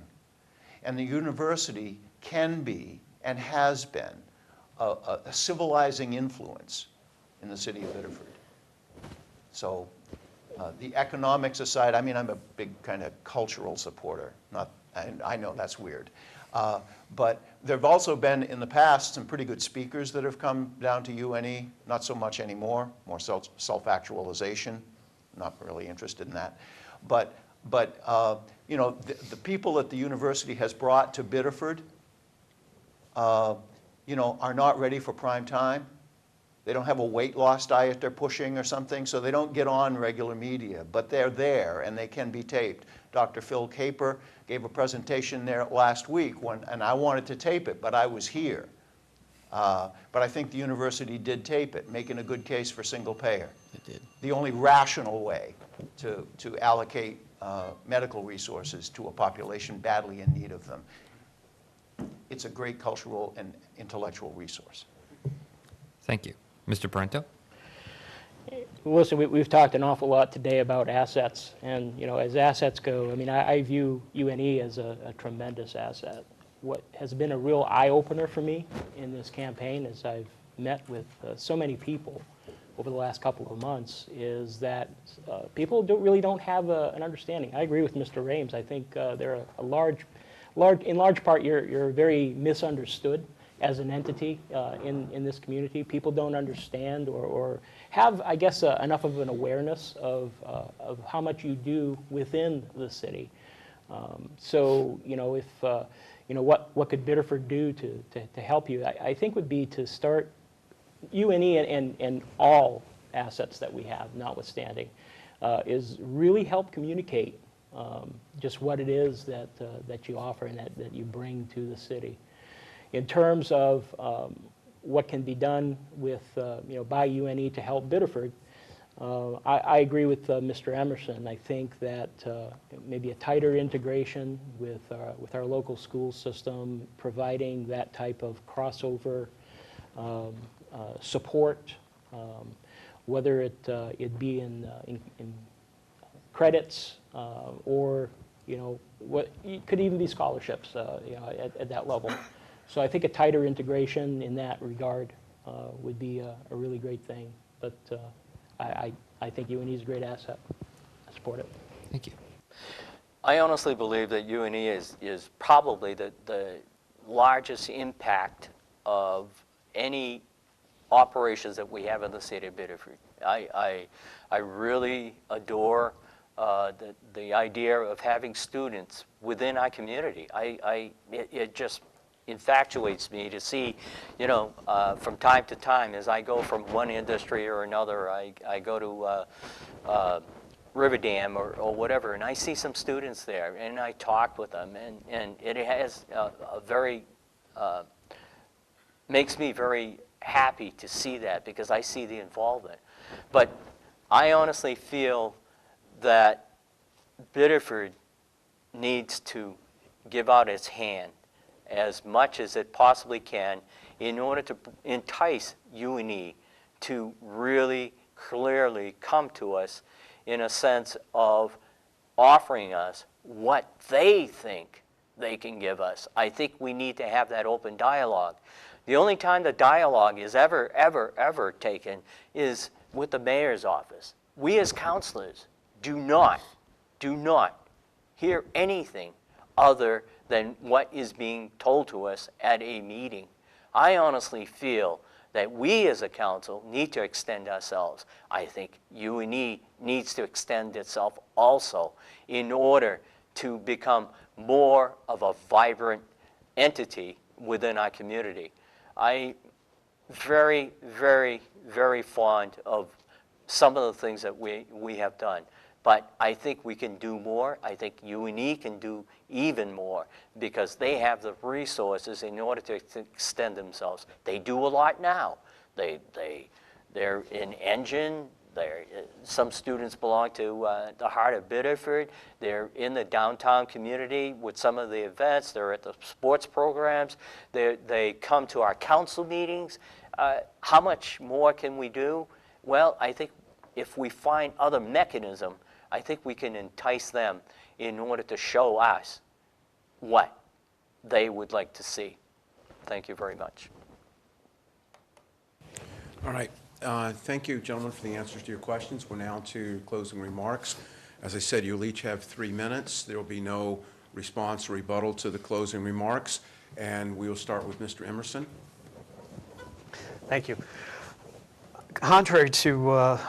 And the university can be and has been a civilizing influence in the city of Biddeford. So the economics aside, I mean, I'm a big kind of cultural supporter. I know that's weird. But there have also been, in the past, some pretty good speakers that have come down to UNE. Not so much anymore, more self-actualization. Not really interested in that. But you know, the people that the university has brought to Biddeford, you know, are not ready for prime time. They don't have a weight loss diet they're pushing or something, so they don't get on regular media, but they're there and they can be taped. Dr. Phil Caper gave a presentation there last week, and I wanted to tape it, but I was here. But I think the university did tape it, making a good case for single payer. It did. The only rational way to allocate medical resources to a population badly in need of them. It's a great cultural and intellectual resource. Thank you. Mr. Parento? Listen, we've talked an awful lot today about assets, and you know, as assets go, I mean, I view UNE as a tremendous asset. What has been a real eye-opener for me in this campaign, as I've met with so many people over the last couple of months, is that people really don't have an understanding. I agree with Mr. Rames. I think they're in large part, you're very misunderstood as an entity in this community. People don't understand or have, I guess, enough of an awareness of how much you do within the city. So, you know, if, you know, what could Biddeford do to help you, I think would be to start UNE and all assets that we have, notwithstanding, is really help communicate just what it is that you offer and that you bring to the city. In terms of what can be done with, you know, by UNE to help Biddeford, I agree with Mr. Emerson. I think that maybe a tighter integration with our local school system, providing that type of crossover support, whether it be in credits or, you know, what it could even be scholarships, you know, at that level. So I think a tighter integration in that regard would be a really great thing. But I think UNE is a great asset. I support it. Thank you. I honestly believe that UNE is probably the largest impact of any operations that we have in the city of Biddeford. I really adore the idea of having students within our community. It just infatuates me to see, you know, from time to time as I go from one industry or another, I go to River Dam or whatever, and I see some students there, and I talk with them, and it has a very, makes me very happy to see that because I see the involvement. But I honestly feel that Biddeford needs to give out its hand as much as it possibly can in order to entice UNE to really clearly come to us in a sense of offering us what they think they can give us. I think we need to have that open dialogue. The only time the dialogue is ever taken is with the mayor's office. We as councilors do not hear anything other than what is being told to us at a meeting. I honestly feel that we as a council need to extend ourselves. I think UNE needs to extend itself also in order to become more of a vibrant entity within our community. I very, very, very fond of some of the things that we have done. But I think we can do more. I think UNE can do even more because they have the resources in order to extend themselves. They do a lot now. They're in Engine. Some students belong to the heart of Biddeford. They're in the downtown community with some of the events. They're at the sports programs. They come to our council meetings. How much more can we do? Well, I think if we find other mechanism, I think we can entice them in order to show us what they would like to see. Thank you very much. All right. Thank you, gentlemen, for the answers to your questions. We're now to closing remarks. As I said, you'll each have 3 minutes. There will be no response or rebuttal to the closing remarks. And we will start with Mr. Emerson. Thank you. Contrary to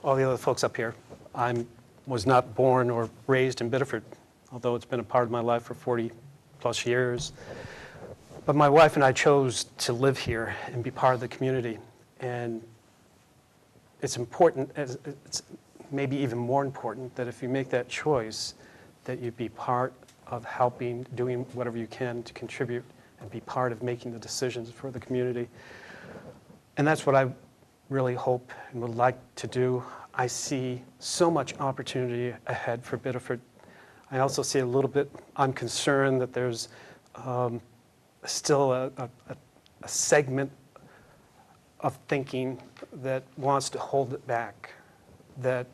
all the other folks up here, I was not born or raised in Biddeford, although it's been a part of my life for 40 plus years. But my wife and I chose to live here and be part of the community. And it's important, it's maybe even more important, that if you make that choice, that you be part of helping, doing whatever you can to contribute and be part of making the decisions for the community. And that's what I really hope and would like to do. I see so much opportunity ahead for Biddeford. I also see a little bit, I'm concerned that there's still a segment of thinking that wants to hold it back, that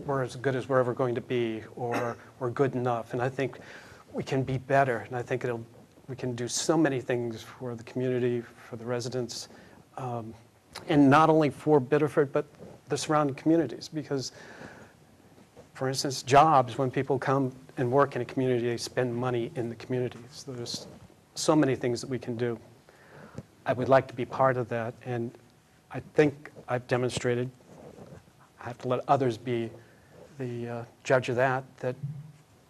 we're as good as we're ever going to be, or we're good enough. And I think we can be better, and I think we can do so many things for the community, for the residents, and not only for Biddeford, but the surrounding communities. Because, for instance, jobs, when people come and work in a community, they spend money in the community. So there's so many things that we can do. I would like to be part of that, and I think I've demonstrated, I have to let others be the judge of that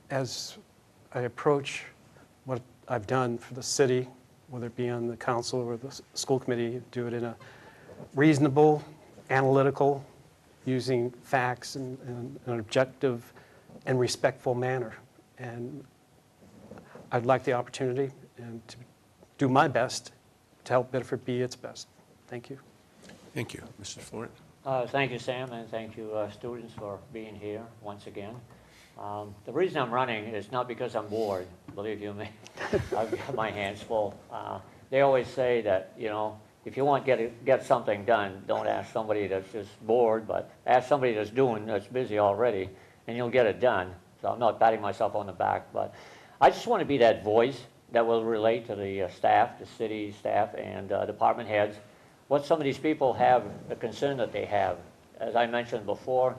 as I approach what I've done for the city, whether it be on the council or the school committee, do it in a reasonable, analytical, using facts in an objective and respectful manner. And I'd like the opportunity and to do my best to help Biddeford be its best. Thank you. Thank you. Mr. Florent. Thank you, Sam, and thank you, students, for being here once again. The reason I'm running is not because I'm bored, believe you me. I've got my hands full. They always say that, you know, if you want to get something done, don't ask somebody that's just bored, but ask somebody that's busy already, and you'll get it done. So I'm not patting myself on the back, but I just want to be that voice that will relate to the staff, the city staff, and department heads, what some of these people have, the concern that they have. As I mentioned before,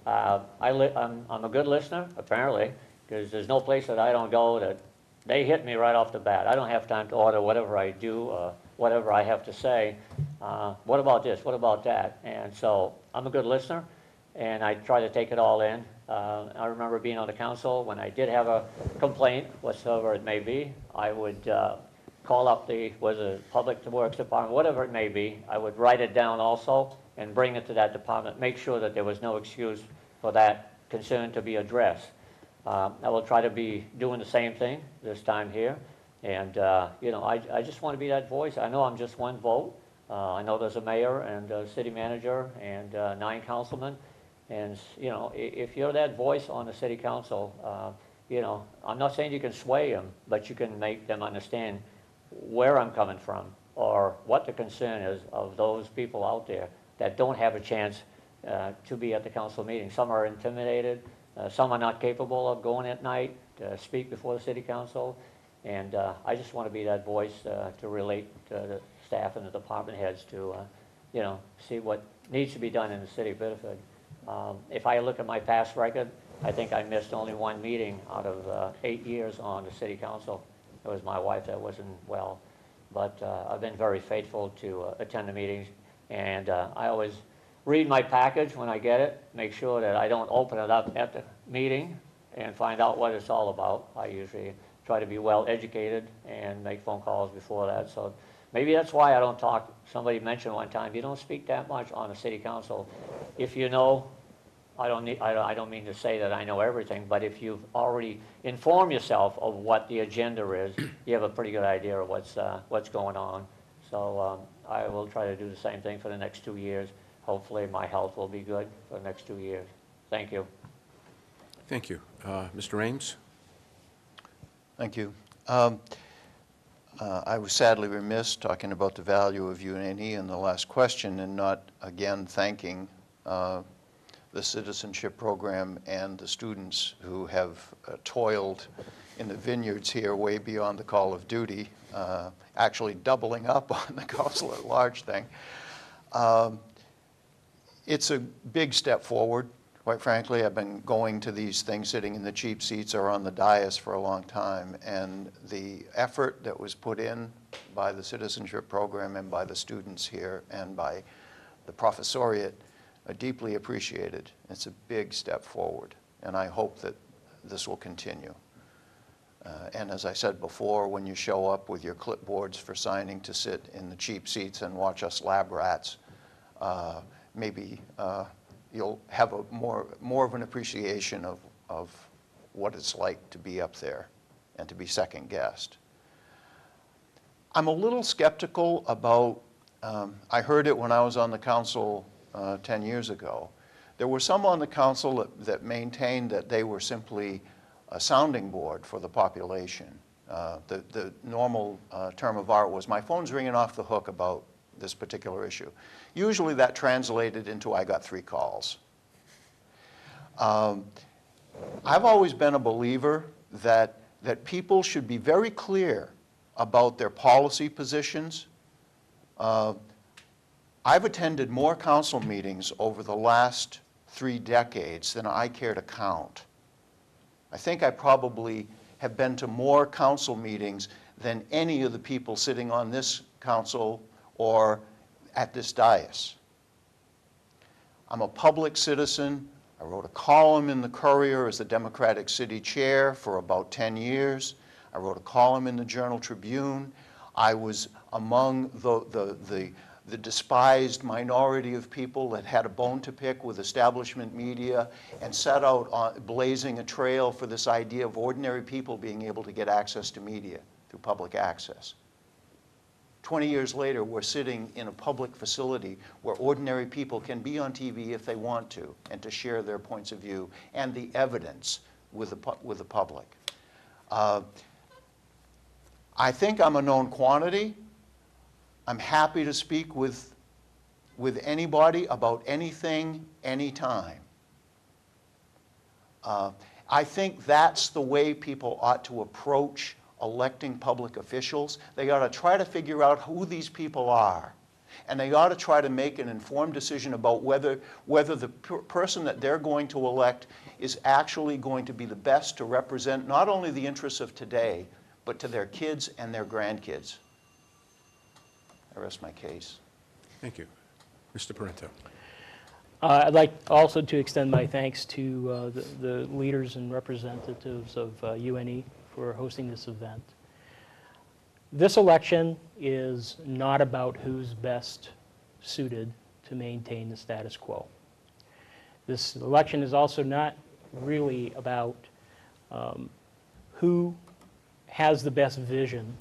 I'm a good listener, apparently, because there's no place that I don't go that they hit me right off the bat. I don't have time to order whatever I do, whatever I have to say. What about this? What about that? And so I'm a good listener, and I try to take it all in. I remember being on the council when I did have a complaint, whatsoever it may be. I would call up the Public Works Department, whatever it may be. I would write it down also and bring it to that department, make sure that there was no excuse for that concern to be addressed. I will try to be doing the same thing this time here. And, you know, I just want to be that voice. I know I'm just one vote. I know there's a mayor and a city manager and 9 councilmen. And, you know, if you're that voice on the city council, you know, I'm not saying you can sway them, but you can make them understand where I'm coming from or what the concern is of those people out there that don't have a chance to be at the council meeting. Some are intimidated. Some are not capable of going at night to speak before the city council. And I just want to be that voice to relate to the staff and the department heads to, you know, see what needs to be done in the city of Biddeford. If I look at my past record, I think I missed only 1 meeting out of 8 years on the city council. It was my wife that wasn't well. but I've been very faithful to attend the meetings, and I always read my package when I get it, make sure that I don't open it up at the meeting and find out what it's all about. I usually try to be well educated and make phone calls before that, so maybe that's why I don't talk. Somebody mentioned one time, you don't speak that much on the city council. If you know, I don't mean to say that I know everything, but if you've already informed yourself of what the agenda is, you have a pretty good idea of what's going on. So I will try to do the same thing for the next 2 years. Hopefully my health will be good for the next 2 years. Thank you. Thank you. Mr. Ames? Thank you. I was sadly remiss talking about the value of UNE in the last question and not again thanking the citizenship program and the students who have toiled in the vineyards here way beyond the call of duty, actually doubling up on the council at large thing. It's a big step forward. Quite frankly, I've been going to these things sitting in the cheap seats or on the dais for a long time, and the effort that was put in by the citizenship program and by the students here and by the professoriate are deeply appreciated. It's a big step forward, and I hope that this will continue. And as I said before, when you show up with your clipboards for signing to sit in the cheap seats and watch us lab rats, maybe you'll have a more of an appreciation of what it's like to be up there and to be second guessed. I'm a little skeptical about, I heard it when I was on the council 10 years ago. There were some on the council that maintained that they were simply a sounding board for the population. The normal term of art was, my phone's ringing off the hook about this particular issue. Usually that translated into, I got 3 calls. I've always been a believer that people should be very clear about their policy positions. I've attended more council meetings over the last 3 decades than I care to count. I think I probably have been to more council meetings than any of the people sitting on this council or at this dais. I'm a public citizen. I wrote a column in the Courier as the Democratic City Chair for about 10 years. I wrote a column in the Journal Tribune. I was among the despised minority of people that had a bone to pick with establishment media and set out blazing a trail for this idea of ordinary people being able to get access to media through public access. 20 years later, we're sitting in a public facility where ordinary people can be on TV if they want to and to share their points of view and the evidence with the public. I think I'm a known quantity. I'm happy to speak with anybody about anything, anytime. I think that's the way people ought to approach electing public officials. They ought to try to figure out who these people are. And they ought to try to make an informed decision about whether the person that they're going to elect is actually going to be the best to represent not only the interests of today, but to their kids and their grandkids. I rest my case. Thank you. Mr. Parento. I'd like also to extend my thanks to the leaders and representatives of UNE for hosting this event. This election is not about who's best suited to maintain the status quo. This election is also not really about who has the best vision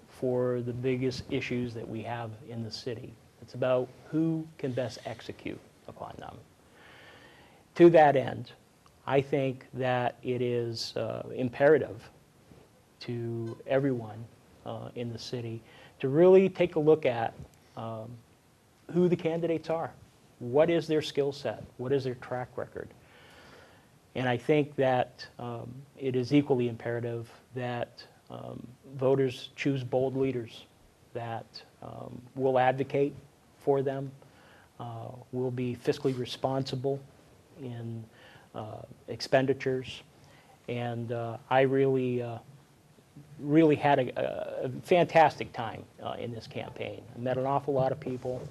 for the biggest issues that we have in the city. It's about who can best execute upon them. To that end, I think that it is imperative to everyone in the city to really take a look at who the candidates are. What is their skill set? What is their track record? And I think that it is equally imperative that voters choose bold leaders that will advocate for them, will be fiscally responsible in expenditures. And I really really had a fantastic time in this campaign. I met an awful lot of people,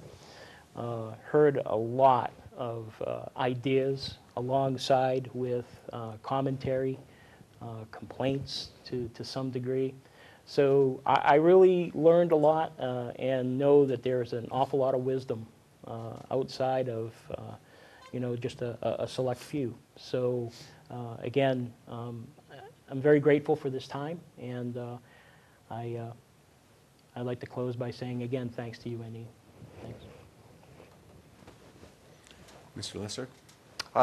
heard a lot of ideas alongside with commentary, complaints to some degree. So I really learned a lot and know that there's an awful lot of wisdom outside of just a select few. So again, I'm very grateful for this time, and I'd like to close by saying again, thanks to you, Andy. Thanks. Mr. Lesser?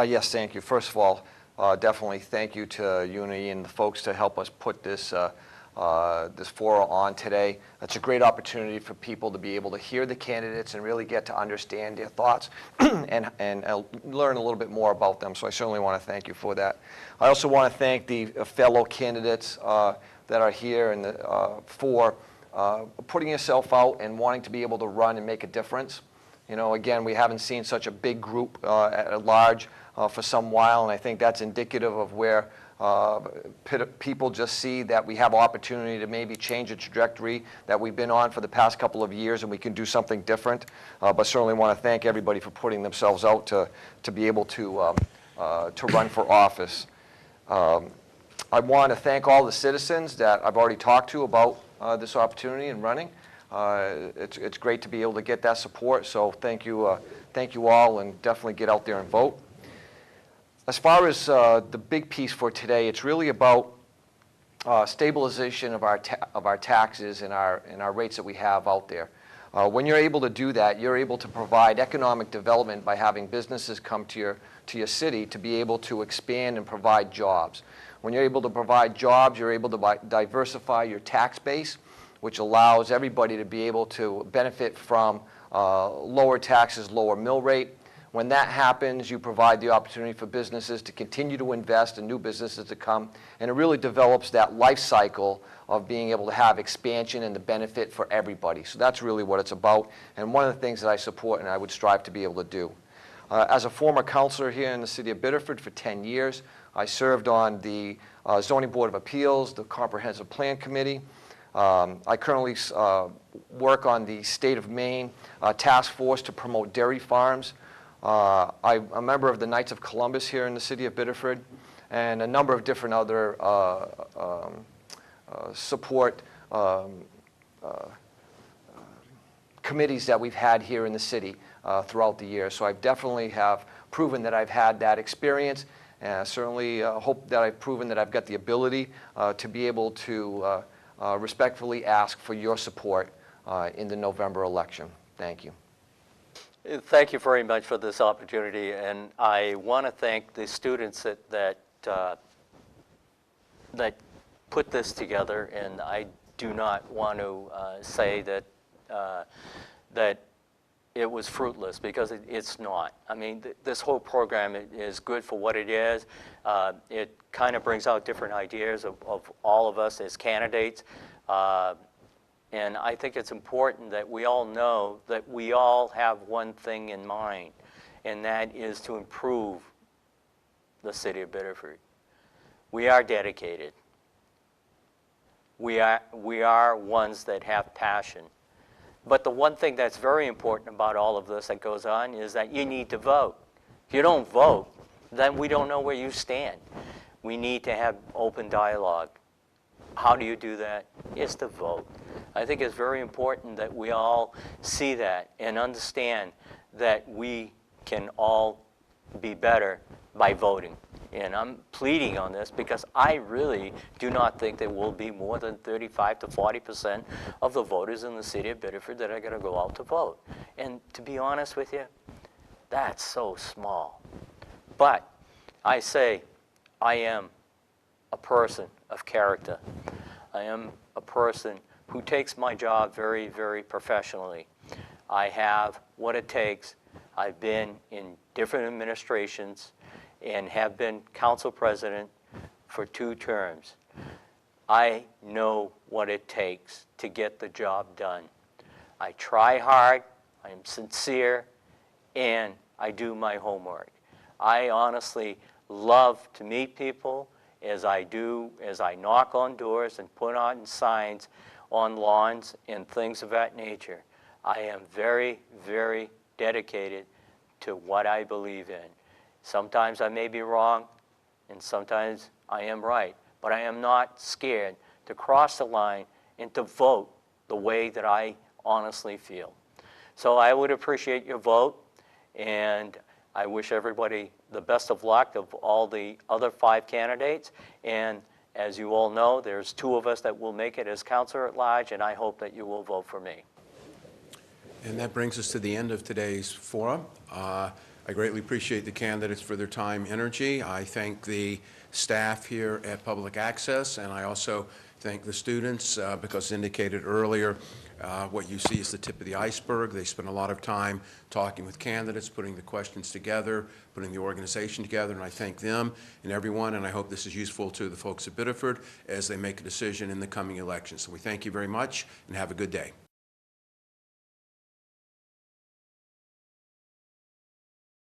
Yes, thank you. First of all, definitely thank you to Unity and the folks to help us put this this forum on today. It's a great opportunity for people to be able to hear the candidates and really get to understand their thoughts and learn a little bit more about them. So I certainly want to thank you for that. I also want to thank the fellow candidates that are here and for putting yourself out and wanting to be able to run and make a difference. You know, again, we haven't seen such a big group at large for some while, and I think that's indicative of where people just see that we have opportunity to maybe change a trajectory that we've been on for the past couple of years, and we can do something different. But certainly want to thank everybody for putting themselves out to be able to run for office. I want to thank all the citizens that I've already talked to about this opportunity in running. It's great to be able to get that support, so thank you all, and definitely get out there and vote. As far as the big piece for today, it's really about stabilization of our taxes and our rates that we have out there. When you're able to do that, you're able to provide economic development by having businesses come to your city to be able to expand and provide jobs. When you're able to provide jobs, you're able to diversify your tax base, which allows everybody to be able to benefit from lower taxes, lower mill rate. When that happens, you provide the opportunity for businesses to continue to invest and new businesses to come, and it really develops that life cycle of being able to have expansion and the benefit for everybody. So that's really what it's about, and one of the things that I support and I would strive to be able to do. As a former counselor here in the city of Biddeford for 10 years, I served on the Zoning Board of Appeals, the Comprehensive Plan Committee. I currently work on the State of Maine Task Force to promote dairy farms. I'm a member of the Knights of Columbus here in the city of Biddeford, and a number of different other support committees that we've had here in the city throughout the year. So I definitely have proven that I've had that experience, and I certainly hope that I've proven that I've got the ability to be able to respectfully ask for your support in the November election. Thank you. Thank you very much for this opportunity, and I want to thank the students that put this together. And I do not want to say that that it was fruitless, because it's not. I mean, this whole program is good for what it is. It kind of brings out different ideas of all of us as candidates. And I think it's important that we all know that we all have one thing in mind, and that is to improve the city of Biddeford. We are dedicated. We are ones that have passion. But the one thing that's very important about all of this that goes on is that you need to vote. If you don't vote, then we don't know where you stand. We need to have open dialogue. How do you do that? It's to vote. I think it's very important that we all see that and understand that we can all be better by voting. And I'm pleading on this because I really do not think there will be more than 35 to 40% of the voters in the city of Biddeford that are going to go out to vote. And to be honest with you, that's so small. But I say I am a person of character. I am a person who takes my job very, very professionally. I have what it takes. I've been in different administrations and have been council president for 2 terms. I know what it takes to get the job done. I try hard, I'm sincere, and I do my homework. I honestly love to meet people as I knock on doors and put on signs on lawns and things of that nature. I am very, very dedicated to what I believe in. Sometimes I may be wrong, and sometimes I am right, but I am not scared to cross the line and to vote the way that I honestly feel. So I would appreciate your vote, and I wish everybody the best of luck of all the other 5 candidates. And as you all know, there's 2 of us that will make it as Councilor at Large, and I hope that you will vote for me. And that brings us to the end of today's forum. I greatly appreciate the candidates for their time, energy. I thank the staff here at Public Access, and I also thank the students because indicated earlier, what you see is the tip of the iceberg. They spend a lot of time talking with candidates, putting the questions together, putting the organization together, and I thank them and everyone, and I hope this is useful to the folks at Biddeford as they make a decision in the coming election. So we thank you very much, and have a good day.